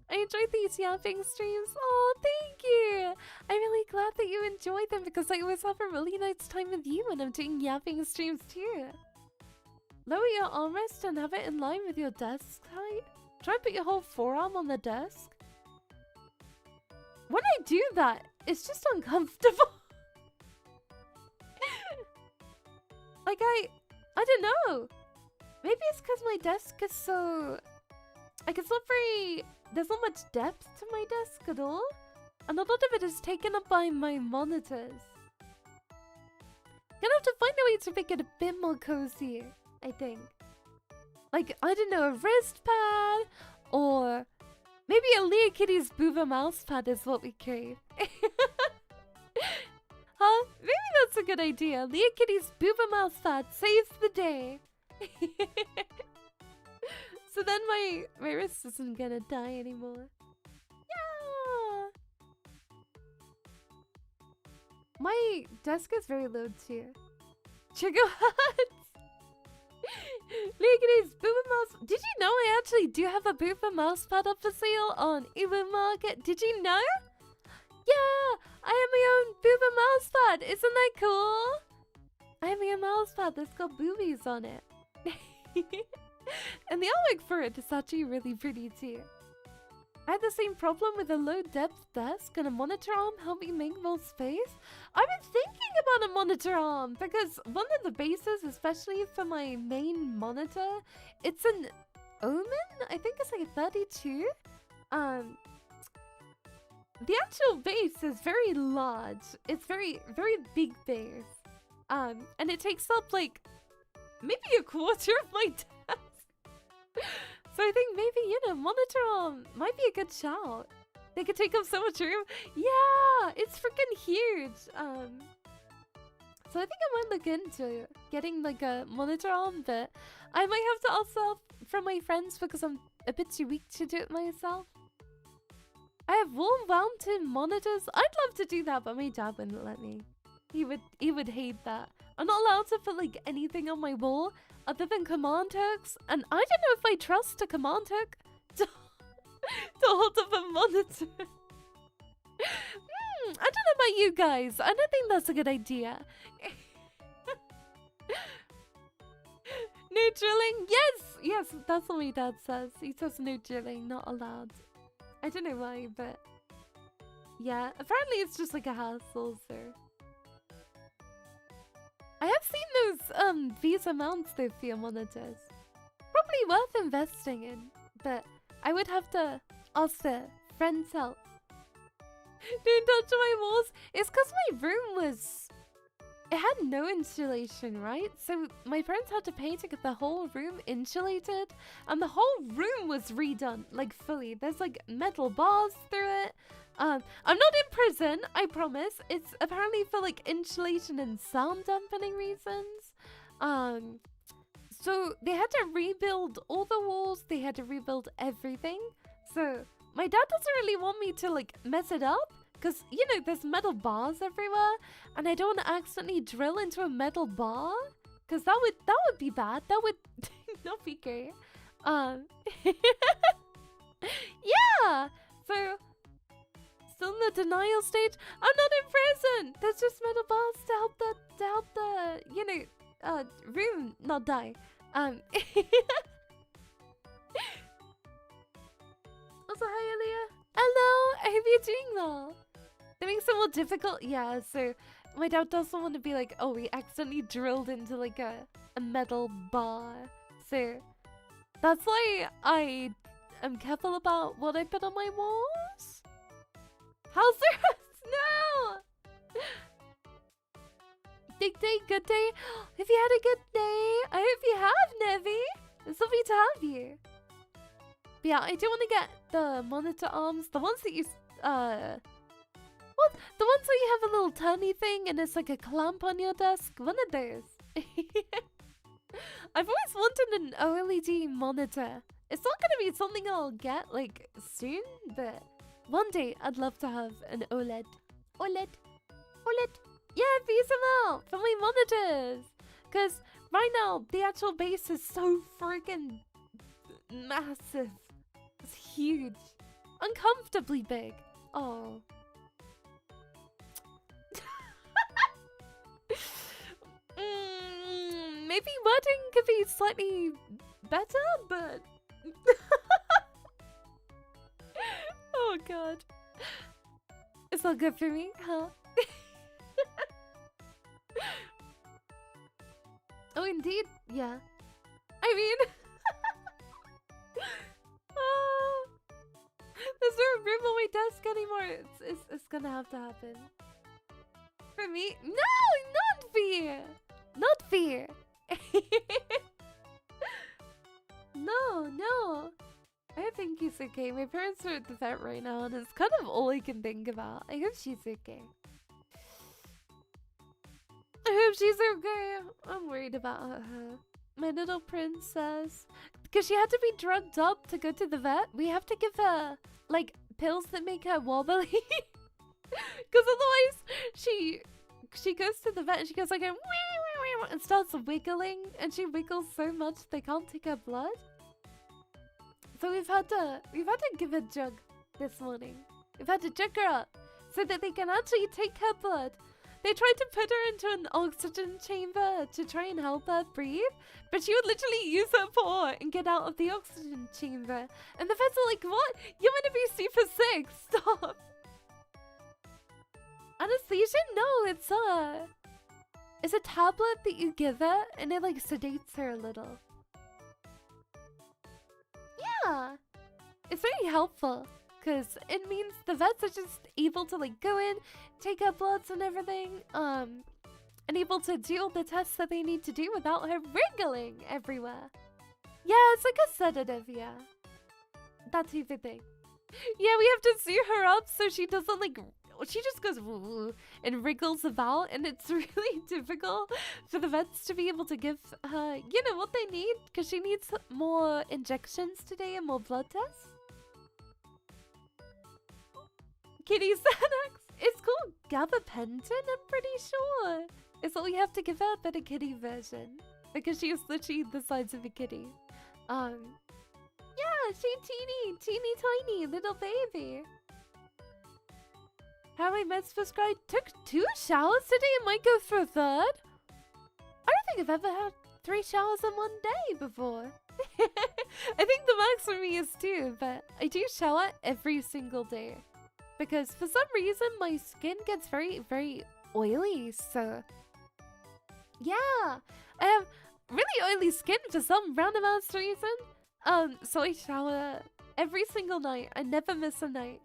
I enjoy these yapping streams. Oh, thank you. I'm really glad that you enjoy them because I always have a really nice time with you when I'm doing yapping streams too. Lower your armrest and have it in line with your desk height. Try and put your whole forearm on the desk. When I do that, it's just uncomfortable. Like I don't know. Maybe it's because my desk is so... Like it's not very... There's not much depth to my desk at all. And a lot of it is taken up by my monitors. Gonna have to find a way to make it a bit more cozy, I think. Like, I don't know, a wrist pad or... Maybe a Leahkitties booba mouse pad is what we crave. Huh? Maybe that's a good idea. Leahkitties booba mouse pad saves the day. So then my wrist isn't gonna die anymore. Yeah. My desk is very low too. Trigger hats. Leahkitties booba mouse. Did you know I actually do have a booba mouse pad up for sale on Market? Did you know? Yeah, I have my own booba mouse pad. Isn't that cool? I have my own mouse pad that's got boobies on it. And the artwork for it is actually really pretty too. I had the same problem with a low-depth desk and a monitor arm helped me make more space. I've been thinking about a monitor arm because one of the bases, especially for my main monitor, it's an Omen. I think it's like a 32. The actual base is very large. It's very big base. And it takes up like maybe a quarter of my desk. So I think maybe, you know, monitor arm might be a good shout. They could take up so much room. Yeah, it's freaking huge. So I think I might look into getting like a monitor arm, but I might have to also from my friends because I'm a bit too weak to do it myself. I have wall mounted monitors. I'd love to do that, but my dad wouldn't let me. He would hate that. I'm not allowed to put like anything on my wall other than command hooks, and I don't know if I trust a command hook to hold up a monitor. I don't know about you guys. I don't think that's a good idea. No drilling. Yes, that's what my dad says. He says no drilling, not allowed. I don't know why, but yeah, apparently it's just like a hassle, so. I have seen those Visa mounts though for your monitors. Probably worth investing in, but I would have to ask the friend's help. Don't touch my walls. It's because my room it had no insulation, right? So my parents had to pay to get the whole room insulated, and the whole room was redone, like fully. There's like metal bars through it. I'm not in prison, I promise. It's apparently for like insulation and sound dampening reasons. So they had to rebuild all the walls. They had to rebuild everything. So my dad doesn't really want me to like mess it up. Because, you know, there's metal bars everywhere, and I don't want to accidentally drill into a metal bar, because that would be bad. That would not be great. Yeah. So, still in the denial stage. I'm not in prison. There's just metal bars to help the you know room not die. Also, hi, Aaliyah. Hello. I hope you're doing well. That makes it more difficult. Yeah, so my dad doesn't want to be like, oh, we accidentally drilled into like a metal bar. So that's why I am careful about what I put on my walls. How's the rest? No! Big day, good day. If you had a good day, I hope you have, Nevi. It's lovely to have you. But yeah, I do want to get the monitor arms. The ones that you, what? The ones where you have a little turny thing and it's like a clamp on your desk. One of those. I've always wanted an OLED monitor. It's not going to be something I'll get like soon, but one day I'd love to have an OLED. OLED. Yeah, VSML for my monitors. Because right now, the actual base is so freaking massive. It's huge. Uncomfortably big. Oh. Maybe wording could be slightly better, but... Oh god. It's not good for me, huh? Oh, indeed. Yeah. I mean... There's no room on my desk anymore. It's gonna have to happen. For me? No! Not fear! Not fear! No. I think he's okay. My parents are at the vet right now, and it's kind of all I can think about. I hope she's okay. I hope she's okay. I'm worried about her. My little princess. Because she had to be drugged up to go to the vet. We have to give her, like, pills that make her wobbly. Because otherwise, she goes to the vet and she goes like, and starts wiggling. And she wiggles so much they can't take her blood. So we've had to give her a jug this morning. We've had to jug her up so that they can actually take her blood. They tried to put her into an oxygen chamber to try and help her breathe, but she would literally use her paw and get out of the oxygen chamber. And the vets are like, what? You're meant to be super sick. Stop. Anesthesia? No, it's a tablet that you give her, and it like sedates her a little. Yeah, it's very helpful because it means the vets are just able to like go in, take her bloods and everything, and able to do all the tests that they need to do without her wriggling everywhere. Yeah, it's like a sedative. Yeah, that type of thing. Yeah, we have to suit her up so she doesn't like. She just goes and wriggles about, and it's really difficult for the vets to be able to give her, you know, what they need, because she needs more injections today and more blood tests. Kitties Xanax. It's called gabapentin, I'm pretty sure. It's all we have to give her, but a kitty version, because she is literally the size of a kitty. Yeah, she teeny tiny little baby. How many meds prescribed? Took 2 showers today and might go for a 3rd? I don't think I've ever had 3 showers in one day before. I think the max for me is 2, but I do shower every single day. Because for some reason my skin gets very, very oily, so... Yeah, I have really oily skin for some roundabout reason. So I shower every single night. I never miss a night.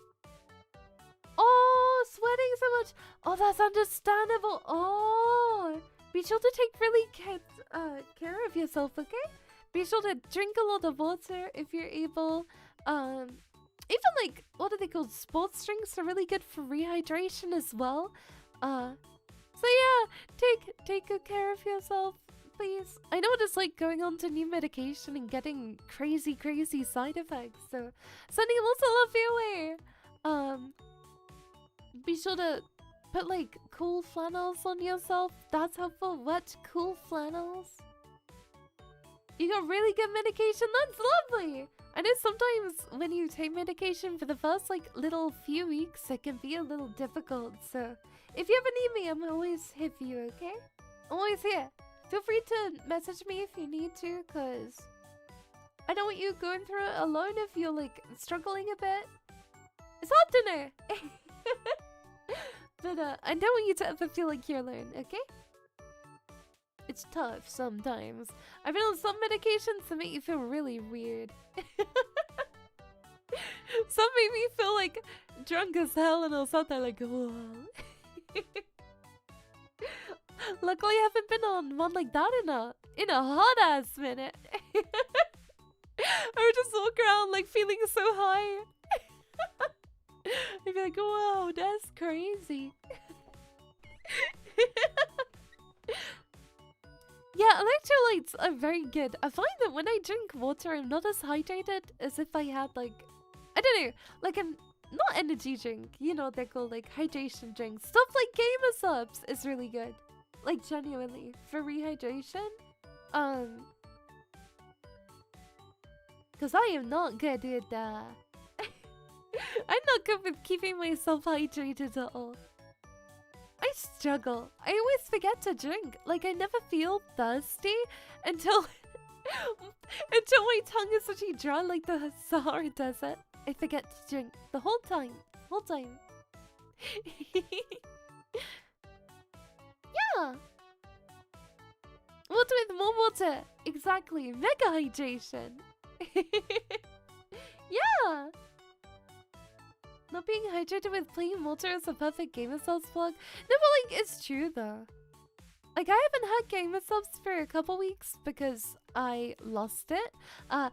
Oh, sweating so much. Oh, that's understandable. Oh, be sure to take really care of yourself, okay? Be sure to drink a lot of water if you're able. Even like, what are they called? Sports drinks are really good for rehydration as well. So yeah, take good care of yourself, please. I know what it's like going on to new medication and getting crazy side effects. So sending lots of love your way. Be sure to put like cool flannels on yourself. That's helpful. What? Cool flannels? You got really good medication? That's lovely! I know sometimes when you take medication for the first like little few weeks, it can be a little difficult. So if you ever need me, I'm always here for you, okay? I'm always here. Feel free to message me if you need to, because I don't want you going through it alone if you're like struggling a bit. It's hard to know. But I don't want you to ever feel like you're alone, okay? It's tough sometimes. I've been on some medications that make you feel really weird. Some make me feel like drunk as hell, and I'll sit there like, whoa. Luckily I haven't been on one like that in a hot ass minute. I would just walk around like feeling so high. I'd be like, whoa, that's crazy. Yeah, electrolytes are very good. I find that when I drink water, I'm not as hydrated as if I had like, I don't know, like not energy drink. You know, they're called like hydration drinks. Stuff like Gamer Subs is really good. Like genuinely, for rehydration. Cause I am not good with that. I'm not good with keeping myself hydrated at all. I struggle. I always forget to drink. Like, I never feel thirsty until my tongue is actually dry like the Sahara Desert. I forget to drink the whole time. Yeah. Water with more water. Exactly. Mega hydration. Yeah. Not being hydrated with plain water is a perfect Gamer Subs plug. No, but like, it's true though. Like, I haven't had Gamer Subs for a couple weeks because I lost it. I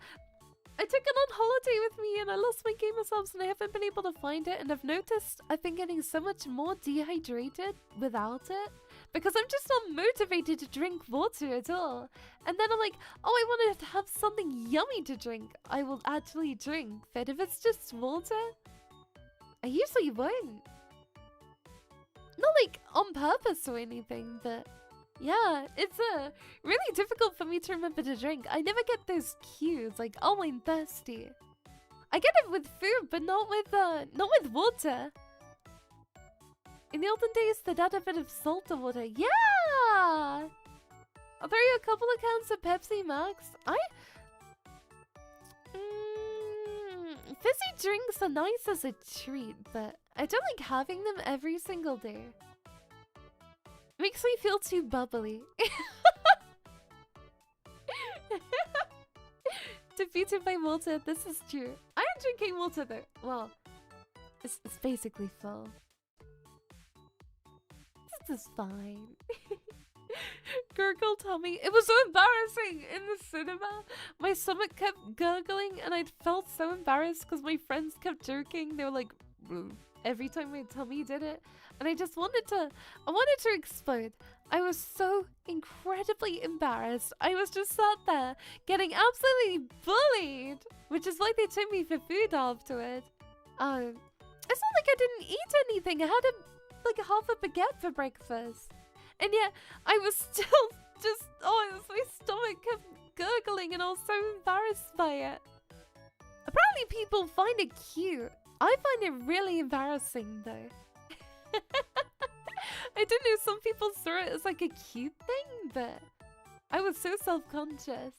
took it on holiday with me and I lost my Gamer Subs and I haven't been able to find it. And I've noticed I've been getting so much more dehydrated without it because I'm just not motivated to drink water at all. And then I'm like, oh, I wanted to have something yummy to drink. I will actually drink. But if it's just water, I usually won't. Not like on purpose or anything, but yeah, it's really difficult for me to remember to drink. I never get those cues like, oh, I'm thirsty. I get it with food, but not with water. In the olden days, they'd add a bit of salt to water. Yeah! I'll throw you a couple of cans of Pepsi Max. Fizzy drinks are nice as a treat, but I don't like having them every single day. Makes me feel too bubbly. Defeated by water, this is true. I am drinking water though. Well, it's basically full. This is fine. Gurgle tummy. It was so embarrassing in the cinema. My stomach kept gurgling and I felt so embarrassed because my friends kept joking. They were like, every time my tummy did it. And I just wanted to explode. I was so incredibly embarrassed. I was just sat there getting absolutely bullied. Which is why they took me for food afterward. It's not like I didn't eat anything. I had like half a baguette for breakfast. And yet, I was still just, my stomach kept gurgling and I was so embarrassed by it. Apparently people find it cute. I find it really embarrassing though. I didn't know some people saw it as like a cute thing, but I was so self-conscious.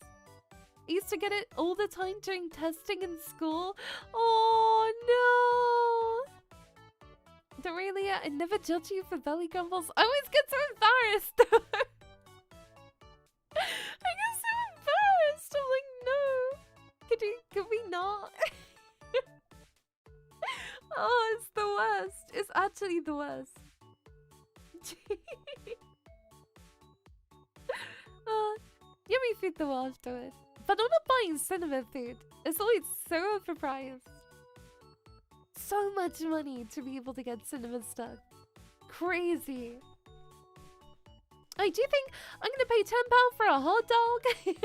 I used to get it all the time during testing in school. Oh no! Don't worry, Leah, I never judge you for belly grumbles. I always get so embarrassed. I get so embarrassed. I'm like, no. Could we not? Oh, it's the worst. It's actually the worst. Yummy food though afterwards. But I'm not buying cinema food. It's always so overpriced. So much money to be able to get cinema stuff. Crazy. I do think I'm gonna pay £10 for a hot dog. I'm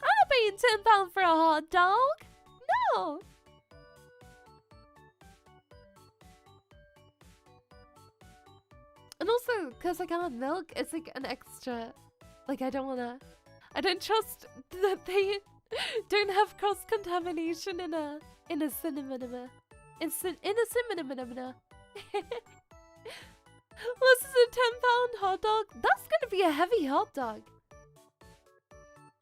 not paying £10 for a hot dog. No. And also, because I can't have milk, it's like an extra. Like I don't trust that they don't have cross-contamination in a cinema. In a cinema. This is a £10 hot dog. That's gonna be a heavy hot dog.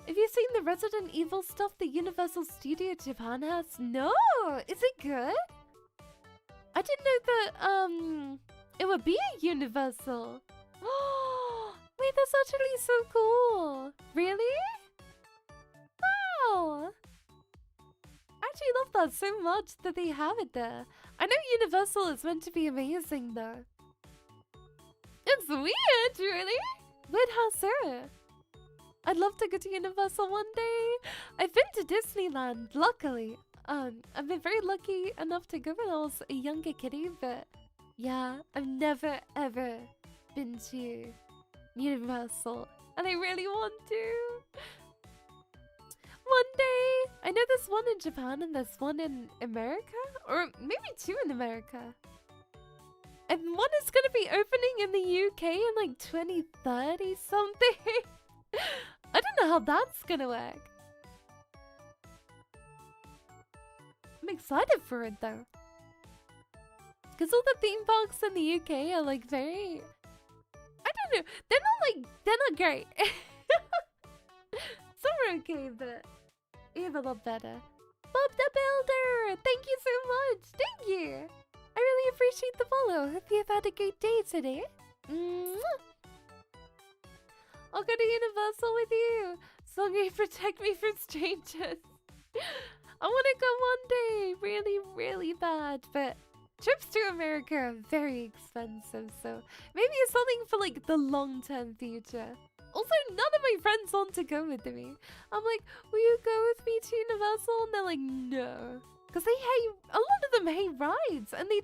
Have you seen the Resident Evil stuff that Universal Studio Japan has? No! Is it good? I didn't know that, it would be a Universal. Wait, that's actually so cool. Really? Wow! I actually love that so much that they have it there. I know Universal is meant to be amazing though. It's weird, really? Weird how so? I'd love to go to Universal one day. I've been to Disneyland, luckily. I've been very lucky enough to go when I was a younger kitty, but yeah, I've never ever been to Universal, and I really want to. One day! I know there's one in Japan and there's one in America, or maybe two in America. And one is gonna be opening in the UK in like 2030 something. I don't know how that's gonna work. I'm excited for it though. Because all the theme parks in the UK are like very... I don't know. They're not great. Some are okay, but we have a lot better. Bob the Builder! Thank you so much! Thank you! I really appreciate the follow. Hope you've had a great day today. Mwah. I'll go to Universal with you. So long as you protect me from strangers. I want to go one day. Really, really bad. But trips to America are very expensive. So maybe it's something for like the long-term future. Also, none of my friends want to go with me. I'm like, will you go with me to Universal? And they're like, no. Because they hate, a lot of them hate rides. And they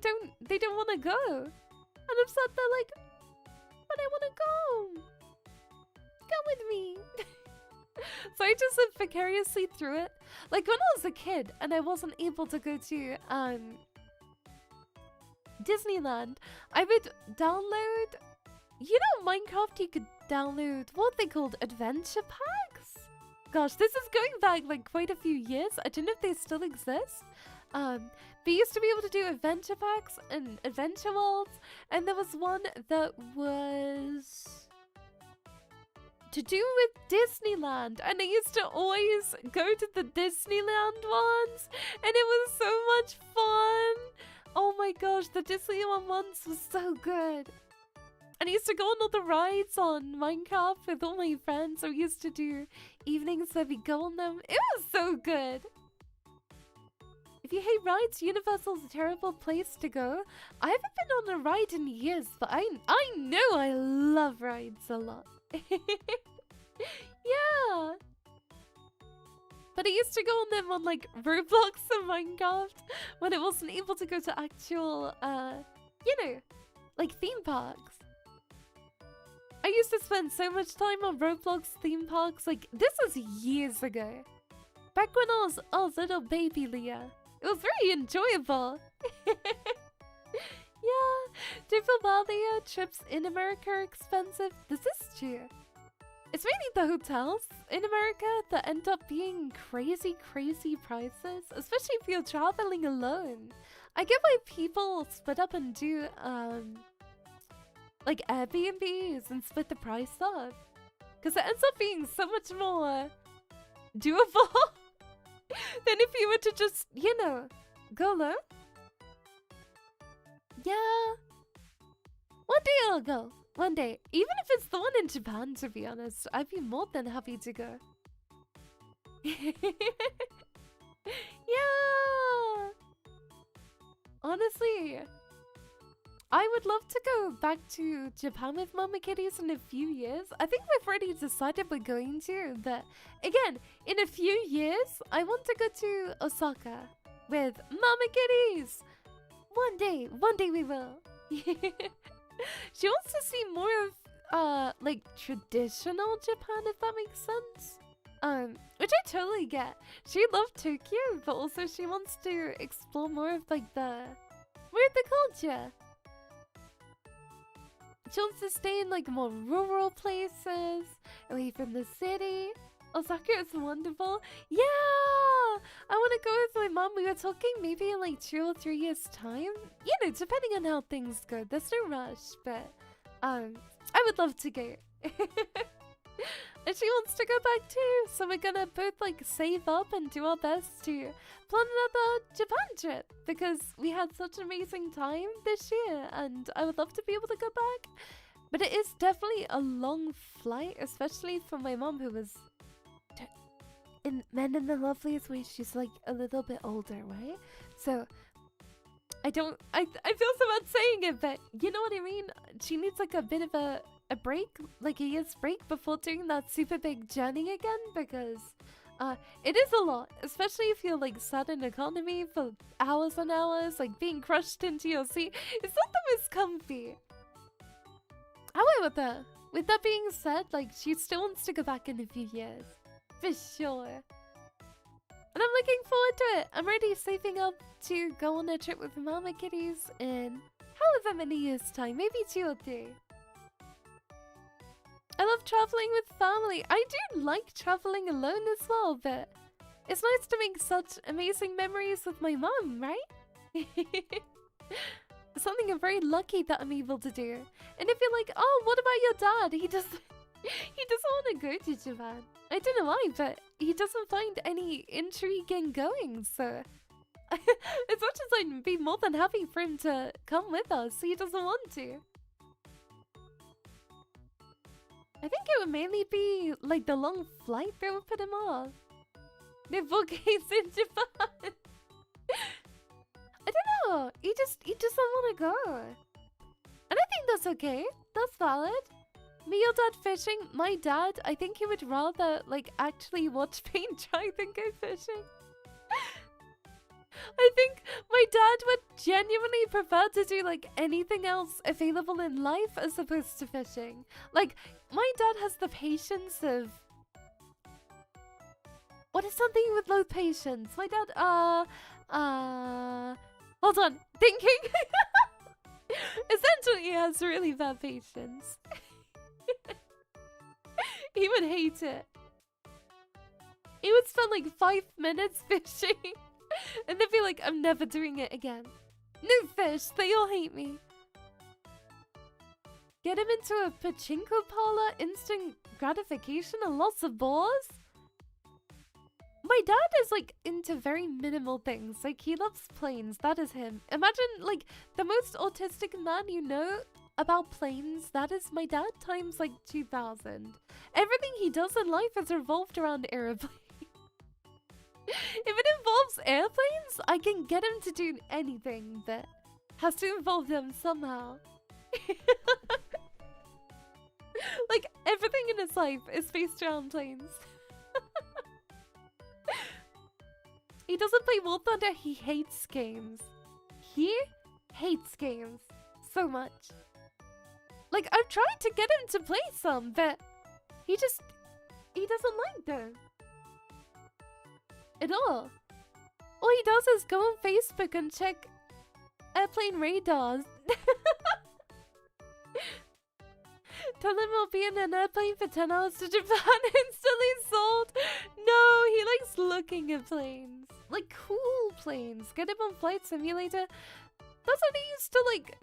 don't want to go. And I'm sat there like, but I want to go. Go with me. So I just lived vicariously through it. Like when I was a kid and I wasn't able to go to Disneyland, I would download, you know, Minecraft, you could download what they called adventure packs. Gosh, this is going back like quite a few years. I don't know if they still exist. We used to be able to do adventure packs and adventure worlds, and there was one that was to do with Disneyland, and I used to always go to the Disneyland ones, and it was so much fun. Oh my gosh, the Disneyland ones was so good. And I used to go on all the rides on Minecraft with all my friends. So we used to do evenings where we go on them. It was so good. If you hate rides, Universal's a terrible place to go. I haven't been on a ride in years, but I know I love rides a lot. Yeah. But I used to go on them on like Roblox and Minecraft when I wasn't able to go to actual, you know, like theme parks. I used to spend so much time on Roblox theme parks. Like, this was years ago. Back when I was little baby Leah. It was very enjoyable. Yeah. Do you feel bad, Leah? Trips in America are expensive? This is true. It's mainly the hotels in America that end up being crazy, crazy prices. Especially if you're traveling alone. I get why people split up and do, like Airbnbs and split the price up, because it ends up being so much more doable than if you were to just, you know, go alone. Yeah. One day I'll go. One day. Even if it's the one in Japan, to be honest, I'd be more than happy to go. Yeah. Honestly, I would love to go back to Japan with Mama Kitties in a few years. I think we've already decided we're going to, but again, in a few years, I want to go to Osaka with Mama Kitties. One day we will. She wants to see more of, like, traditional Japan, if that makes sense. Which I totally get. She loved Tokyo, but also she wants to explore more of, like, the culture. She wants to stay in like more rural places, away from the city. Osaka is wonderful. Yeah! I want to go with my mom. We were talking maybe in like 2 or 3 years' time. You know, depending on how things go. There's no rush, but I would love to go. And she wants to go back too. So we're gonna both like save up and do our best to plan another Japan trip, because we had such an amazing time this year and I would love to be able to go back. But it is definitely a long flight, especially for my mom, who was in Men in the Loveliest way. She's like a little bit older, right? So I feel so bad saying it, but you know what I mean? She needs like a bit of a break, like a year's break before doing that super big journey again, because it is a lot, especially if you're like sat in economy for hours and hours, like being crushed into your seat. It's not the most comfy. However, with that being said, like she still wants to go back in a few years, for sure. And I'm looking forward to it. I'm already saving up to go on a trip with Mama Kitties in however many years' time, maybe 2 or 3. I love traveling with family. I do like traveling alone as well, but it's nice to make such amazing memories with my mom, right? It's something I'm very lucky that I'm able to do. And if you're like, oh, what about your dad? He doesn't want to go to Japan. I don't know why, but he doesn't find any intrigue in going, so as much as I'd be more than happy for him to come with us, he doesn't want to. I think it would mainly be like the long flight that would put him off. The bookcase in Japan. I don't know. He just doesn't want to go. And I think that's okay. That's valid. Me, your dad fishing. My dad, I think he would rather like actually watch paint dry than go fishing. I think my dad would genuinely prefer to do like anything else available in life as opposed to fishing. Like, my dad has the patience of... What is something with low patience? My dad, hold on, thinking. Essentially, he has really bad patience. He would hate it. He would spend like 5 minutes fishing And they'd be like, I'm never doing it again. No fish, they all hate me. Get him into a pachinko parlor, instant gratification and lots of balls? My dad is like into very minimal things. Like he loves planes, that is him. Imagine like the most autistic man you know about planes, that is my dad times like 2000. Everything he does in life is revolved around airplanes. If it involves airplanes, I can get him to do anything that has to involve them somehow. Like everything in his life is based around planes. He doesn't play War Thunder, he hates games. He hates games so much. Like, I've tried to get him to play some, but he doesn't like them. At all. All he does is go on Facebook and check airplane radars. Tell him I'll be in an airplane for 10 hours to Japan, instantly sold. No, he likes looking at planes. Like cool planes. Get him on Flight Simulator. That's what he used to like.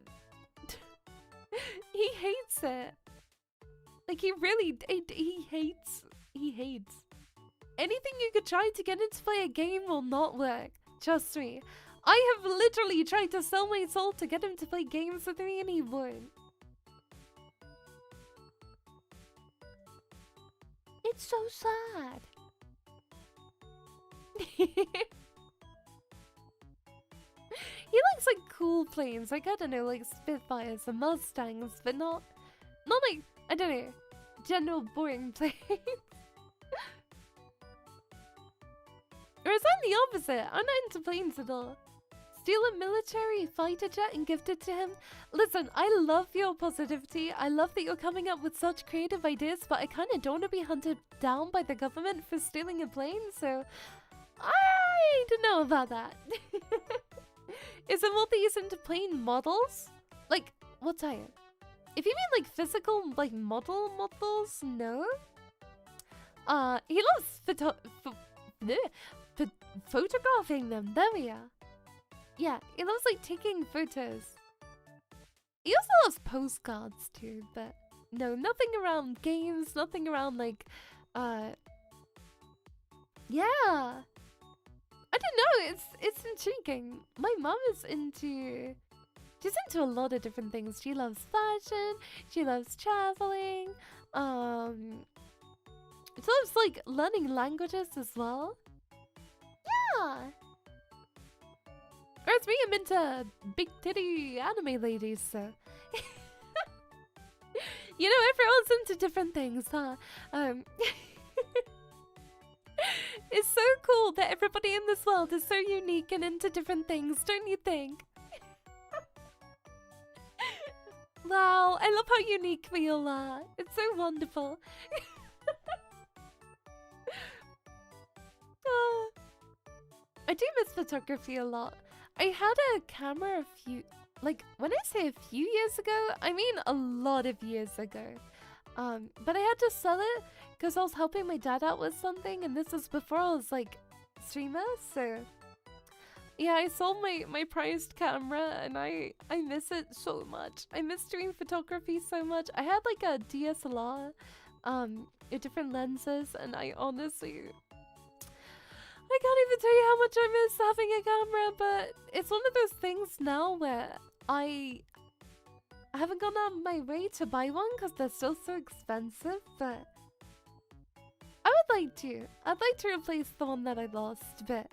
He hates it. Like he really, he hates. Anything you could try to get him to play a game will not work. Trust me. I have literally tried to sell my soul to get him to play games with me and he won't. It's so sad. He likes like cool planes, like I don't know, like Spitfires and Mustangs, but not like, I don't know, general boring planes. Or is that the opposite? I'm not into planes at all. Steal a military fighter jet and gift it to him? Listen, I love your positivity. I love that you're coming up with such creative ideas, but I kind of don't want to be hunted down by the government for stealing a plane, so I don't know about that. Is it more that he's into plane models? Like, what type? If you mean like physical, like models, no. He loves photographing them. There we are. Yeah, he loves like taking photos. He also loves postcards too, but no, nothing around games, nothing around like, yeah. I don't know, it's intriguing. My mom is she's into a lot of different things. She loves fashion, she loves traveling, she loves like learning languages as well. Yeah. Whereas me, I'm into big titty anime ladies, so you know, everyone's into different things, huh? It's so cool that everybody in this world is so unique and into different things, don't you think? Wow, I love how unique we all are. It's so wonderful. Oh, I do miss photography a lot. I had a camera like, when I say a few years ago, I mean a lot of years ago. But I had to sell it because I was helping my dad out with something, and this was before I was like streamer, so yeah, I sold my prized camera and I miss it so much. I miss doing photography so much. I had like a DSLR, with different lenses, and I honestly, I can't even tell you how much I miss having a camera, but it's one of those things now where I haven't gone out of my way to buy one because they're still so expensive, but I would like to. I'd like to replace the one that I lost, but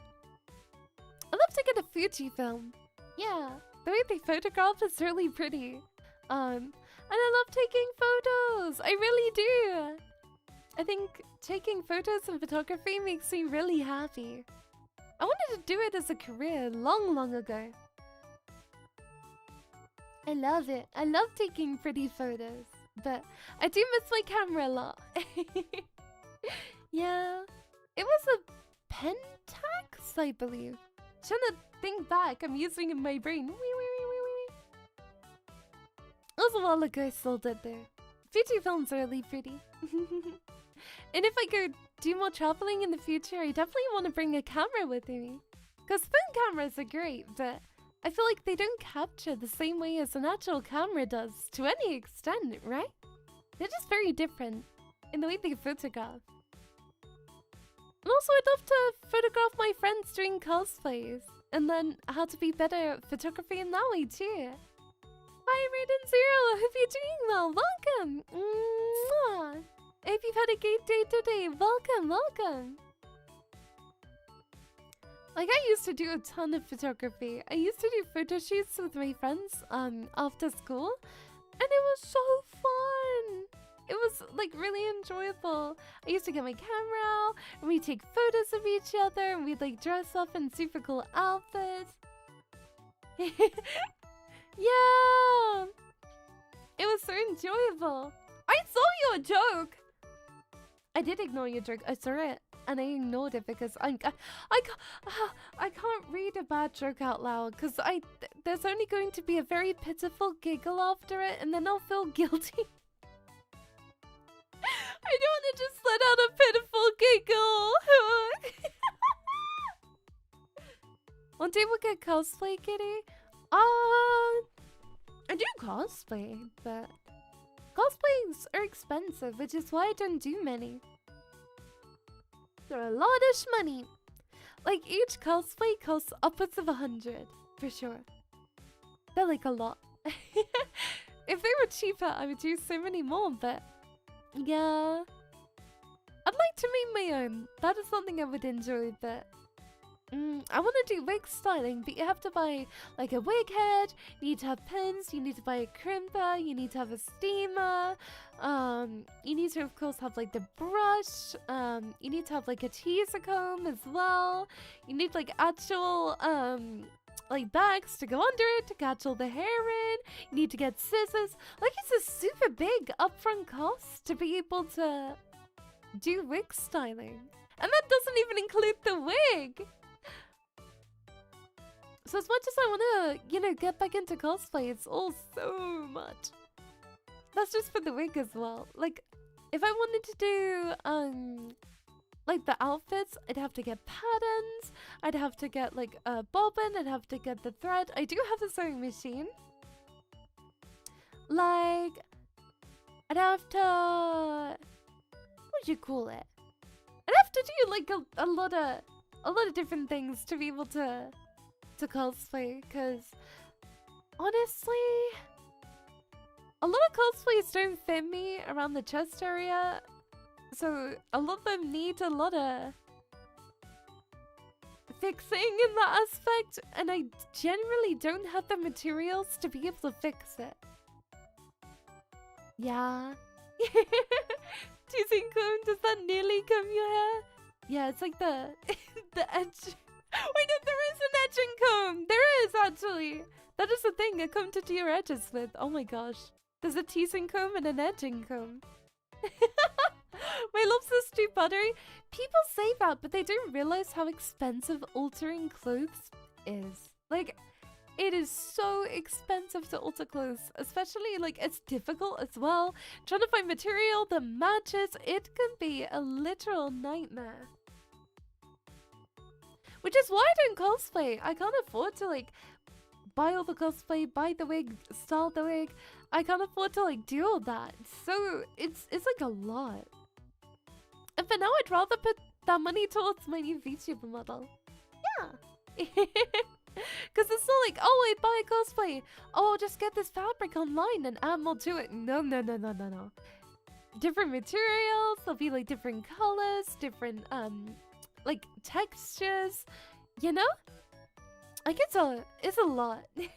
I'd love to get a Fujifilm. Yeah, the way they photograph is really pretty. And I love taking photos. I really do. I think taking photos and photography makes me really happy. I wanted to do it as a career long ago. I love it. I love taking pretty photos, but I do miss my camera a lot. Yeah, it was a Pentax, I believe. Trying to think back, I'm using in my brain. It was a while ago I sold it there. Fujifilms are really pretty. And if I go do more traveling in the future, I definitely want to bring a camera with me. Because phone cameras are great, but I feel like they don't capture the same way as an actual camera does to any extent, right? They're just very different in the way they photograph. And also, I'd love to photograph my friends doing cosplays and learn how to be better at photography in that way too. Hi, Raiden Zero. Hope you're doing well. Welcome. Mwah. Hope you've had a great day today. Welcome, welcome. Like, I used to do a ton of photography. I used to do photo shoots with my friends after school, and it was so fun. It was like really enjoyable. I used to get my camera out and we'd take photos of each other and we'd like dress up in super cool outfits. Yeah! It was so enjoyable. I saw your joke! I did ignore your joke. I saw it and I ignored it because I can't read a bad joke out loud because there's only going to be a very pitiful giggle after it and then I'll feel guilty. I don't want to just let out a pitiful giggle. One day we'll get cosplay, Kitty. I do cosplay, but cosplays are expensive, which is why I don't do many. They're a lot of money. Like, each cosplay costs upwards of 100, for sure. They're like a lot. If they were cheaper, I would do so many more, but yeah. I'd like to make my own. That is something I would enjoy, but I want to do wig styling, but you have to buy like a wig head, you need to have pins, you need to buy a crimper, you need to have a steamer, you need to of course have like the brush, you need to have like a teaser comb as well, you need like actual like bags to go under it to catch all the hair in, you need to get scissors. Like, it's a super big upfront cost to be able to do wig styling, and that doesn't even include the wig. So as much as I want to, you know, get back into cosplay, it's all so much. That's just for the wig as well. Like, if I wanted to do, like the outfits, I'd have to get patterns. I'd have to get like a bobbin. I'd have to get the thread. I do have a sewing machine. Like, I'd have to, what would you call it? I'd have to do like a lot of different things to be able to cosplay, because honestly, a lot of cosplays don't fit me around the chest area, so a lot of them need a lot of fixing in that aspect, and I generally don't have the materials to be able to fix it. Yeah. Teasing comb, does that nearly comb your hair? Yeah, it's like the edge. Wait, no, there is an edging comb! There is, actually! That is the thing, a comb to do your edges with. Oh my gosh. There's a teasing comb and an edging comb. My lobster stew buttery. People say that, but they don't realize how expensive altering clothes is. Like, it is so expensive to alter clothes. Especially, like, it's difficult as well. Trying to find material that matches, it can be a literal nightmare. Which is why I don't cosplay. I can't afford to like buy all the cosplay, buy the wig, style the wig. I can't afford to like do all that. So it's like a lot. And for now, I'd rather put that money towards my new VTuber model. Yeah. Because it's not like, oh, I buy a cosplay. Oh, I'll just get this fabric online and add more to it. No. Different materials. There'll be like different colors, different like textures, you know? Like, it's a lot. I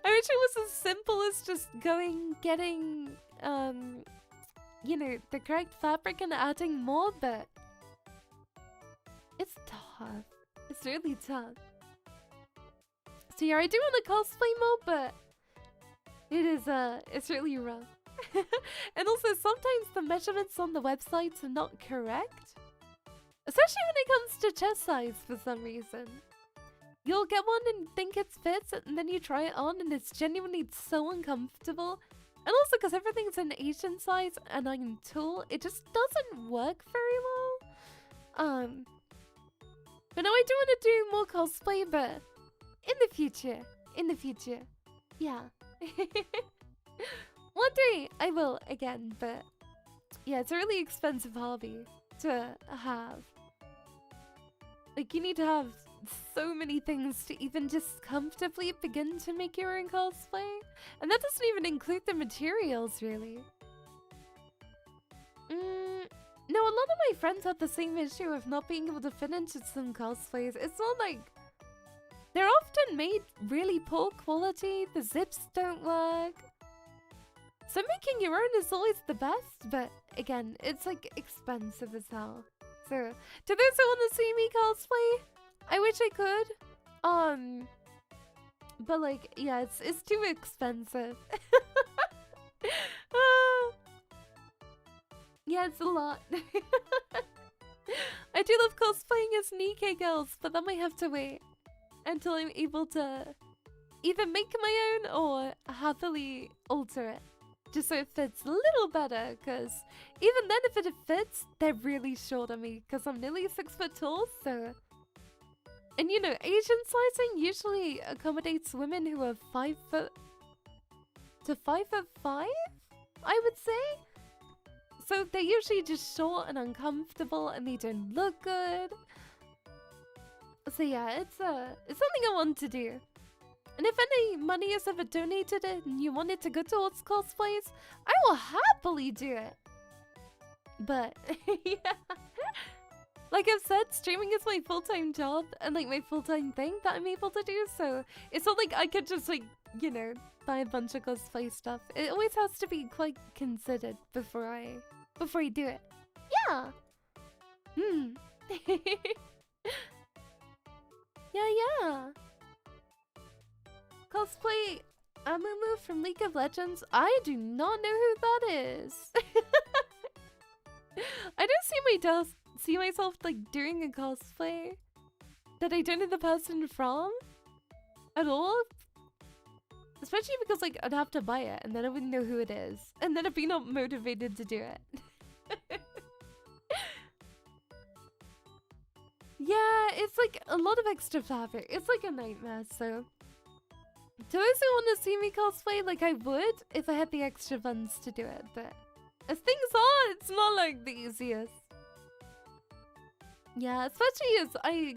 wish it was as simple as just getting you know, the correct fabric and adding more, but it's tough. It's really tough. So yeah, I do want to cosplay more, but it's really rough. And also, sometimes the measurements on the websites are not correct. Especially when it comes to chest size for some reason. You'll get one and think it fits, and then you try it on and it's genuinely so uncomfortable. And also because everything's an Asian size and I'm tall, it just doesn't work very well. But no, I do want to do more cosplay, but in the future. In the future. Yeah. One day I will again, but yeah, it's a really expensive hobby to have. Like, you need to have so many things to even just comfortably begin to make your own cosplay. And that doesn't even include the materials, really. No, a lot of my friends have the same issue of not being able to finish some cosplays. It's not like... They're often made really poor quality, the zips don't work. So making your own is always the best, but again, it's like expensive as hell. So, to those who want to see me cosplay, I wish I could. But like, yeah, it's too expensive. Yeah, it's a lot. I do love cosplaying as Nikkei girls, but that might have to wait until I'm able to either make my own or happily alter it. Just so it fits a little better, because even then if it fits, they're really short on me, because I'm nearly 6 foot tall, so... And you know, Asian sizing usually accommodates women who are 5 foot... to 5'5", I would say? So they're usually just short and uncomfortable and they don't look good. So yeah, it's something I want to do. And if any money is ever donated and you want it to go towards cosplays, I will happily do it. But yeah. Like I've said, streaming is my full-time job and like my full-time thing that I'm able to do, so it's not like I could just like, you know, buy a bunch of cosplay stuff. It always has to be quite considered before I do it. Yeah. Yeah. Cosplay Amumu from League of Legends. I do not know who that is. I don't see myself like doing a cosplay that I don't know the person from at all. Especially because like I'd have to buy it and then I wouldn't know who it is. And then I'd be not motivated to do it. Yeah, it's like a lot of extra fabric. It's like a nightmare, so... To those who want to see me cosplay, like I would if I had the extra funds to do it, but... As things are, it's not like the easiest. Yeah, especially as I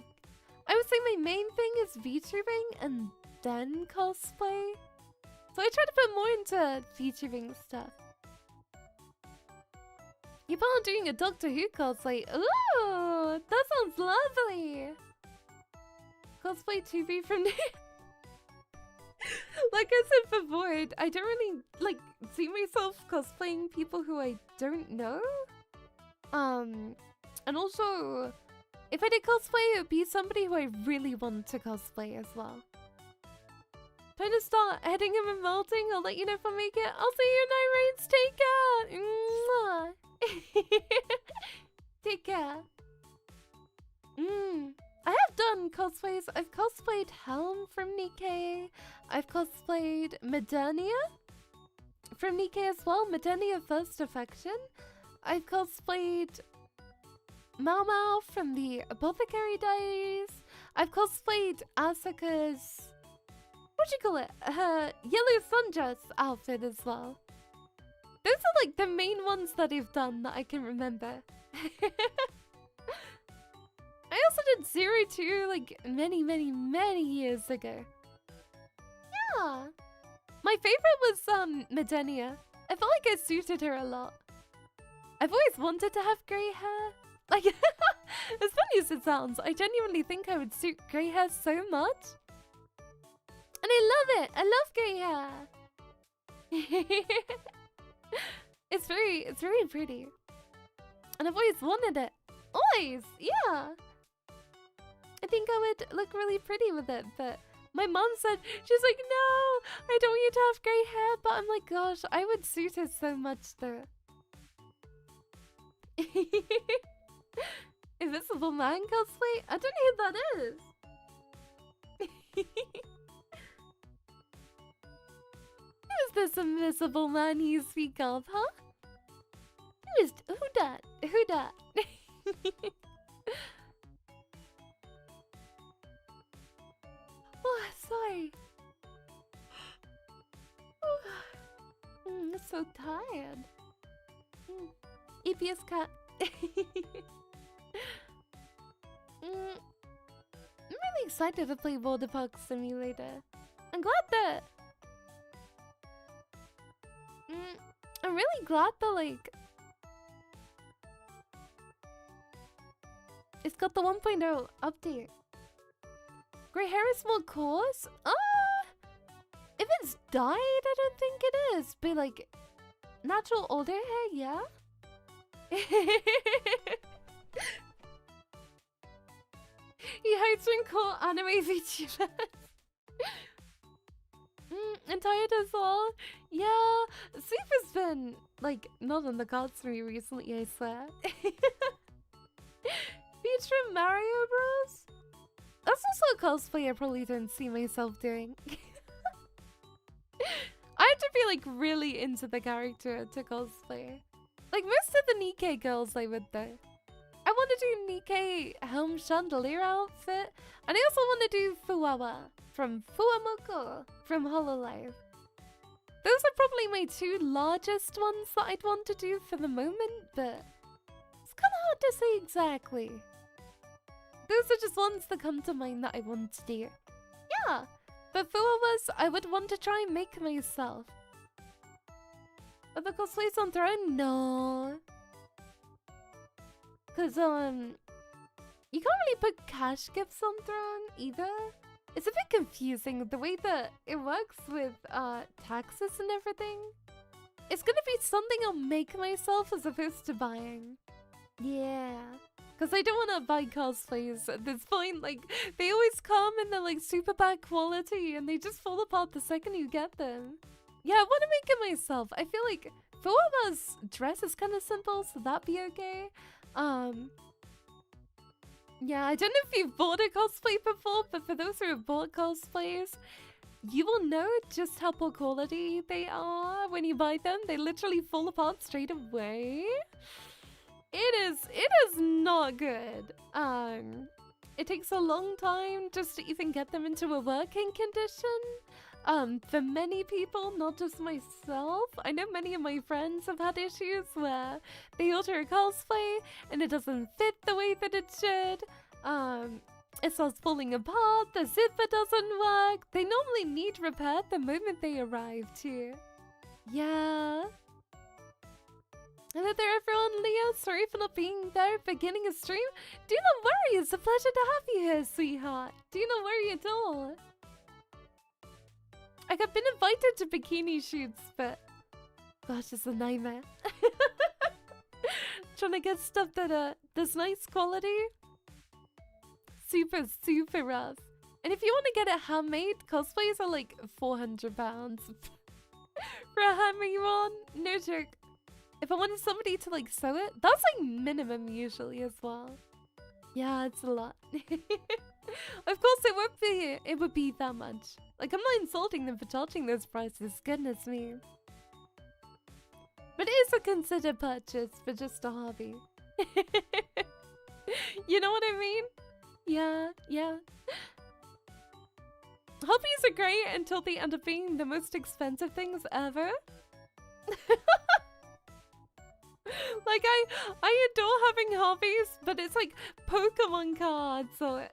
would say my main thing is VTubing and then cosplay. So I try to put more into VTubing stuff. You plan on doing a Doctor Who cosplay? Ooh, that sounds lovely! Cosplay 2B from Like I said before, I don't really like see myself cosplaying people who I don't know. And also, if I did cosplay, it would be somebody who I really want to cosplay as well. Trying to start heading him and melting. I'll let you know if I make it. I'll see you, Night Rains. Take care. Take care. I have done cosplays. I've cosplayed Helm from Nikkei. I've cosplayed Medania from Nikkei as well. Medania First Affection. I've cosplayed Mau Mau from the Apothecary Diaries. I've cosplayed Asuka's... what do you call it? Her yellow sundress outfit as well. Those are like the main ones that I've done that I can remember. I also did 02 like many years ago. Yeah. My favorite was Medenia. I felt like I suited her a lot. I've always wanted to have grey hair. Like, as funny as it sounds, I genuinely think I would suit grey hair so much. And I love it! I love grey hair! It's very pretty. And I've always wanted it. Always! Yeah! I think I would look really pretty with it, but my mom said, she's like, no! I don't want you to have grey hair, but I'm like, gosh, I would suit it so much though. Invisible Man cosplay? I don't know who that is. Who is this invisible man you speak of, huh? Who dat? sorry. I'm so tired. EPS cat. I'm really excited to play Water Park Simulator. I'm glad that... I'm really glad that, like... It's got the 1.0 update. Grey hair is more coarse? If it's dyed, I don't think it is. But, like, natural older hair, yeah? He hides when cool anime VTubers. And tired as well. Yeah, sleep has been, like, not on the cards for me recently, I swear. Feature Mario Bros? That's also a cosplay I probably don't see myself doing. I have to be, like, really into the character to cosplay. Like, most of the Nikkei girls I would though. I want to do Nikkei Helm Chandelier outfit. And I also want to do Fuwawa from Fuwamoko from HoloLive. Those are probably my two largest ones that I'd want to do for the moment, but it's kind of hard to say exactly. Those are just ones that come to mind that I want to do. Yeah, but Fuwawas I would want to try and make myself. Are the cosplays on Throne? No. Cause you can't really put cash gifts on Throne either. It's a bit confusing the way that it works with taxes and everything. It's gonna be something I'll make myself as opposed to buying. Yeah. Cause I don't wanna buy cosplays at this point. Like, they always come and they're like super bad quality and they just fall apart the second you get them. Yeah, I wanna make it myself. I feel like Fuwaba's dress is kinda simple, so that'd be okay. Yeah, I don't know if you've bought a cosplay before, but for those who have bought cosplays, you will know just how poor quality they are when you buy them. They literally fall apart straight away. It is not good. It takes a long time just to even get them into a working condition. For many people, not just myself, I know many of my friends have had issues where they order a cosplay and it doesn't fit the way that it should. It starts falling apart, the zipper doesn't work. They normally need repair the moment they arrive too. Yeah. Hello there everyone, Leah. Sorry for not being there beginning a stream. Do not worry, it's a pleasure to have you here, sweetheart. Do not worry at all. Like, I've been invited to bikini shoots, but gosh, it's a nightmare. Trying to get stuff that that's nice quality. Super, super rough. And if you want to get it handmade, cosplays are like £400 for a handmade one. No joke. If I wanted somebody to like sew it, that's like minimum usually as well. Yeah, it's a lot. Of course it would be that much. Like, I'm not insulting them for charging those prices, goodness me. But it is a considered purchase for just a hobby. You know what I mean? Yeah, yeah. Hobbies are great until they end up being the most expensive things ever. Like, I adore having hobbies, but it's like Pokemon cards or,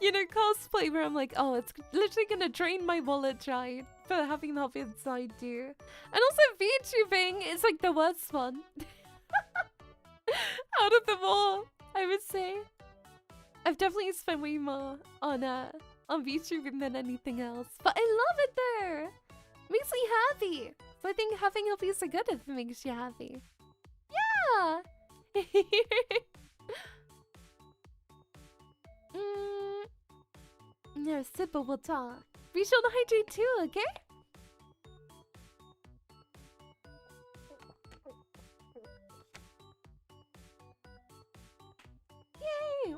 you know, cosplay where I'm like, oh, it's literally gonna drain my wallet dry for having the hobby inside too. And also VTubing is like the worst one. Out of them all, I would say. I've definitely spent way more on VTubing than anything else. But I love it there! Makes me happy! So I think having hobbies are good if it makes you happy. Yeah! No, sip of water. Be sure to hydrate too, okay? Yay!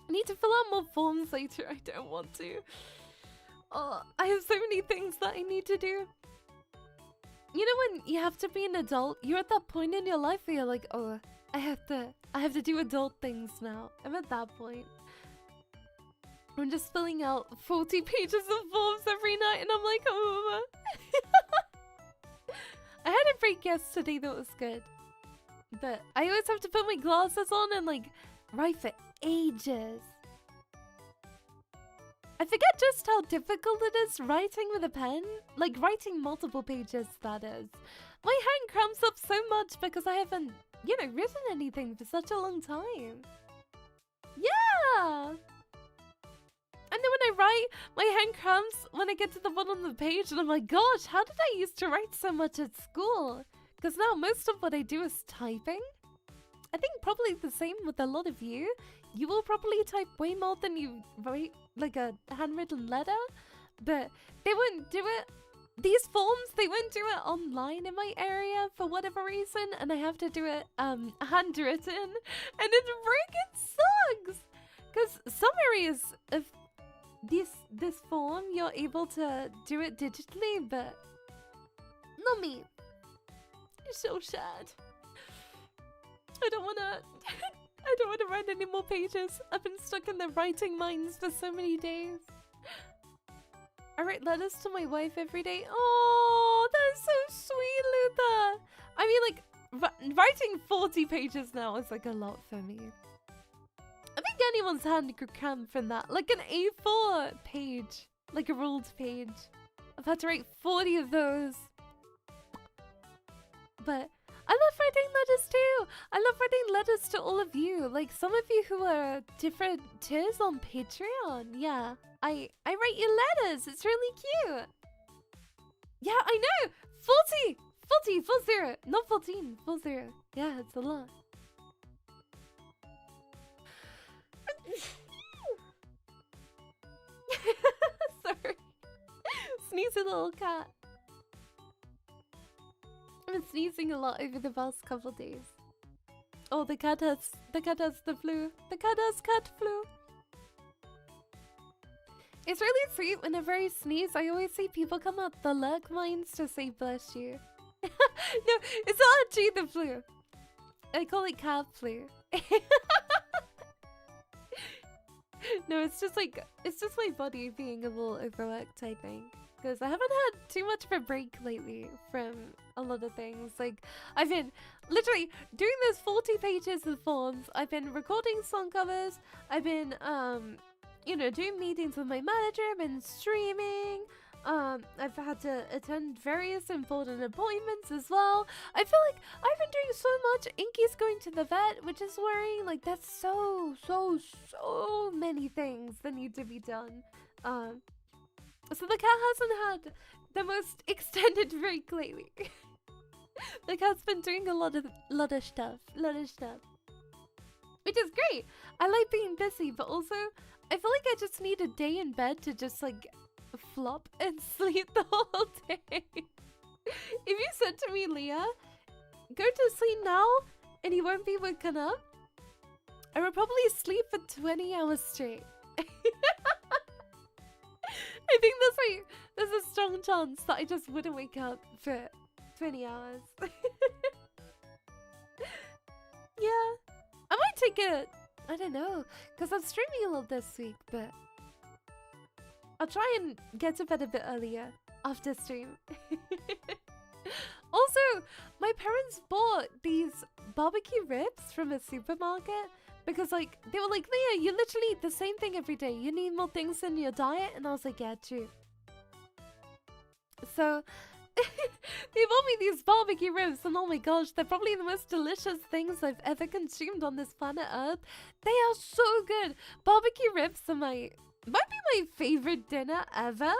I need to fill out more forms later. I don't want to. Oh, I have so many things that I need to do. You know when you have to be an adult, you're at that point in your life where you're like, oh, I have to do adult things now. I'm at that point. I'm just filling out 40 pages of forms every night and I'm like, oh. I had a break yesterday that was good. But I always have to put my glasses on and like write for ages. I forget just how difficult it is writing with a pen. Like writing multiple pages, that is. My hand cramps up so much because I haven't, you know, written anything for such a long time. Yeah! And then when I write, my hand cramps when I get to the bottom of the page and I'm like, gosh, how did I used to write so much at school? Because now most of what I do is typing. I think probably the same with a lot of you. You will probably type way more than you write like a handwritten letter. But they wouldn't do it. These forms, they wouldn't do it online in my area for whatever reason. And I have to do it handwritten. And it freaking sucks. Because some areas of this form, you're able to do it digitally, but not me. It's so sad. I don't wanna write any more pages. I've been stuck in the writing mines for so many days. I write letters to my wife every day. Oh, that's so sweet, Luther. I mean, like, writing 40 pages now is like a lot for me. I think anyone's hand could cramp from that. Like an A4 page. Like a ruled page. I've had to write 40 of those. But I love writing letters too. I love writing letters to all of you. Like some of you who are different tiers on Patreon. Yeah, I write you letters. It's really cute. Yeah, I know. 40, 40, not 14, 40. Yeah, it's a lot. Sorry. Sneezy little cat. I've been sneezing a lot over the past couple days. Oh, the cat has the flu. The cat has cat flu. It's really sweet whenever I sneeze. I always see people come out the lurk mines to say bless you. No, it's not actually the flu. I call it cat flu. No, it's just my body being a little overworked, I think. Because I haven't had too much of a break lately from a lot of things. Like, I've been literally doing those 40 pages of forms. I've been recording song covers. I've been, you know, doing meetings with my manager. I've been streaming. I've had to attend various important appointments as well. I feel like I've been doing so much. Inky's going to the vet, which is worrying. Like, that's so many things that need to be done. So the cat hasn't had the most extended break lately. The cat's been doing a lot of stuff, which is great. I like being busy, but also I feel like I just need a day in bed to just like flop and sleep the whole day. If you said to me, Leah, go to sleep now and you won't be woken up, I would probably sleep for 20 hours straight. I think there's a strong chance that I just wouldn't wake up for 20 hours. Yeah. I might take it, I don't know, because I'm streaming a lot this week, but I'll try and get to bed a bit earlier after stream. Also, my parents bought these barbecue ribs from a supermarket. Because, like, they were like, Leah, you literally eat the same thing every day. You need more things in your diet. And I was like, yeah, true. So, they bought me these barbecue ribs. And oh my gosh, they're probably the most delicious things I've ever consumed on this planet Earth. They are so good. Barbecue ribs are might be my favorite dinner ever.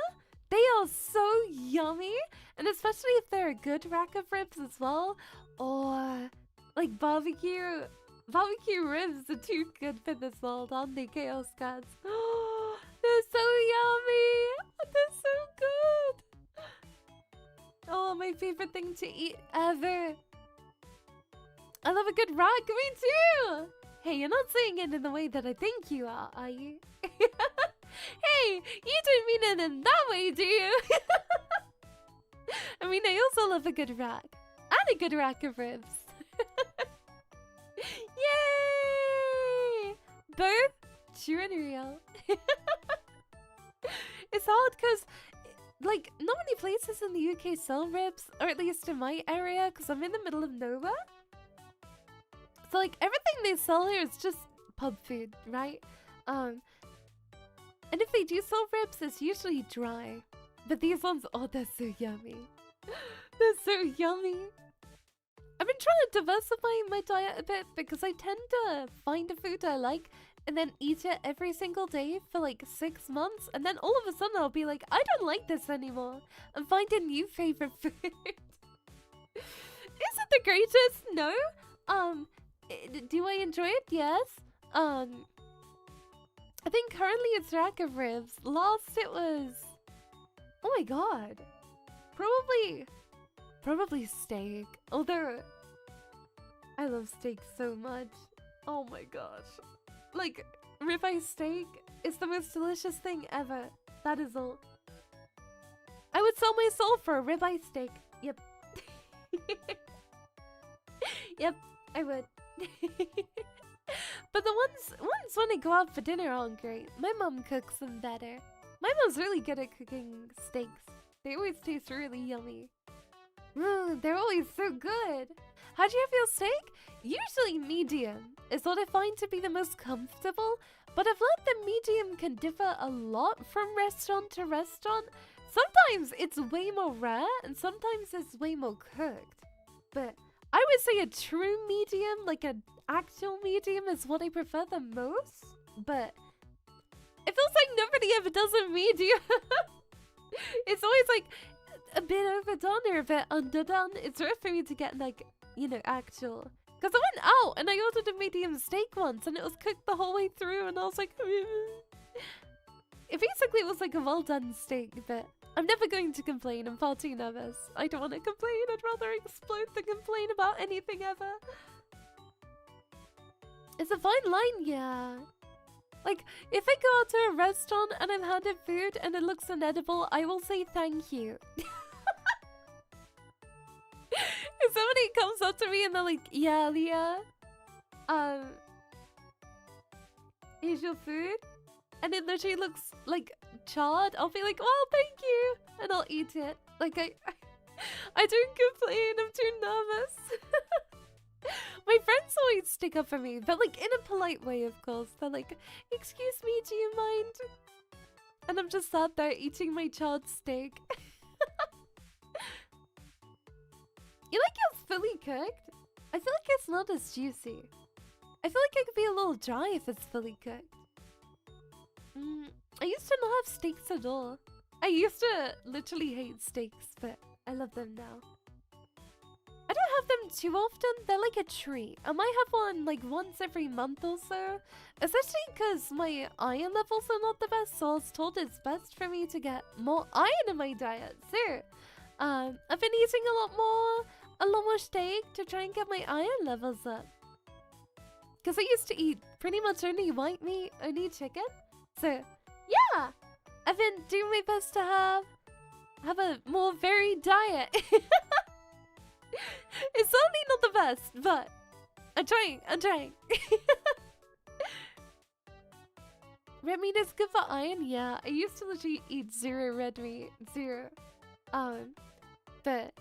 They are so yummy. And especially if they're a good rack of ribs as well. Or, like, barbecue ribs are too good for this world, aren't they, Chaos Cats? They're so yummy! They're so good! Oh, my favorite thing to eat ever. I love a good rack, me too! Hey, you're not saying it in the way that I think you are you? Hey, you don't mean it in that way, do you? I mean, I also love a good rack. And a good rack of ribs. Yay! Both true and real. it's hard because, like, not many places in the UK sell ribs, or at least in my area, because I'm in the middle of nowhere. So, like, everything they sell here is just pub food, right? And if they do sell ribs, it's usually dry. But these ones, oh, they're so yummy. They're so yummy. I've been trying to diversify my diet a bit because I tend to find a food I like and then eat it every single day for like 6 months, and then all of a sudden I'll be like, I don't like this anymore, and find a new favorite food. Is it the greatest? No. Do I enjoy it? Yes. I think currently it's rack of ribs. Last it was, oh my god, probably steak. Although I love steak so much. Oh my gosh. Like, ribeye steak is the most delicious thing ever. That is all. I would sell my soul for a ribeye steak. Yep. Yep, I would. But the ones when I go out for dinner aren't great. My mom cooks them better. My mom's really good at cooking steaks. They always taste really yummy. They're always so good. How do you have your steak? Usually medium is what I find to be the most comfortable, but I've learned that medium can differ a lot from restaurant to restaurant. Sometimes it's way more rare and sometimes it's way more cooked. But I would say a true medium, like an actual medium, is what I prefer the most. But it feels like nobody ever does a medium. It's always like a bit overdone or a bit underdone. It's rare for me to get like, you know, actual. Because I went out and I ordered a medium steak once and it was cooked the whole way through and I was like, it basically was like a well done steak, but I'm never going to complain. I'm far too nervous. I don't want to complain. I'd rather explode than complain about anything ever. It's a fine line, yeah. Like, if I go out to a restaurant and I've handed food and it looks inedible, I will say thank you. If somebody comes up to me and they're like, yeah, Leah, here's your food, and it literally looks like charred, I'll be like, well, thank you, and I'll eat it. Like, I don't complain, I'm too nervous. My friends always stick up for me, but like in a polite way, of course. They're like, excuse me, do you mind? And I'm just sat there eating my charred steak. You like yours fully cooked? I feel like it's not as juicy. I feel like it could be a little dry if it's fully cooked. I used to not have steaks at all. I used to literally hate steaks, but I love them now. I don't have them too often. They're like a treat. I might have one like once every month or so. Especially because my iron levels are not the best, so I was told it's best for me to get more iron in my diet. So, I've been eating a lot more steak to try and get my iron levels up. Because I used to eat pretty much only white meat, only chicken. So, yeah, I've been doing my best to have a more varied diet. It's certainly not the best, but I'm trying. Red meat is good for iron, yeah. I used to literally eat 0 red meat, 0. But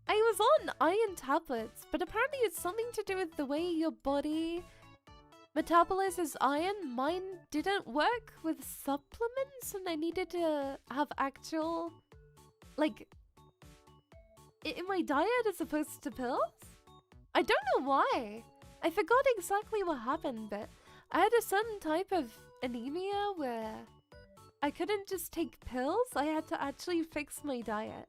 I was on iron tablets, but apparently it's something to do with the way your body metabolizes iron. Mine didn't work with supplements, and I needed to have actual, like, in my diet as opposed to pills? I don't know why. I forgot exactly what happened, but I had a certain type of anemia where I couldn't just take pills. I had to actually fix my diet.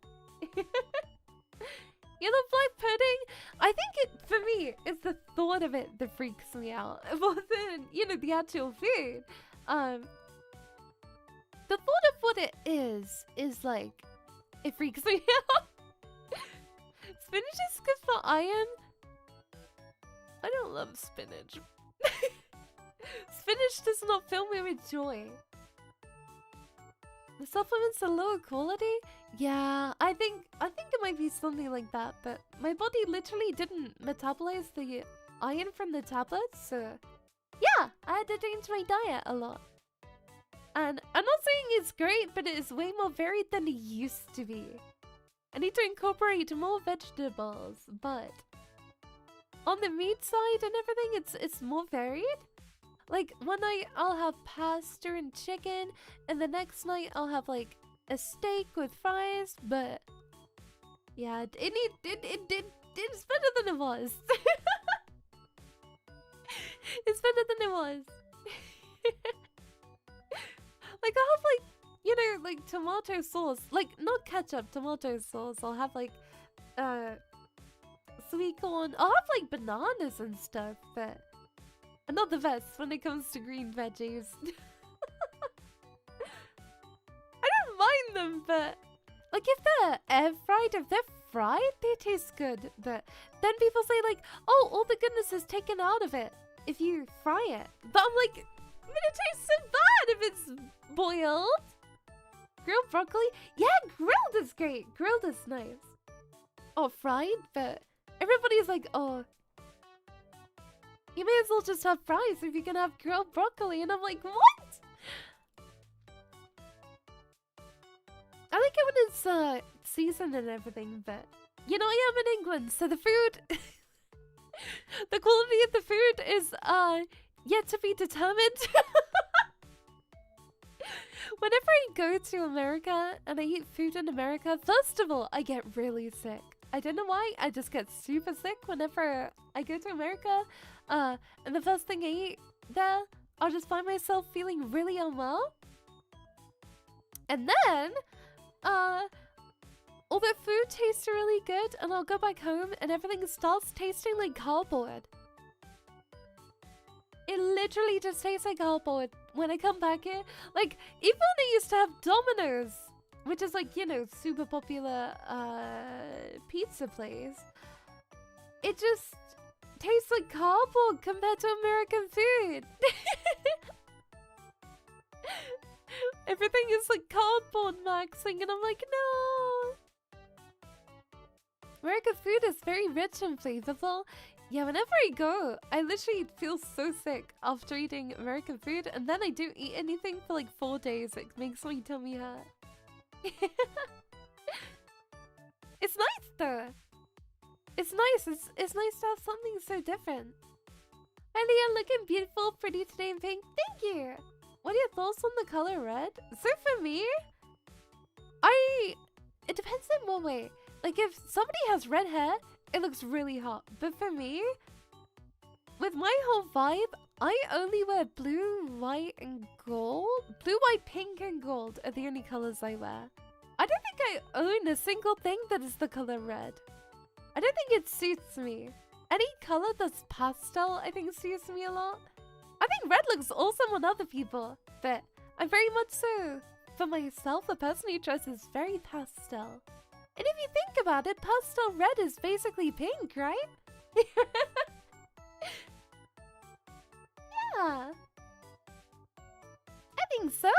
You love black pudding? I think it, for me, it's the thought of it that freaks me out more than, you know, the actual food. The thought of what it is like, it freaks me out. Spinach is good for iron. I don't love spinach. Spinach does not fill me with joy. The supplements are lower quality? Yeah, I think it might be something like that, but my body literally didn't metabolize the iron from the tablets, so yeah, I had to change my diet a lot. And I'm not saying it's great, but it is way more varied than it used to be. I need to incorporate more vegetables, but on the meat side and everything, it's more varied. Like, one night I'll have pasta and chicken, and the next night I'll have like a steak with fries, but yeah, it's better than it was. It's better than it was. Like, I'll have like, you know, like tomato sauce, like not ketchup, tomato sauce. I'll have like sweet corn. I'll have like bananas and stuff, but I'm not the best when it comes to green veggies. I don't mind them, but like if they're air fried, if they're fried, they taste good. But then people say like, oh, all the goodness is taken out of it if you fry it. But I'm like, it tastes so bad if it's boiled. Grilled broccoli? Yeah, grilled is great. Grilled is nice. Or fried, but everybody's like, oh, you may as well just have fries if you can have grilled broccoli. And I'm like, what? I like it when it's seasoned and everything, but you know, I am in England, so the food, the quality of the food is yet to be determined. Whenever I go to America and I eat food in America, first of all, I get really sick. I don't know why, I just get super sick whenever I go to America. And the first thing I eat there, I'll just find myself feeling really unwell. And then, all the food tastes really good, and I'll go back home and everything starts tasting like cardboard. It literally just tastes like cardboard when I come back here. Like, even when I used to have Domino's, which is like, you know, super popular pizza place, it just tastes like cardboard compared to American food. Everything is like cardboard maxing, and I'm like, no. American food is very rich and flavorful. Yeah, whenever I go, I literally feel so sick after eating American food, and then I don't eat anything for like 4 days. It makes my tummy hurt. It's nice though. It's nice. It's nice to have something so different. Hi Leah, looking beautiful, pretty today in pink. Thank you. What are your thoughts on the color red? So for me, it depends in one way. Like if somebody has red hair, it looks really hot. But for me, with my whole vibe, I only wear blue, white, and gold. Blue, white, pink, and gold are the only colors I wear. I don't think I own a single thing that is the color red. I don't think it suits me. Any color that's pastel, I think suits me a lot. I think red looks awesome on other people, but I'm very much so. For myself, the person who dresses very pastel. And if you think about it, pastel red is basically pink, right? Yeah. I think so.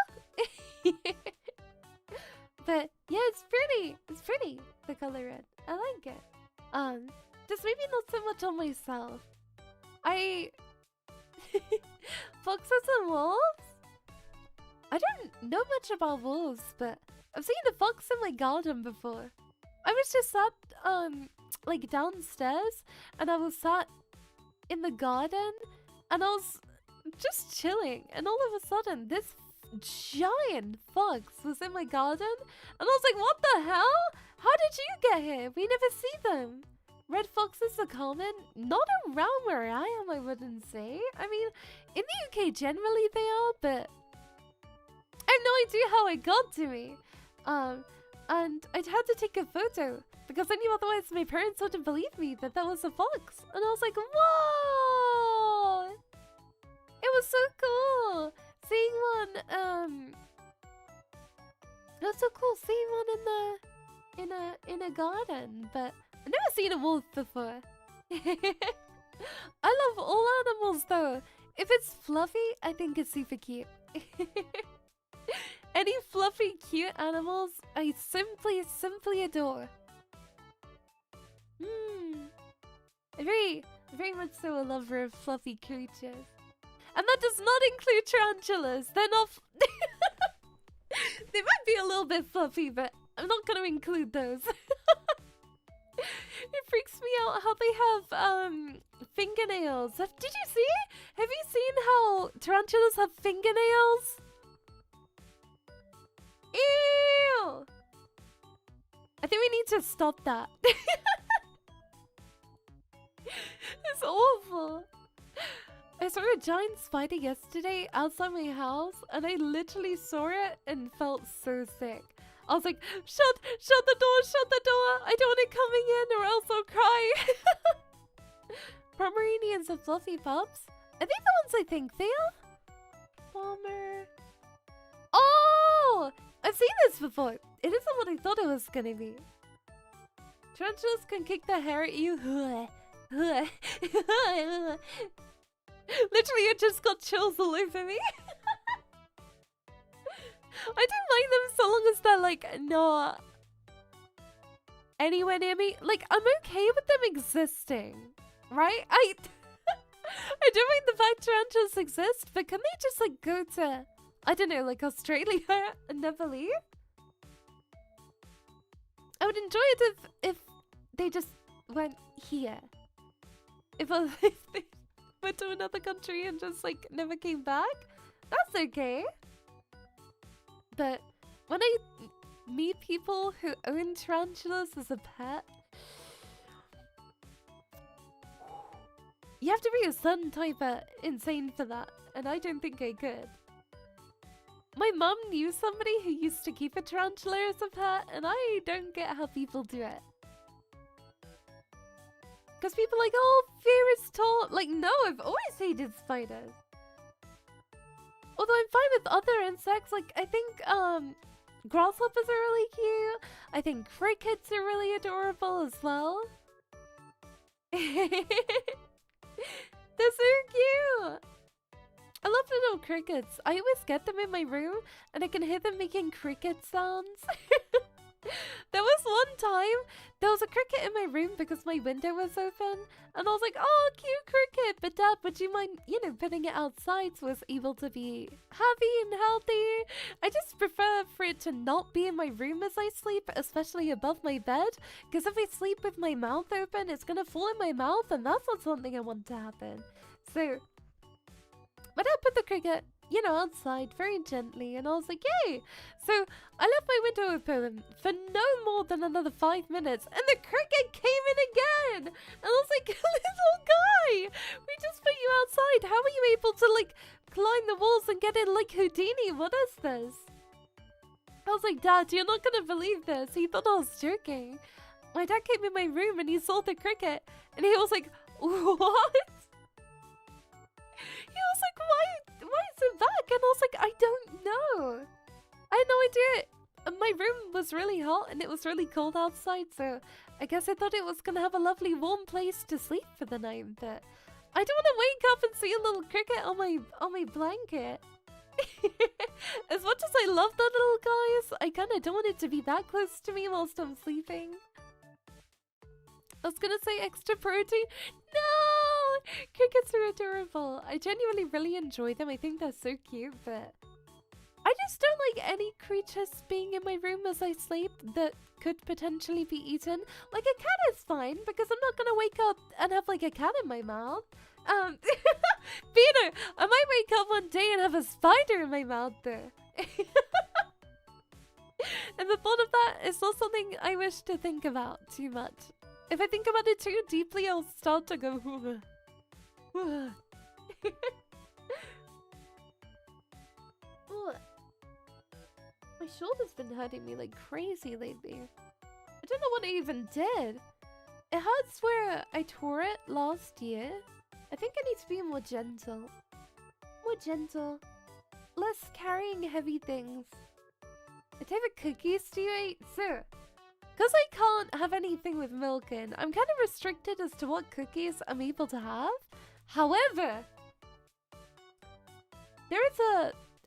But yeah, it's pretty. It's pretty, the color red. I like it. Just maybe not so much on myself. Foxes and wolves? I don't know much about wolves, but I've seen a fox in my garden before. I was just sat, like downstairs, and I was sat in the garden, and I was just chilling, and all of a sudden, this giant fox was in my garden, and I was like, what the hell? How did you get here? We never see them. Red foxes are common, not around where I am, I wouldn't say. I mean, in the UK generally they are, but I have no idea how it got to me. And I had to take a photo because I knew otherwise my parents wouldn't believe me that that was a fox. And I was like, whoa! It was so cool seeing one. It was so cool seeing one in a garden, but I've never seen a wolf before. I love all animals though. If it's fluffy, I think it's super cute. Any fluffy, cute animals, I simply adore. I'm very much so a lover of fluffy creatures. And that does not include tarantulas. They're not... They might be a little bit fluffy, but I'm not gonna include those. It freaks me out how they have fingernails. Did you see? Have you seen how tarantulas have fingernails? Ew! I think we need to stop that. It's awful. I saw a giant spider yesterday outside my house, and I literally saw it and felt so sick. I was like, shut the door, I don't want it coming in or else I'll cry. Pomeranians are fluffy pups? Are they the ones I think they are? Palmer. Oh! I've seen this before. It isn't what I thought it was gonna be. Tarantulas can kick their hair at you. Literally, it just got chills all over me. I don't mind them so long as they're like not anywhere near me. Like, I'm okay with them existing, right? I don't mind the fact tarantulas exist, but can they just like go to, I don't know, like Australia and never leave? I would enjoy it if they just went here. If they went to another country and just like never came back, that's okay. But when I meet people who own tarantulas as a pet, you have to be a certain type of insane for that, and I don't think I could. My mum knew somebody who used to keep a tarantula as a pet, and I don't get how people do it. Because people are like, oh, fear is tall. Like, no, I've always hated spiders. Although I'm fine with other insects, like I think grasshoppers are really cute. I think crickets are really adorable as well. They're so cute. I love little crickets. I always get them in my room and I can hear them making cricket sounds. There was one time, there was a cricket in my room because my window was open. And I was like, oh, cute cricket. But Dad, would you mind, putting it outside so it's able to be happy and healthy? I just prefer for it to not be in my room as I sleep, especially above my bed. Because if I sleep with my mouth open, it's going to fall in my mouth. And that's not something I want to happen. So, my dad put the cricket, outside very gently, and I was like, yay! So I left my window open for no more than another 5 minutes, and the cricket came in again! And I was like, little guy, we just put you outside. How are you able to, like, climb the walls and get in like Houdini? What is this? I was like, Dad, you're not gonna believe this. He thought I was joking. My dad came in my room and he saw the cricket, and he was like, what? He was like, why is it back? And I was like, I don't know. I had no idea. My room was really hot and it was really cold outside, so I guess I thought it was going to have a lovely warm place to sleep for the night, but I don't want to wake up and see a little cricket on my blanket. As much as I love the little guys, I kind of don't want it to be that close to me whilst I'm sleeping. I was gonna say extra protein. No! Crickets are adorable. I genuinely really enjoy them. I think they're so cute, but I just don't like any creatures being in my room as I sleep that could potentially be eaten. Like a cat is fine because I'm not gonna wake up and have like a cat in my mouth. Peter, I might wake up one day and have a spider in my mouth though. And the thought of that is not something I wish to think about too much. If I think about it too deeply, I'll start to go. My shoulder's been hurting me like crazy lately. I don't know what I even did. It hurts where I tore it last year. I think I need to be more gentle. More gentle. Less carrying heavy things. What type of cookies do you eat? Sir. Because I can't have anything with milk in, I'm kind of restricted as to what cookies I'm able to have. However, there is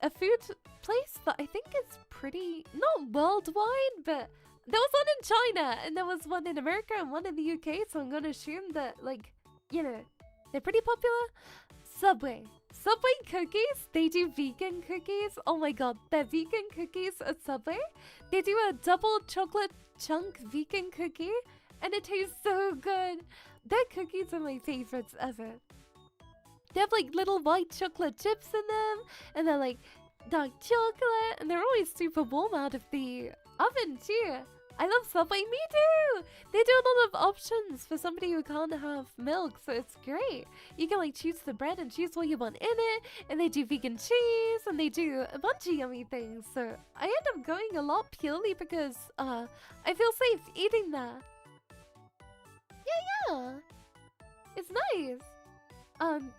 a food place that I think is pretty, not worldwide, but there was one in China, and there was one in America and one in the UK, so I'm going to assume that, like, they're pretty popular. Subway. Subway cookies, they do vegan cookies. Oh my god, their vegan cookies at Subway. They do a double chocolate chunk vegan cookie, and it tastes so good. Their cookies are my favorites ever. They have like little white chocolate chips in them, and they're like dark chocolate, and they're always super warm out of the oven too. I love Subway, me too! They do a lot of options for somebody who can't have milk, so it's great. You can like choose the bread and choose what you want in it, and they do vegan cheese, and they do a bunch of yummy things, so I end up going a lot purely because I feel safe eating that. Yeah. It's nice.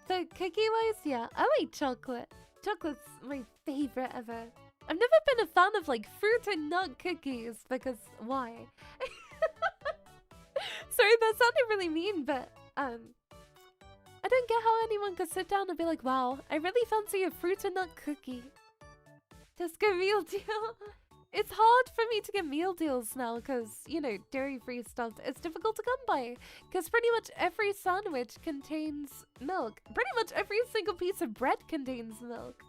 The cookie-wise, yeah, I like chocolate. Chocolate's my favorite ever. I've never been a fan of like fruit and nut cookies because why? Sorry, that sounded really mean, but I don't get how anyone could sit down and be like, wow, I really fancy a fruit and nut cookie. Just go meal deal. It's hard for me to get meal deals now because, you know, dairy-free stuff is difficult to come by because pretty much every sandwich contains milk. Pretty much every single piece of bread contains milk.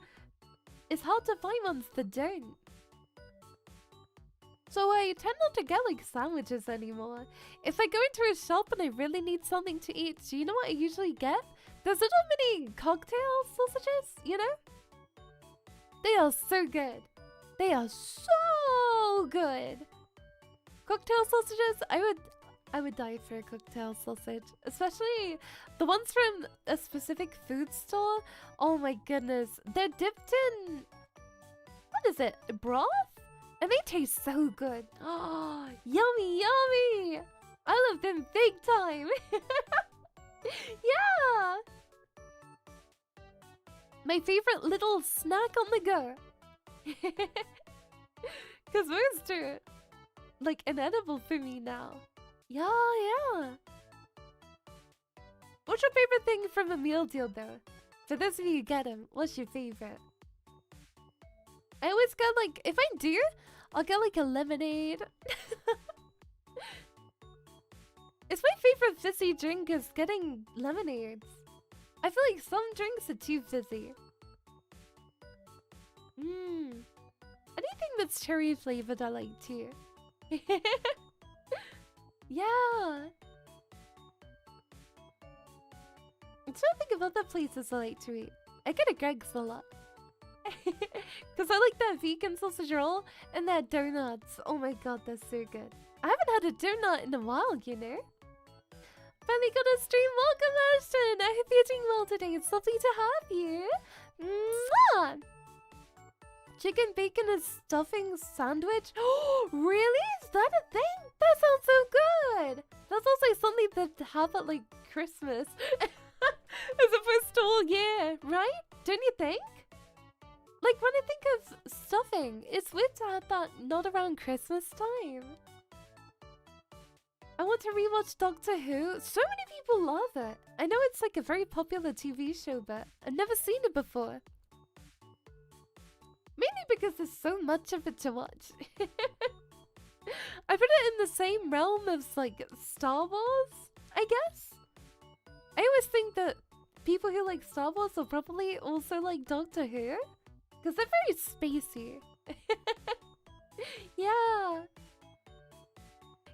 It's hard to find ones that don't. So I tend not to get like sandwiches anymore. If I go into a shop and I really need something to eat, do you know what I usually get? There's little mini cocktail sausages, you know? They are so good. They are so good. Cocktail sausages, I would die for a cocktail sausage, especially the ones from a specific food store. Oh my goodness, they're dipped in, what is it, broth? And they taste so good. Oh, yummy, yummy. I love them big time. Yeah. My favorite little snack on the go. Because most are like inedible for me now. Yeah. What's your favorite thing from a meal deal though? For those of you who get them, what's your favorite? I always get like, if I do, I'll get like a lemonade. It's my favorite fizzy drink is getting lemonades. I feel like some drinks are too fizzy. Anything that's cherry flavored I like too. Yeah. I'm trying to think of other places I like to eat. I get a Greg's a lot. Because I like that vegan sausage roll and their donuts. Oh my god, they're so good. I haven't had a donut in a while, you know? Finally got a stream. Welcome, Ashton. I hope you're doing well today. It's lovely to have you. Mwah! Chicken, bacon, and stuffing sandwich. Oh, really? Is that a thing? That sounds so good. That's also something to have at like Christmas. As opposed to all year, right? Don't you think? Like when I think of stuffing, it's weird to have that not around Christmas time. I want to rewatch Doctor Who. So many people love it. I know it's like a very popular TV show, but I've never seen it before. Mainly because there's so much of it to watch. I put it in the same realm as like Star Wars, I guess. I always think that people who like Star Wars will probably also like Doctor Who. Because they're very spacey. Yeah.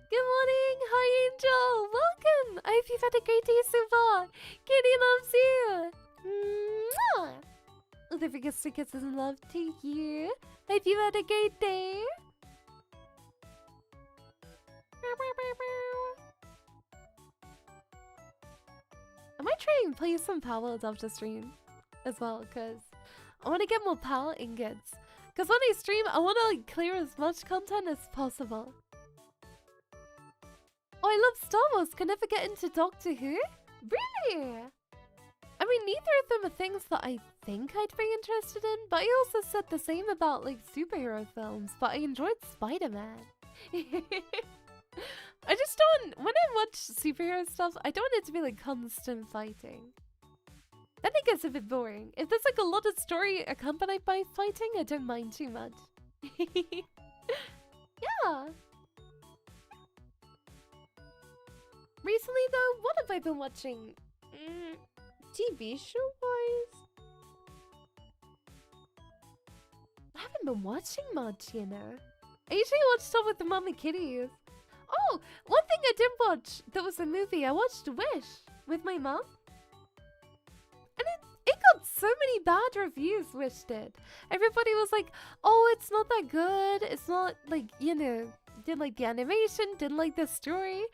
Good morning. Hi, Angel. Welcome. I hope you've had a great day so far. Kitty loves you. Mwah. Other biggest stickers and love to you. Hope you've had a great day. I might try and play some power after stream as well, because I want to get more power ingots. Because when I stream, I want to like clear as much content as possible. Oh, I love Star Wars. Can never get into Doctor Who? Really? I mean, neither of them are things that I think I'd be interested in, but I also said the same about like superhero films, but I enjoyed Spider-Man. I just don't, when I watch superhero stuff, I don't want it to be like constant fighting. Then it gets a bit boring. If there's like a lot of story accompanied by fighting, I don't mind too much. Yeah. Recently though, what have I been watching? TV show-wise? been watching much, you know. I usually watch stuff with the Mama Kitties. Oh, one thing I did watch that was a movie. I watched Wish with my mom. And it got so many bad reviews, Wish did. Everybody was like, oh, it's not that good. It's not like, you know, didn't like the animation, didn't like the story.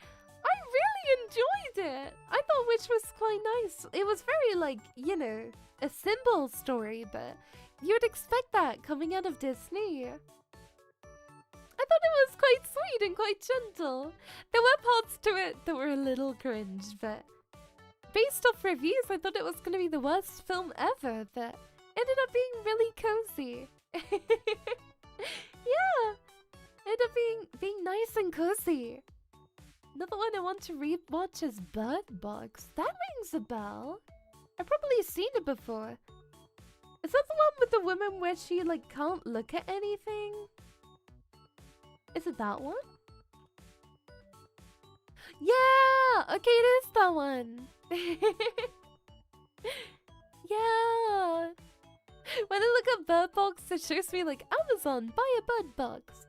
I really enjoyed it. I thought Wish was quite nice. It was very like, you know, a simple story, but you'd expect that coming out of Disney. I thought it was quite sweet and quite gentle. There were parts to it that were a little cringe, but based off reviews, I thought it was going to be the worst film ever, but ended up being really cozy. Yeah, ended up being nice and cozy. Another one I want to rewatch is Bird Box. That rings a bell. I've probably seen it before. Is that the one with the woman where she like can't look at anything? Is it that one? Yeah! Okay, it is that one. Yeah. When I look at Bird Box, it shows me like Amazon, buy a Bird Box.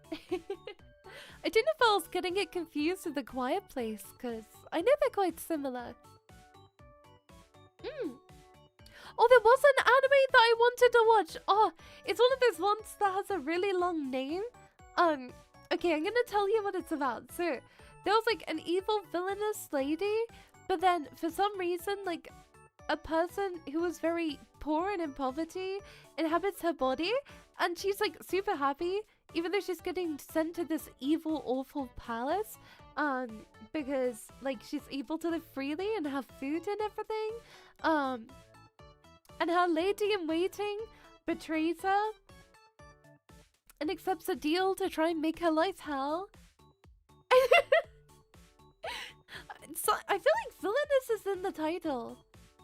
I didn't know if I was getting it confused with The Quiet Place, because I know they're quite similar. Oh, there was an anime that I wanted to watch. Oh, it's one of those ones that has a really long name. Okay, I'm gonna tell you what it's about. So, there was like an evil villainous lady, but then for some reason, like a person who was very poor and in poverty inhabits her body, and she's like super happy, even though she's getting sent to this evil, awful palace, because like she's able to live freely and have food and everything, and her lady-in-waiting betrays her and accepts a deal to try and make her life hell. So I feel like villainous is in the title.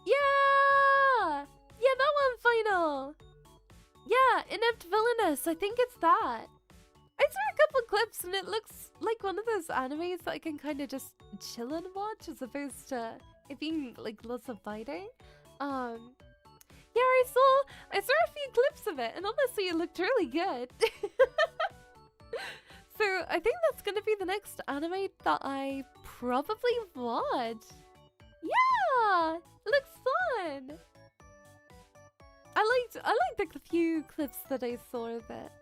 Yeah! Yeah, that one, final! Yeah, inept villainous, I think it's that. I saw a couple clips and it looks like one of those animes that I can kind of just chill and watch as opposed to it being like lots of fighting. Yeah, I saw a few clips of it and honestly it looked really good. So I think that's gonna be the next anime that I probably watch. Yeah, looks fun. I liked the few clips that I saw of it.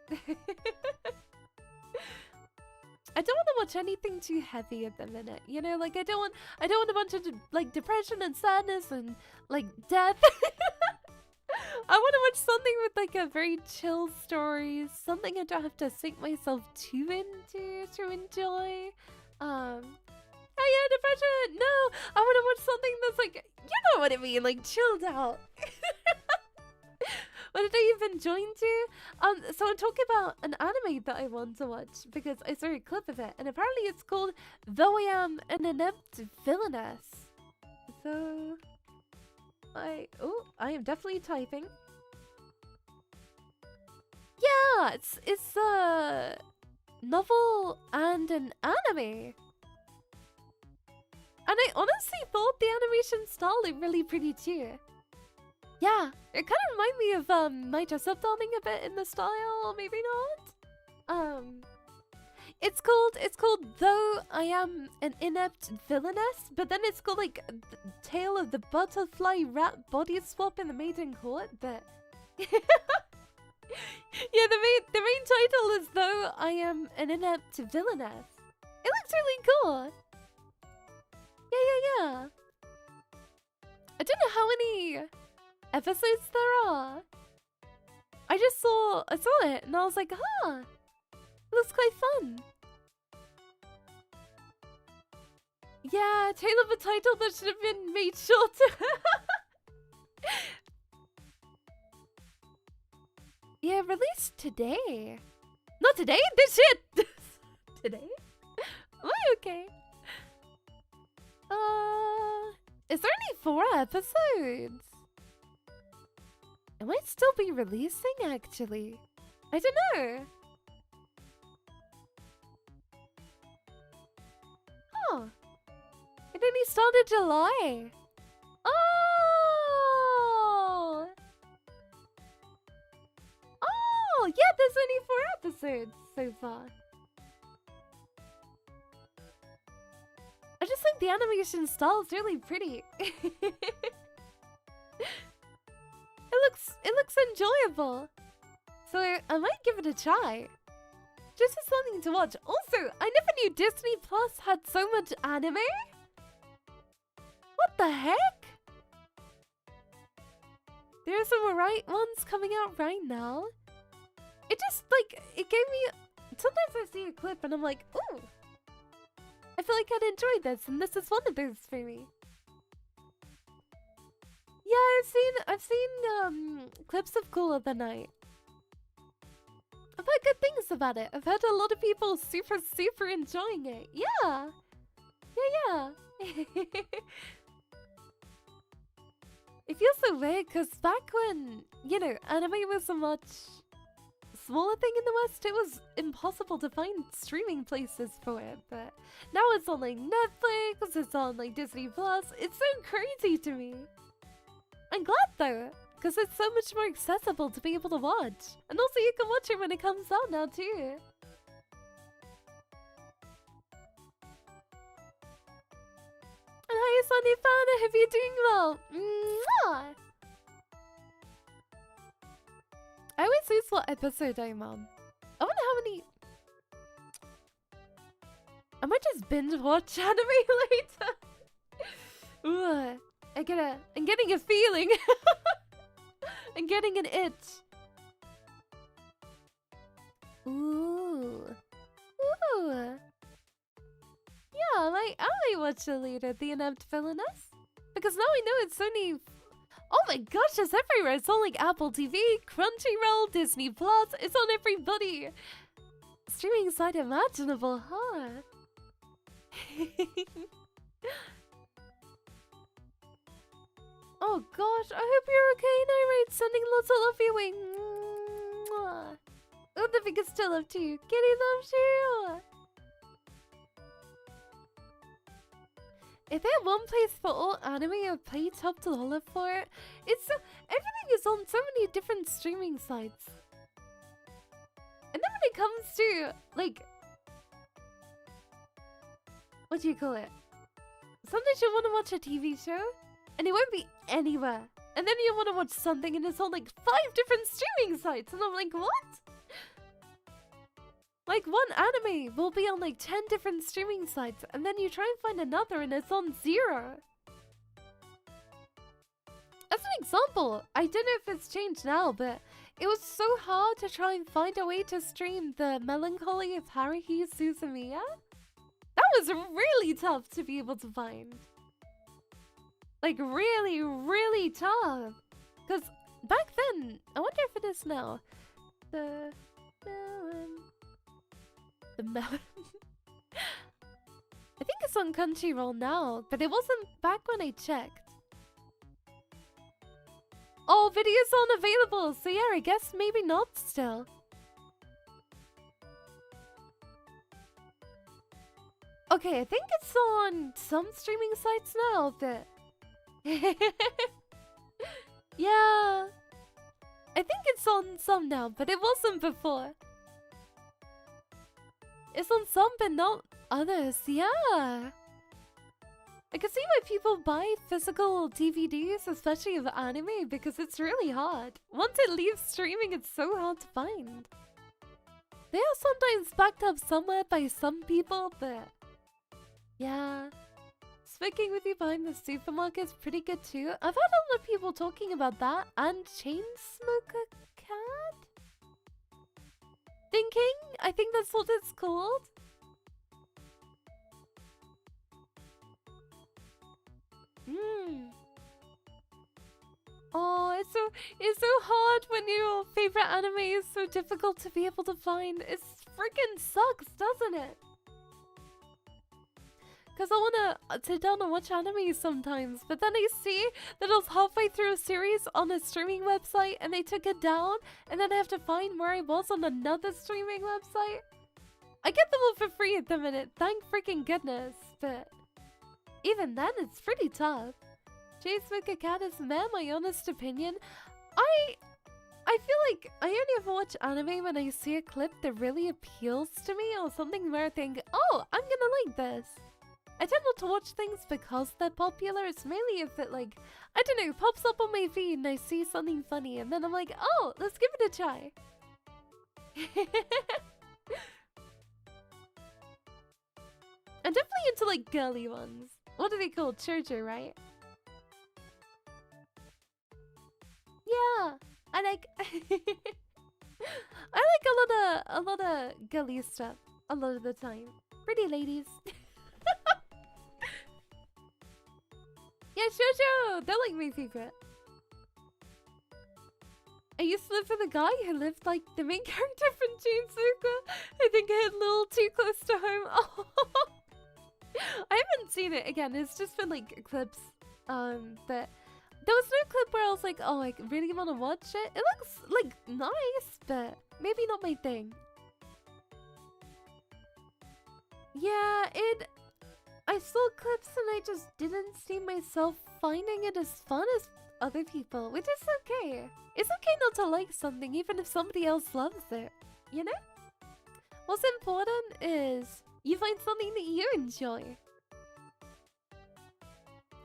I don't want to watch anything too heavy at the minute, you know, like I don't want a bunch of like depression and sadness and like death. I want to watch something with like a very chill story, something I don't have to sink myself too into to enjoy. Oh yeah, depression. No, I want to watch something that's like, you know what I mean, like chilled out. What did I even join to? So I'm talking about an anime that I want to watch because I saw a clip of it, and apparently it's called Though I Am an Inept Villainess. So I am definitely typing. Yeah, it's a novel and an anime. And I honestly thought the animation style looked really pretty too. Yeah, it kind of reminded me of My Dress Up Darling a bit in the style, or maybe not. It's called Though I Am an Inept Villainess, but then it's called like Tale of the Butterfly Rat Body Swap in the Maiden Court, but yeah, the main title is Though I Am an Inept Villainess. It looks really cool. Yeah. I don't know how many episodes there are. I saw it and I was like, huh, looks quite fun. Yeah, tale of a title that should have been made shorter. Yeah, released today. Not today, this shit. Today? Am I okay? Is there only 4 episodes? It might still be releasing, actually. I don't know. Oh. It only started July. Oh! Oh, yeah, there's episodes so far. I just think the animation style is really pretty. It looks enjoyable. So I might give it a try. Just as something to watch. Also, I never knew Disney Plus had so much anime. What the heck? There are some right ones coming out right now. It just, like, it gave me... Sometimes I see a clip and I'm like, ooh. I feel like I'd enjoy this, and this is one of those for me. Yeah, I've seen clips of Cool of the Night. I've heard good things about it. I've heard a lot of people super enjoying it. Yeah. Yeah. It feels so weird because back when, you know, anime was a much smaller thing in the West, it was impossible to find streaming places for it. But now it's on like Netflix, it's on like Disney Plus. It's so crazy to me. I'm glad though, because it's so much more accessible to be able to watch. And also you can watch it when it comes out now too. And hi Sunny Fan, I hope you're doing well. Mwah! I always lose what episode I'm on. I wonder how many... I might just binge watch anime later. Ooh, I'm getting a feeling. I'm getting an itch. Ooh. Yeah, I might watch it later, The Inept Villainess. Because now I know it's only... Oh my gosh, it's everywhere. It's on like Apple TV, Crunchyroll, Disney Plus. It's on everybody. Streaming site imaginable, huh? Oh gosh, I hope you're okay, Nyrate. Sending lots of love your way. Mwah. Oh, the biggest still love to you. Kitty loves you. If they had one place for all anime or play top to the for it, it's so everything is on so many different streaming sites. And then when it comes to like, what do you call it? Sometimes you want to watch a TV show and it won't be anywhere. And then you want to watch something and it's on like 5 different streaming sites. And I'm like, what? Like one anime will be on like 10 different streaming sites. And then you try and find another and it's on 0. As an example, I don't know if it's changed now, but it was so hard to try and find a way to stream The Melancholy of Haruhi Suzumiya. That was really tough to be able to find. Like really, really tough. Because back then, I wonder if it is now. The melon. I think it's on Crunchyroll now, but it wasn't back when I checked. Oh, videos aren't available, so yeah, I guess maybe not still. Okay, I think it's on some streaming sites now, but... yeah. I think it's on some now, but it wasn't before. It's on some, but not others, yeah. I can see why people buy physical DVDs, especially of anime, because it's really hard. Once it leaves streaming, it's so hard to find. They are sometimes backed up somewhere by some people, but... yeah. Speaking with you behind the supermarket is pretty good too. I've had a lot of people talking about that and Chainsmoker Cat? Thinking? I think that's what it's called. Oh, it's so hard when your favorite anime is so difficult to be able to find. It freaking sucks, doesn't it? Because I want to sit down and watch anime sometimes, but then I see that I was halfway through a series on a streaming website and they took it down, and then I have to find where I was on another streaming website. I get them all for free at the minute, thank freaking goodness, but even then it's pretty tough. Chainsmoker Cat is meh, my honest opinion. I feel like I only ever watch anime when I see a clip that really appeals to me or something where I think, oh, I'm gonna like this. I tend not to watch things because they're popular. It's mainly if it, like, I don't know, pops up on my feed and I see something funny and then I'm like, oh, let's give it a try. I'm definitely into, like, girly ones. What are they called? Shoujo, right? Yeah, I like I like a lot of girly stuff a lot of the time. Pretty ladies. Yeah, shoujo! They're like my favorite. I used to live with a guy who lived like the main character from Jinsuka. I think I hit a little too close to home. Oh. I haven't seen it again. It's just been like clips. That there was no clip where I was like, oh, I really want to watch it. It looks like nice, but maybe not my thing. Yeah, I saw clips and I just didn't see myself finding it as fun as other people, which is okay. It's okay not to like something even if somebody else loves it, you know? What's important is you find something that you enjoy.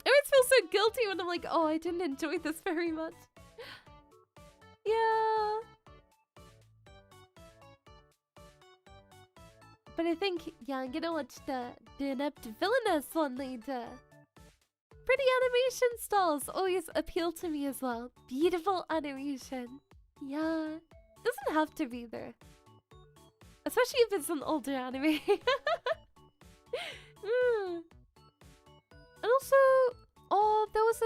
I always feel so guilty when I'm like, oh, I didn't enjoy this very much. Yeah. But I think, yeah, I'm gonna watch the inept villainous one later. Pretty animation styles always appeal to me as well. Beautiful animation. Yeah. Doesn't have to be there. Especially if it's an older anime. And also, oh, there was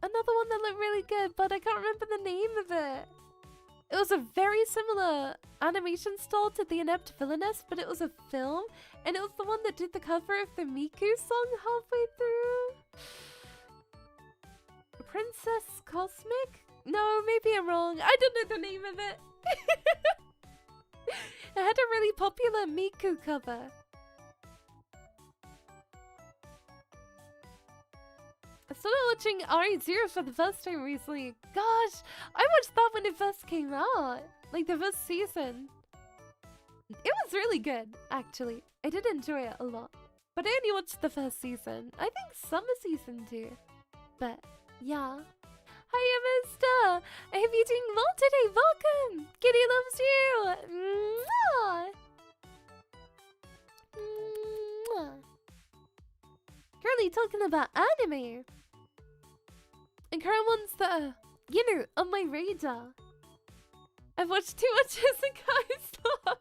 another one that looked really good, but I can't remember the name of it. It was a very similar animation style to the inept villainess, but it was a film, and it was the one that did the cover of the Miku song halfway through. Princess Cosmic? No, maybe I'm wrong. I don't know the name of it. It had a really popular Miku cover. I started watching RE0 for the first time recently. Gosh, I watched that when it first came out. Like the first season. It was really good, actually. I did enjoy it a lot. But I only watched the first season. I think summer season too. But, yeah. Hiya, mister! I hope you're doing well today. Welcome! Kitty loves you! Mwah! Mwah. Currently talking about anime. And current ones that are, you know, on my radar. I've watched too much Isekai stuff.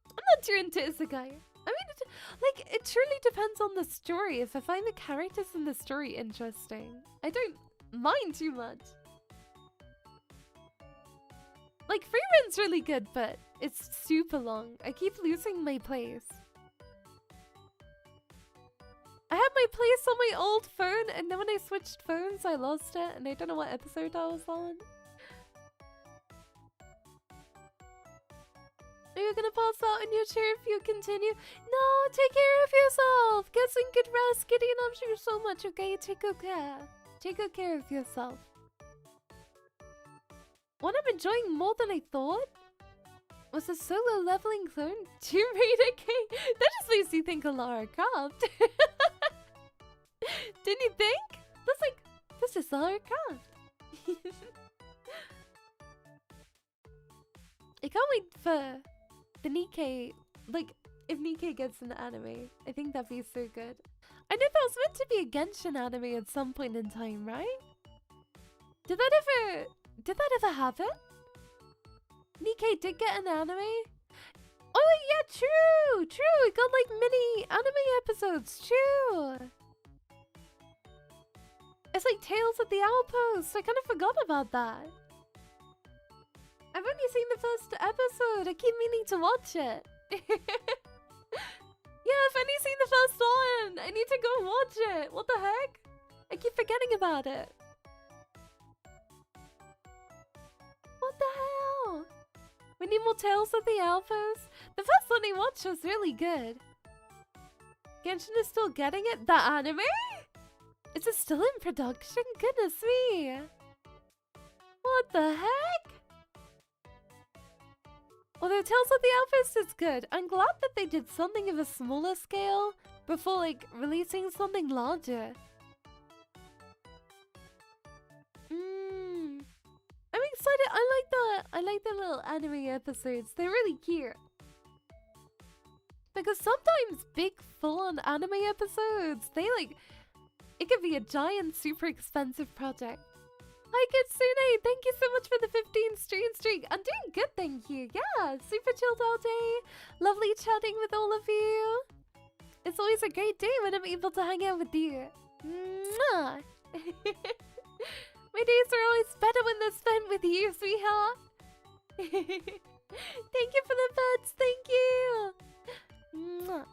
I'm not too into Isekai. I mean, it truly depends on the story. If I find the characters in the story interesting, I don't mind too much. Like, Free Run's really good, but it's super long. I keep losing my place. I had my place on my old phone, and then when I switched phones, I lost it, and I don't know what episode I was on. Are you gonna pass out in your chair if you continue? No, take care of yourself! Get some good rest. Kitty loves you so much, okay? Take good care. Take good care of yourself. What I'm enjoying more than I thought was a solo leveling clone Tomb Raider game. That just makes you think of Lara Croft. Didn't you think? That's just Lara Croft. I can't wait for the Nikkei, like, if Nikkei gets an anime. I think that'd be so good. I know that was meant to be a Genshin anime at some point in time, right? Did that ever happen? Nikkei did get an anime? Oh yeah, true! It got like mini anime episodes, true! It's like Tales of the Outpost. I kind of forgot about that. I've only seen the first episode. I keep meaning to watch it. Yeah, I've only seen the first one. I need to go watch it. What the heck? I keep forgetting about it. What the hell? We need more Tales of the Outpost. The first one I watched was really good. Genshin is still getting it? The anime? Is it still in production? Goodness me. What the heck? Although Tales of the Outpost is good, I'm glad that they did something of a smaller scale before like releasing something larger. I'm excited. I like the little anime episodes. They're really cute. Because sometimes big full-on anime episodes, it could be a giant, super expensive project. Hi Kitsune, thank you so much for the 15 streak. I'm doing good, thank you. Yeah, super chilled all day. Lovely chatting with all of you. It's always a great day when I'm able to hang out with you. Mwah. My days are always better when they're spent with you, sweetheart. Thank you for the buds, thank you. Mwah.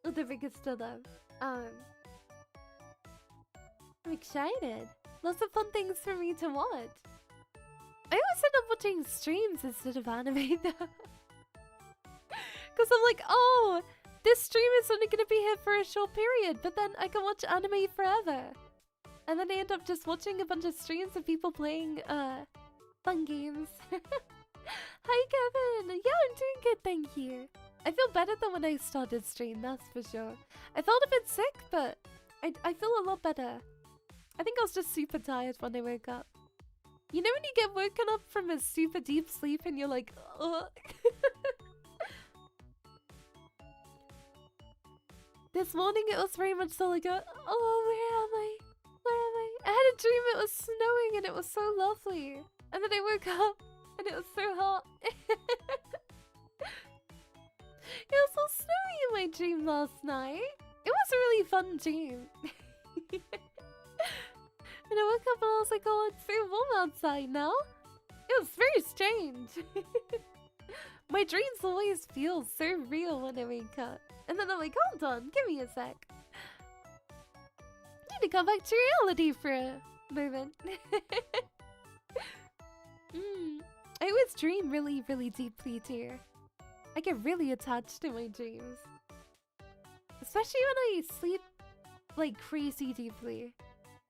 Oh, the biggest of them. I'm excited. Lots of fun things for me to watch. I always end up watching streams instead of anime though. Because I'm like, oh, this stream is only going to be here for a short period, but then I can watch anime forever. And then I end up just watching a bunch of streams of people playing fun games. Hi Kevin! Yeah, I'm doing good, thank you. I feel better than when I started stream, that's for sure. I felt a bit sick, but I feel a lot better. I think I was just super tired when I woke up. You know when you get woken up from a super deep sleep and you're like, ugh. This morning it was very much so like, oh, where am I? Where am I? I had a dream it was snowing and it was so lovely. And then I woke up and it was so hot. It was so snowy in my dream last night. It was a really fun dream. And I woke up and I was like, oh, it's so warm outside now. It was very strange. My dreams always feel so real when I wake up. And then I'm like, hold on, give me a sec. Need to come back to reality for a moment. I always dream really, really deeply too. I get really attached to my dreams. Especially when I sleep like crazy deeply.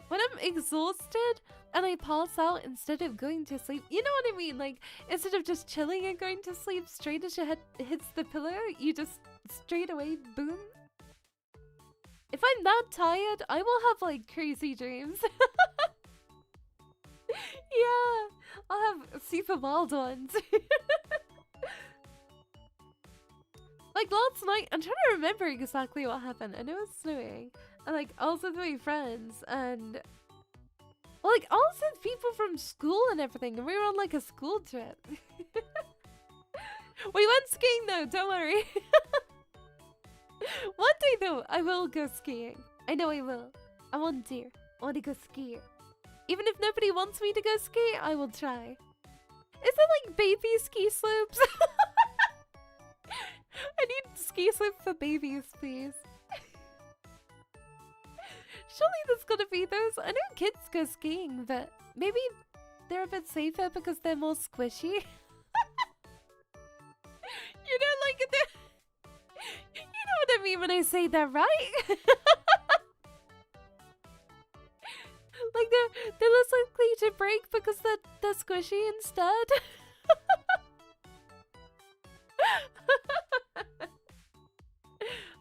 When I'm exhausted and I pass out instead of going to sleep, you know what I mean? Like, instead of just chilling and going to sleep straight as your head hits the pillow, you just straight away, boom. If I'm that tired, I will have like crazy dreams. Yeah, I'll have super wild ones. Like last night, I'm trying to remember exactly what happened. I know it was snowing. And like, I was with my friends and... Well, like, I was with people from school and everything. And we were on like a school trip. We went skiing though, don't worry. One day though, I will go skiing. I know I will. I want to go skiing. Even if nobody wants me to go ski, I will try. Is there like baby ski slopes? I need ski slopes for babies, please. Surely there's gotta be those. I know kids go skiing, but maybe they're a bit safer because they're more squishy. You know, like you know what I mean when I say that, right? Like they're less likely to break because they're squishy instead.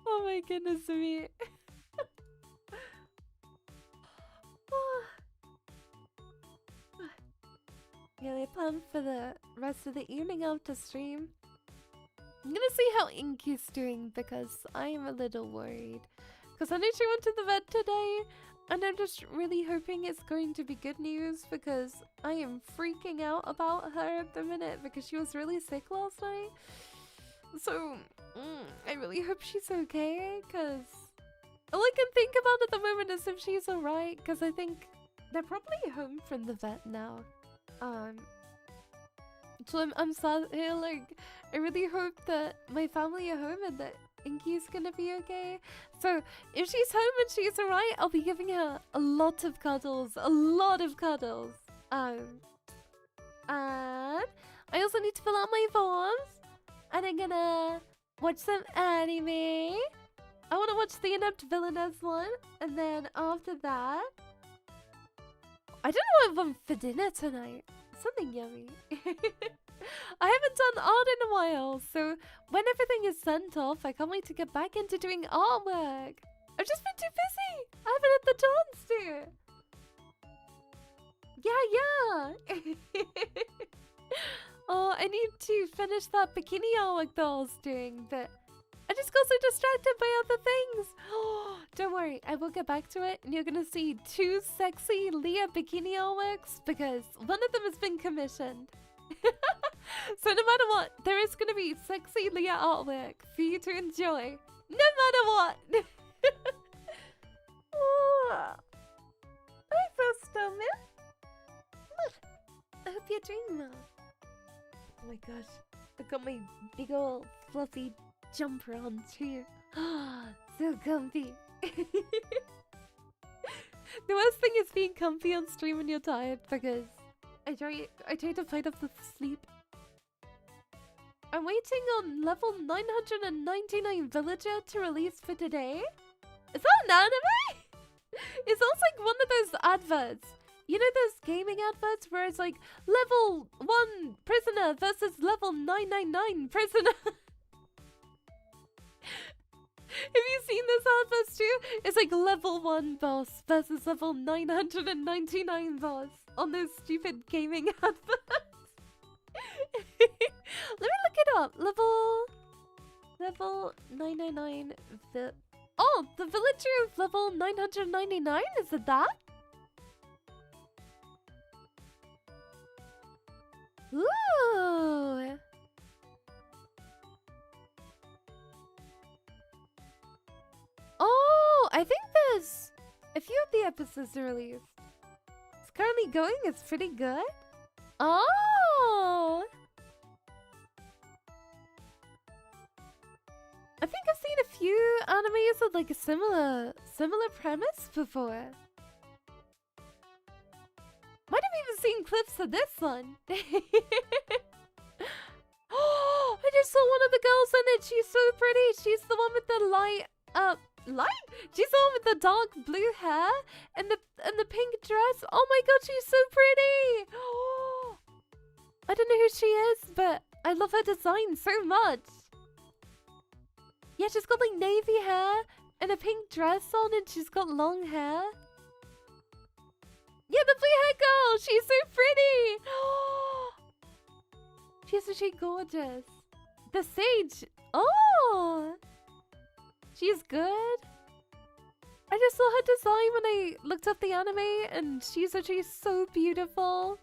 Oh my goodness me. Yeah, I plan for the rest of the evening after stream. I'm gonna see how Inky's doing because I am a little worried. Because I know she went to the vet today and I'm just really hoping it's going to be good news because I am freaking out about her at the minute because she was really sick last night. So, I really hope she's okay because all I can think about at the moment is if she's alright because I think they're probably home from the vet now. So I'm sad here, like, I really hope that my family are home and that Inky's gonna be okay. So, if she's home and she's alright, I'll be giving her a lot of cuddles. And I also need to fill out my forms. And I'm gonna watch some anime. I want to watch the Inept Villainess one, and then after that, I don't know what I want for dinner tonight. Something yummy. I haven't done art in a while, so when everything is sent off, I can't wait to get back into doing artwork. I've just been too busy. I haven't had the chance to. Yeah. Oh, I need to finish that bikini artwork that I was doing, but I just got so distracted by other things. Don't worry, I will get back to it, and you're gonna see 2 sexy Leah bikini artworks because one of them has been commissioned. So no matter what, there is gonna be sexy Leah artwork for you to enjoy, no matter what. Hi, Frostomia. I hope you're doing well. Oh my gosh, I got my big old fluffy jumper on too. So comfy. The worst thing is being comfy on stream when you're tired because I try to fight off the sleep. I'm waiting on level 999 villager to release for today. Is that an anime? It sounds like one of those adverts. You know those gaming adverts where it's like level 1 prisoner versus level 999 prisoner? Have you seen this adverts too? It's like level 1 boss versus level 999 boss on those stupid gaming adverts. Let me look it up. Level 999. Oh, the villager of level 999? Is it that? Ooh. Oh, I think there's a few of the episodes released. It's currently going. It's pretty good. Oh. I think I've seen a few animes with like a similar premise before. Might have even seen clips of this one. Oh, I just saw one of the girls in it. She's so pretty. She's the one with the light. She's the one with the dark blue hair and the pink dress. Oh my god, she's so pretty. Oh, I don't know who she is, but I love her design so much. Yeah, she's got like navy hair and a pink dress on, and she's got long hair. Yeah, the blue hair girl. She's so pretty. She's actually gorgeous. The sage. Oh. She's good. I just saw her design when I looked up the anime, and she's actually so beautiful.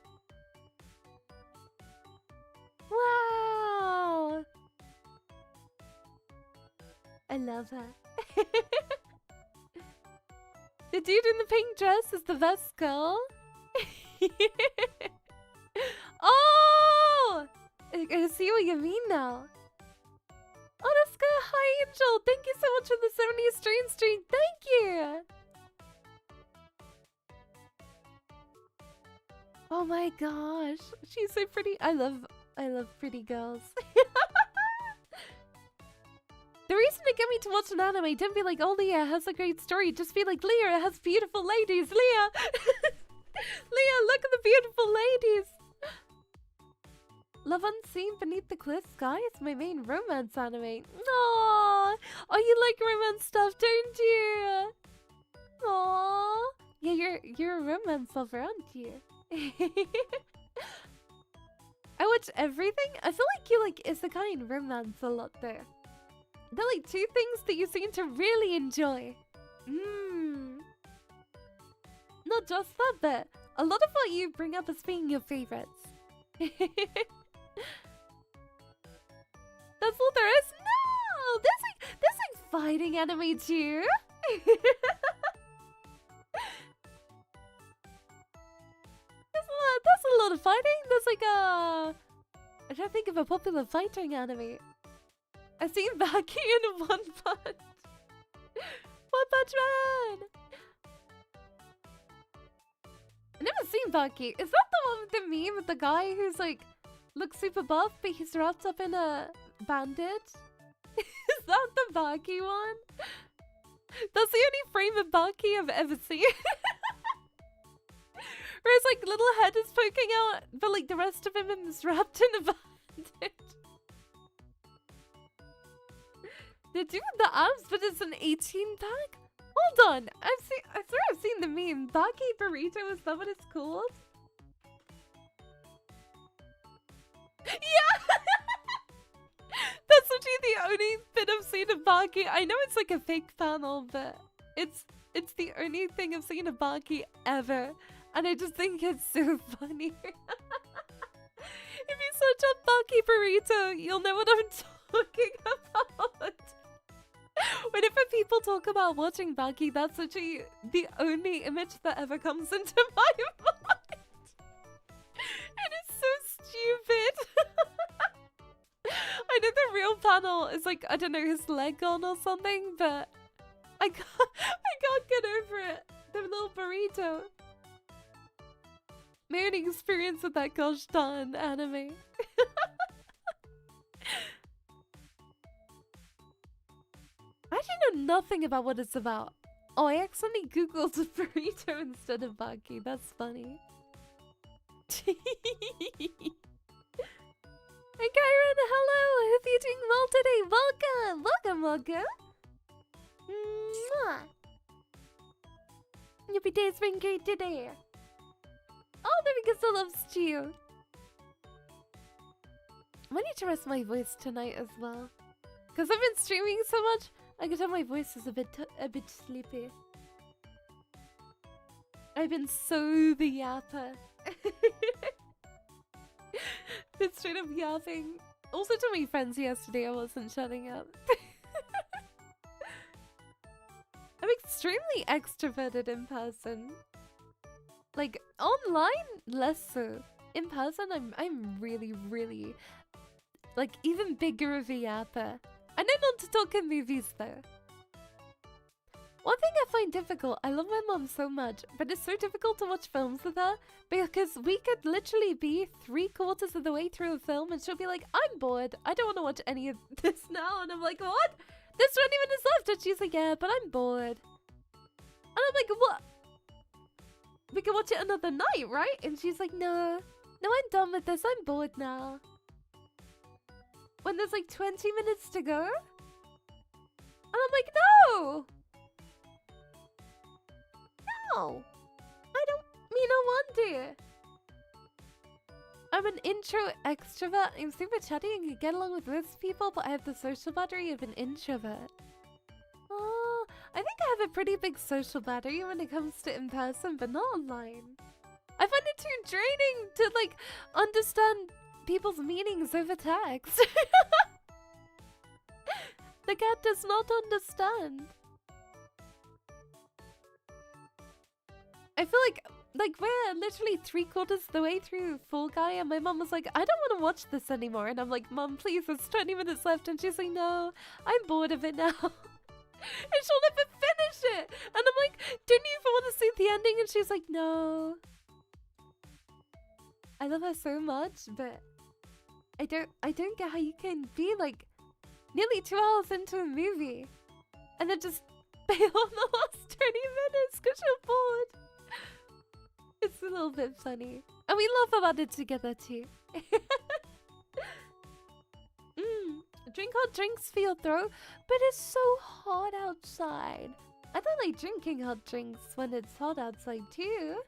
Wow. I love her. The dude in the pink dress is the best girl. Oh! I see what you mean now. Onuska, hi Angel! Thank you so much for the 70th stream. Thank you! Oh my gosh. She's so pretty. I love pretty girls. The reason to get me to watch an anime, don't be like, oh Leah has a great story. Just be like, Leah has beautiful ladies. Leah! Leah, look at the beautiful ladies! Love Unseen Beneath the Clear Sky is my main romance anime. Aww! Oh, you like romance stuff, don't you? Aww! Yeah, you're a romance lover, aren't you? I watch everything. I feel like you like isekai and romance a lot there. They're like 2 things that you seem to really enjoy. Not just that, but a lot of what you bring up as being your favorites. That's all there is? No! There's like fighting anime too. That's a lot of fighting. There's like a... I'm trying to think of a popular fighting anime. I've seen Baki in One Punch. One Punch Man! I've never seen Baki. Is that the one with the meme with the guy who's like, looks super buff, but he's wrapped up in a bandage? Is that the Baki one? That's the only frame of Baki I've ever seen. Where his like little head is poking out, but like the rest of him is wrapped in a bandage. They're doing the abs, but it's an 18 pack. Hold on, I swear I've seen the meme. Baki burrito, is that what it's called? Yeah. That's literally the only bit I've seen of Baki. I know it's like a fake panel, but it's the only thing I've seen of Baki ever. And I just think it's so funny. If you search up Baki burrito, you'll know what I'm talking about. Whenever people talk about watching Baki, that's literally the only image that ever comes into my mind. And it's so stupid. I know the real panel is like, I don't know, his leg gone or something, but I can't get over it. The little burrito. My only experience with that gosh darn anime. I actually know nothing about what it's about. Oh, I accidentally googled burrito instead of Baki. That's funny. Hey Kyron, hello! Hope you're doing well today. Welcome! Welcome! Mwah. Your day's been great today. Oh, there we go, so love stew. I need to rest my voice tonight as well. Because I've been streaming so much, I can tell my voice is a bit sleepy. I've been so the yapper. Been straight up yapping. Also told my friends yesterday I wasn't shutting up. I'm extremely extroverted in person. Like, online, less so. In person, I'm really, like, even bigger of a yapper. I know not to talk in movies, though. One thing I find difficult, I love my mom so much, but it's so difficult to watch films with her, because we could literally be 3/4 of the way through a film, and she'll be like, I'm bored, I don't want to watch any of this now, and I'm like, what? There's 20 minutes left, and she's like, yeah, but I'm bored. And I'm like, what? We can watch it another night, right? And she's like, no, I'm done with this, I'm bored now. When there's like 20 minutes to go? And I'm like, no! No! I don't mean I want to. I'm an intro extrovert. I'm super chatty and can get along with most people, but I have the social battery of an introvert. Oh, I think I have a pretty big social battery when it comes to in person, but not online. I find it too draining to like understand people's meanings over text. The cat does not understand. I feel like we're literally 3/4 of the way through Fall Guy, and my mom was like, I don't want to watch this anymore. And I'm like, Mom, please, there's 20 minutes left. And she's like, no, I'm bored of it now. And she'll never finish it. And I'm like, don't you even want to see the ending? And she's like, no. I love her so much, but I don't get how you can be like nearly 2 hours into a movie and then just bail on the last 20 minutes because you're bored. It's a little bit funny. And we laugh about it together too. Drink hot drinks for your throat, but it's so hot outside. I don't like drinking hot drinks when it's hot outside too.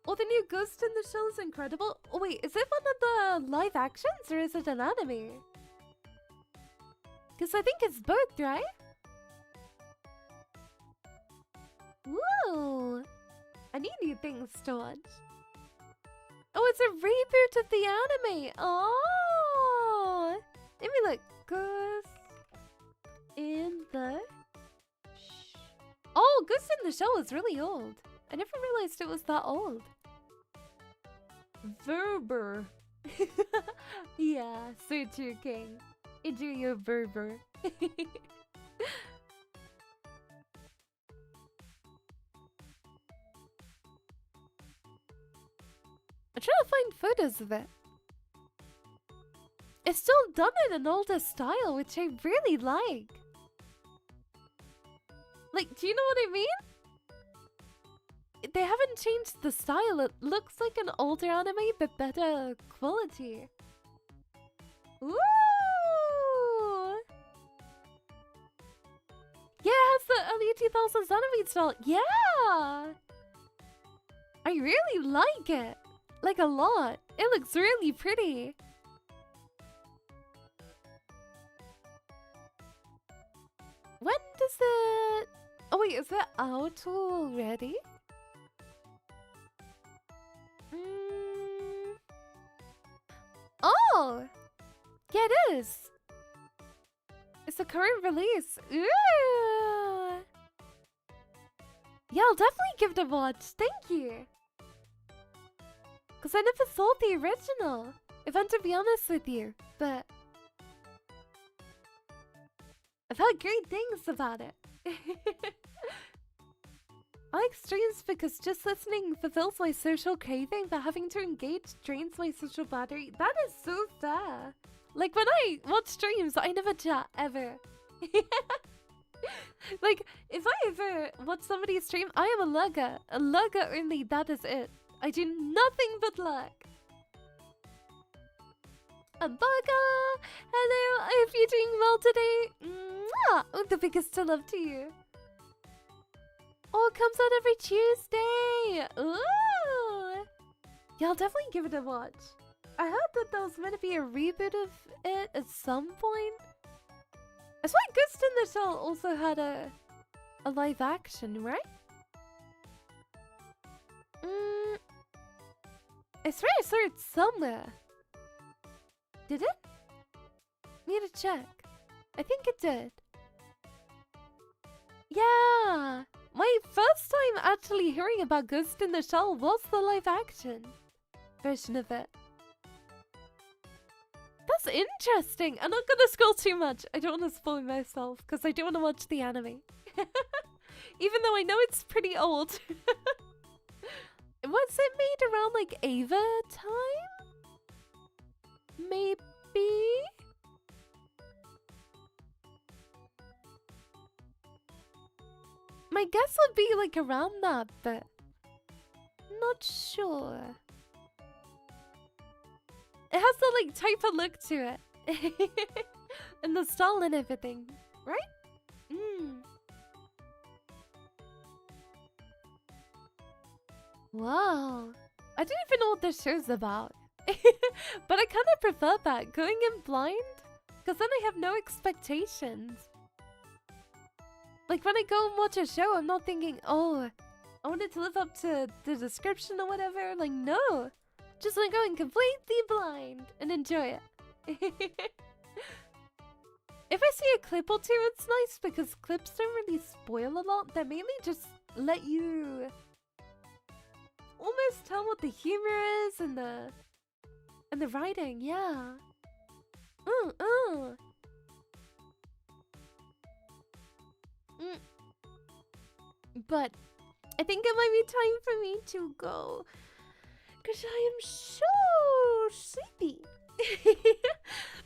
Oh, the new Ghost in the Shell is incredible. Oh wait, is it one of the live actions or is it an anime? Because I think it's both, right? Whoa! I need new things to watch. Oh, it's a reboot of the anime. Oh! Let me look. Ghost in the... Oh, Ghost in the Shell is really old. I never realized it was that old. Verber. Yeah, so true, King. Enjoy your Verber. I'm trying to find photos of it. It's still done in an older style, which I really like. Like, do you know what I mean? They haven't changed the style. It looks like an older anime, but better quality. Ooh! Yeah, it has the early 2000s anime style. Yeah! I really like it. Like a lot. It looks really pretty. When does it... Oh wait, is it out already? Oh! Yeah, it is. It's a current release. Ooh! Yeah, I'll definitely give it a watch. Thank you. Because I never saw the original, if I'm to be honest with you. But I've heard great things about it. I like streams because just listening fulfills my social craving, but having to engage drains my social battery. That is so fair. Like when I watch streams, I never chat ever. Like if I ever watch somebody stream, I am a lurker. A lurker only, that is it. I do nothing but lurk. A bugger! Hello, I hope you're doing well today. Mwah! Oh, the biggest of love to you. Oh, it comes out every Tuesday! Ooh! Yeah, I'll definitely give it a watch. I heard that there was meant to be a reboot of it at some point. I swear Ghost in the Shell also had a live action, right? I swear I saw it somewhere. Did it? Need to check. I think it did. Yeah! My first time actually hearing about Ghost in the Shell was the live action version of it. That's interesting. I'm not gonna scroll too much. I don't want to spoil myself because I do want to watch the anime. Even though I know it's pretty old. Was it made around like Ava time? Maybe? My guess would be like around that, but not sure. It has the like type of look to it. And the style and everything, right? Wow. I don't even know what this show's about. But I kind of prefer that, going in blind, because then I have no expectations. Like when I go and watch a show, I'm not thinking, oh, I want it to live up to the description or whatever. Like, no. Just want to go in completely blind and enjoy it. If I see a clip or two, it's nice because clips don't really spoil a lot. They mainly just let you almost tell what the humor is and the writing, yeah. But I think it might be time for me to go, because I am so sleepy.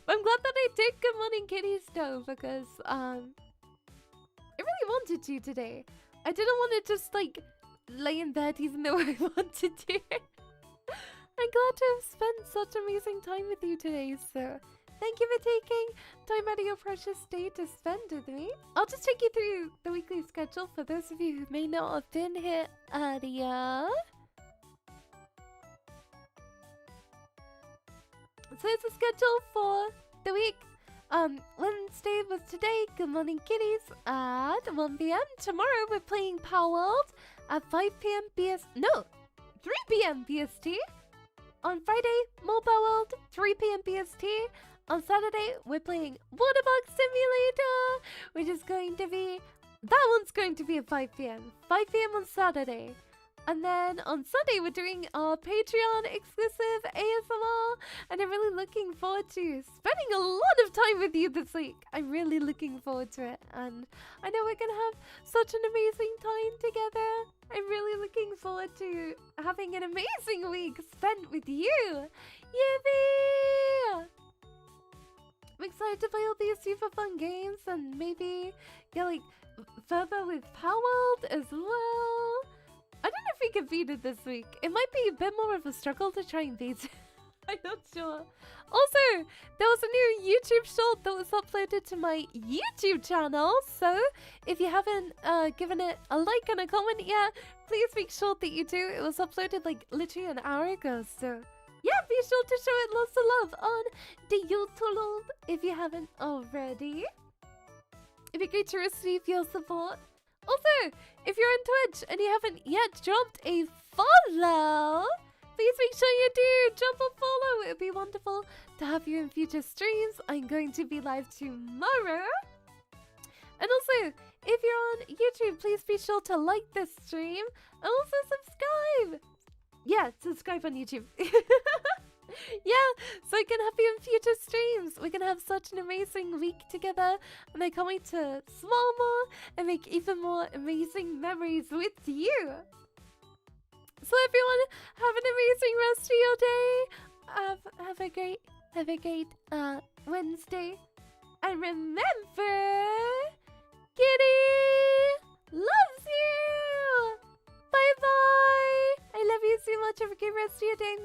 But I'm glad that I did Good Morning Kitties though, because I really wanted to today. I didn't want to just like lay in bed even though I wanted to. I'm glad to have spent such amazing time with you today, so thank you for taking time out of your precious day to spend with me. I'll just take you through the weekly schedule for those of you who may not have been here earlier. So it's a schedule for the week. Wednesday was today, Good Morning Kitties at 1 PM. Tomorrow we're playing Power World at 5 PM 3 PM BST. On Friday, more Power World, 3 PM BST. On Saturday, we're playing Waterpark Simulator, which is going to be... That one's going to be at 5 PM. 5 PM on Saturday. And then on Sunday, we're doing our Patreon exclusive ASMR. And I'm really looking forward to spending a lot of time with you this week. I'm really looking forward to it. And I know we're going to have such an amazing time together. I'm really looking forward to having an amazing week spent with you. Yippee! I'm excited to play all these super fun games and maybe get like further with Power World as well. I don't know if we can beat it this week. It might be a bit more of a struggle to try and beat it. I'm not sure. Also, there was a new YouTube short that was uploaded to my YouTube channel. So, if you haven't given it a like and a comment yet, please make sure that you do. It was uploaded like literally an hour ago. So, yeah, be sure to show it lots of love on the YouTube if you haven't already. It'd be great to receive your support. Also, if you're on Twitch and you haven't yet dropped a follow, please make sure you do drop a follow. It would be wonderful to have you in future streams. I'm going to be live tomorrow. And also, if you're on YouTube, please be sure to like this stream and also subscribe. Yeah, subscribe on YouTube. Yeah, so I can have you in future streams. We can have such an amazing week together. And I can't wait to smile more and make even more amazing memories with you. So everyone, have an amazing rest of your day. Have a great Wednesday. And remember, Kitty loves you. Bye bye. I love you so much. Have a great rest of your day.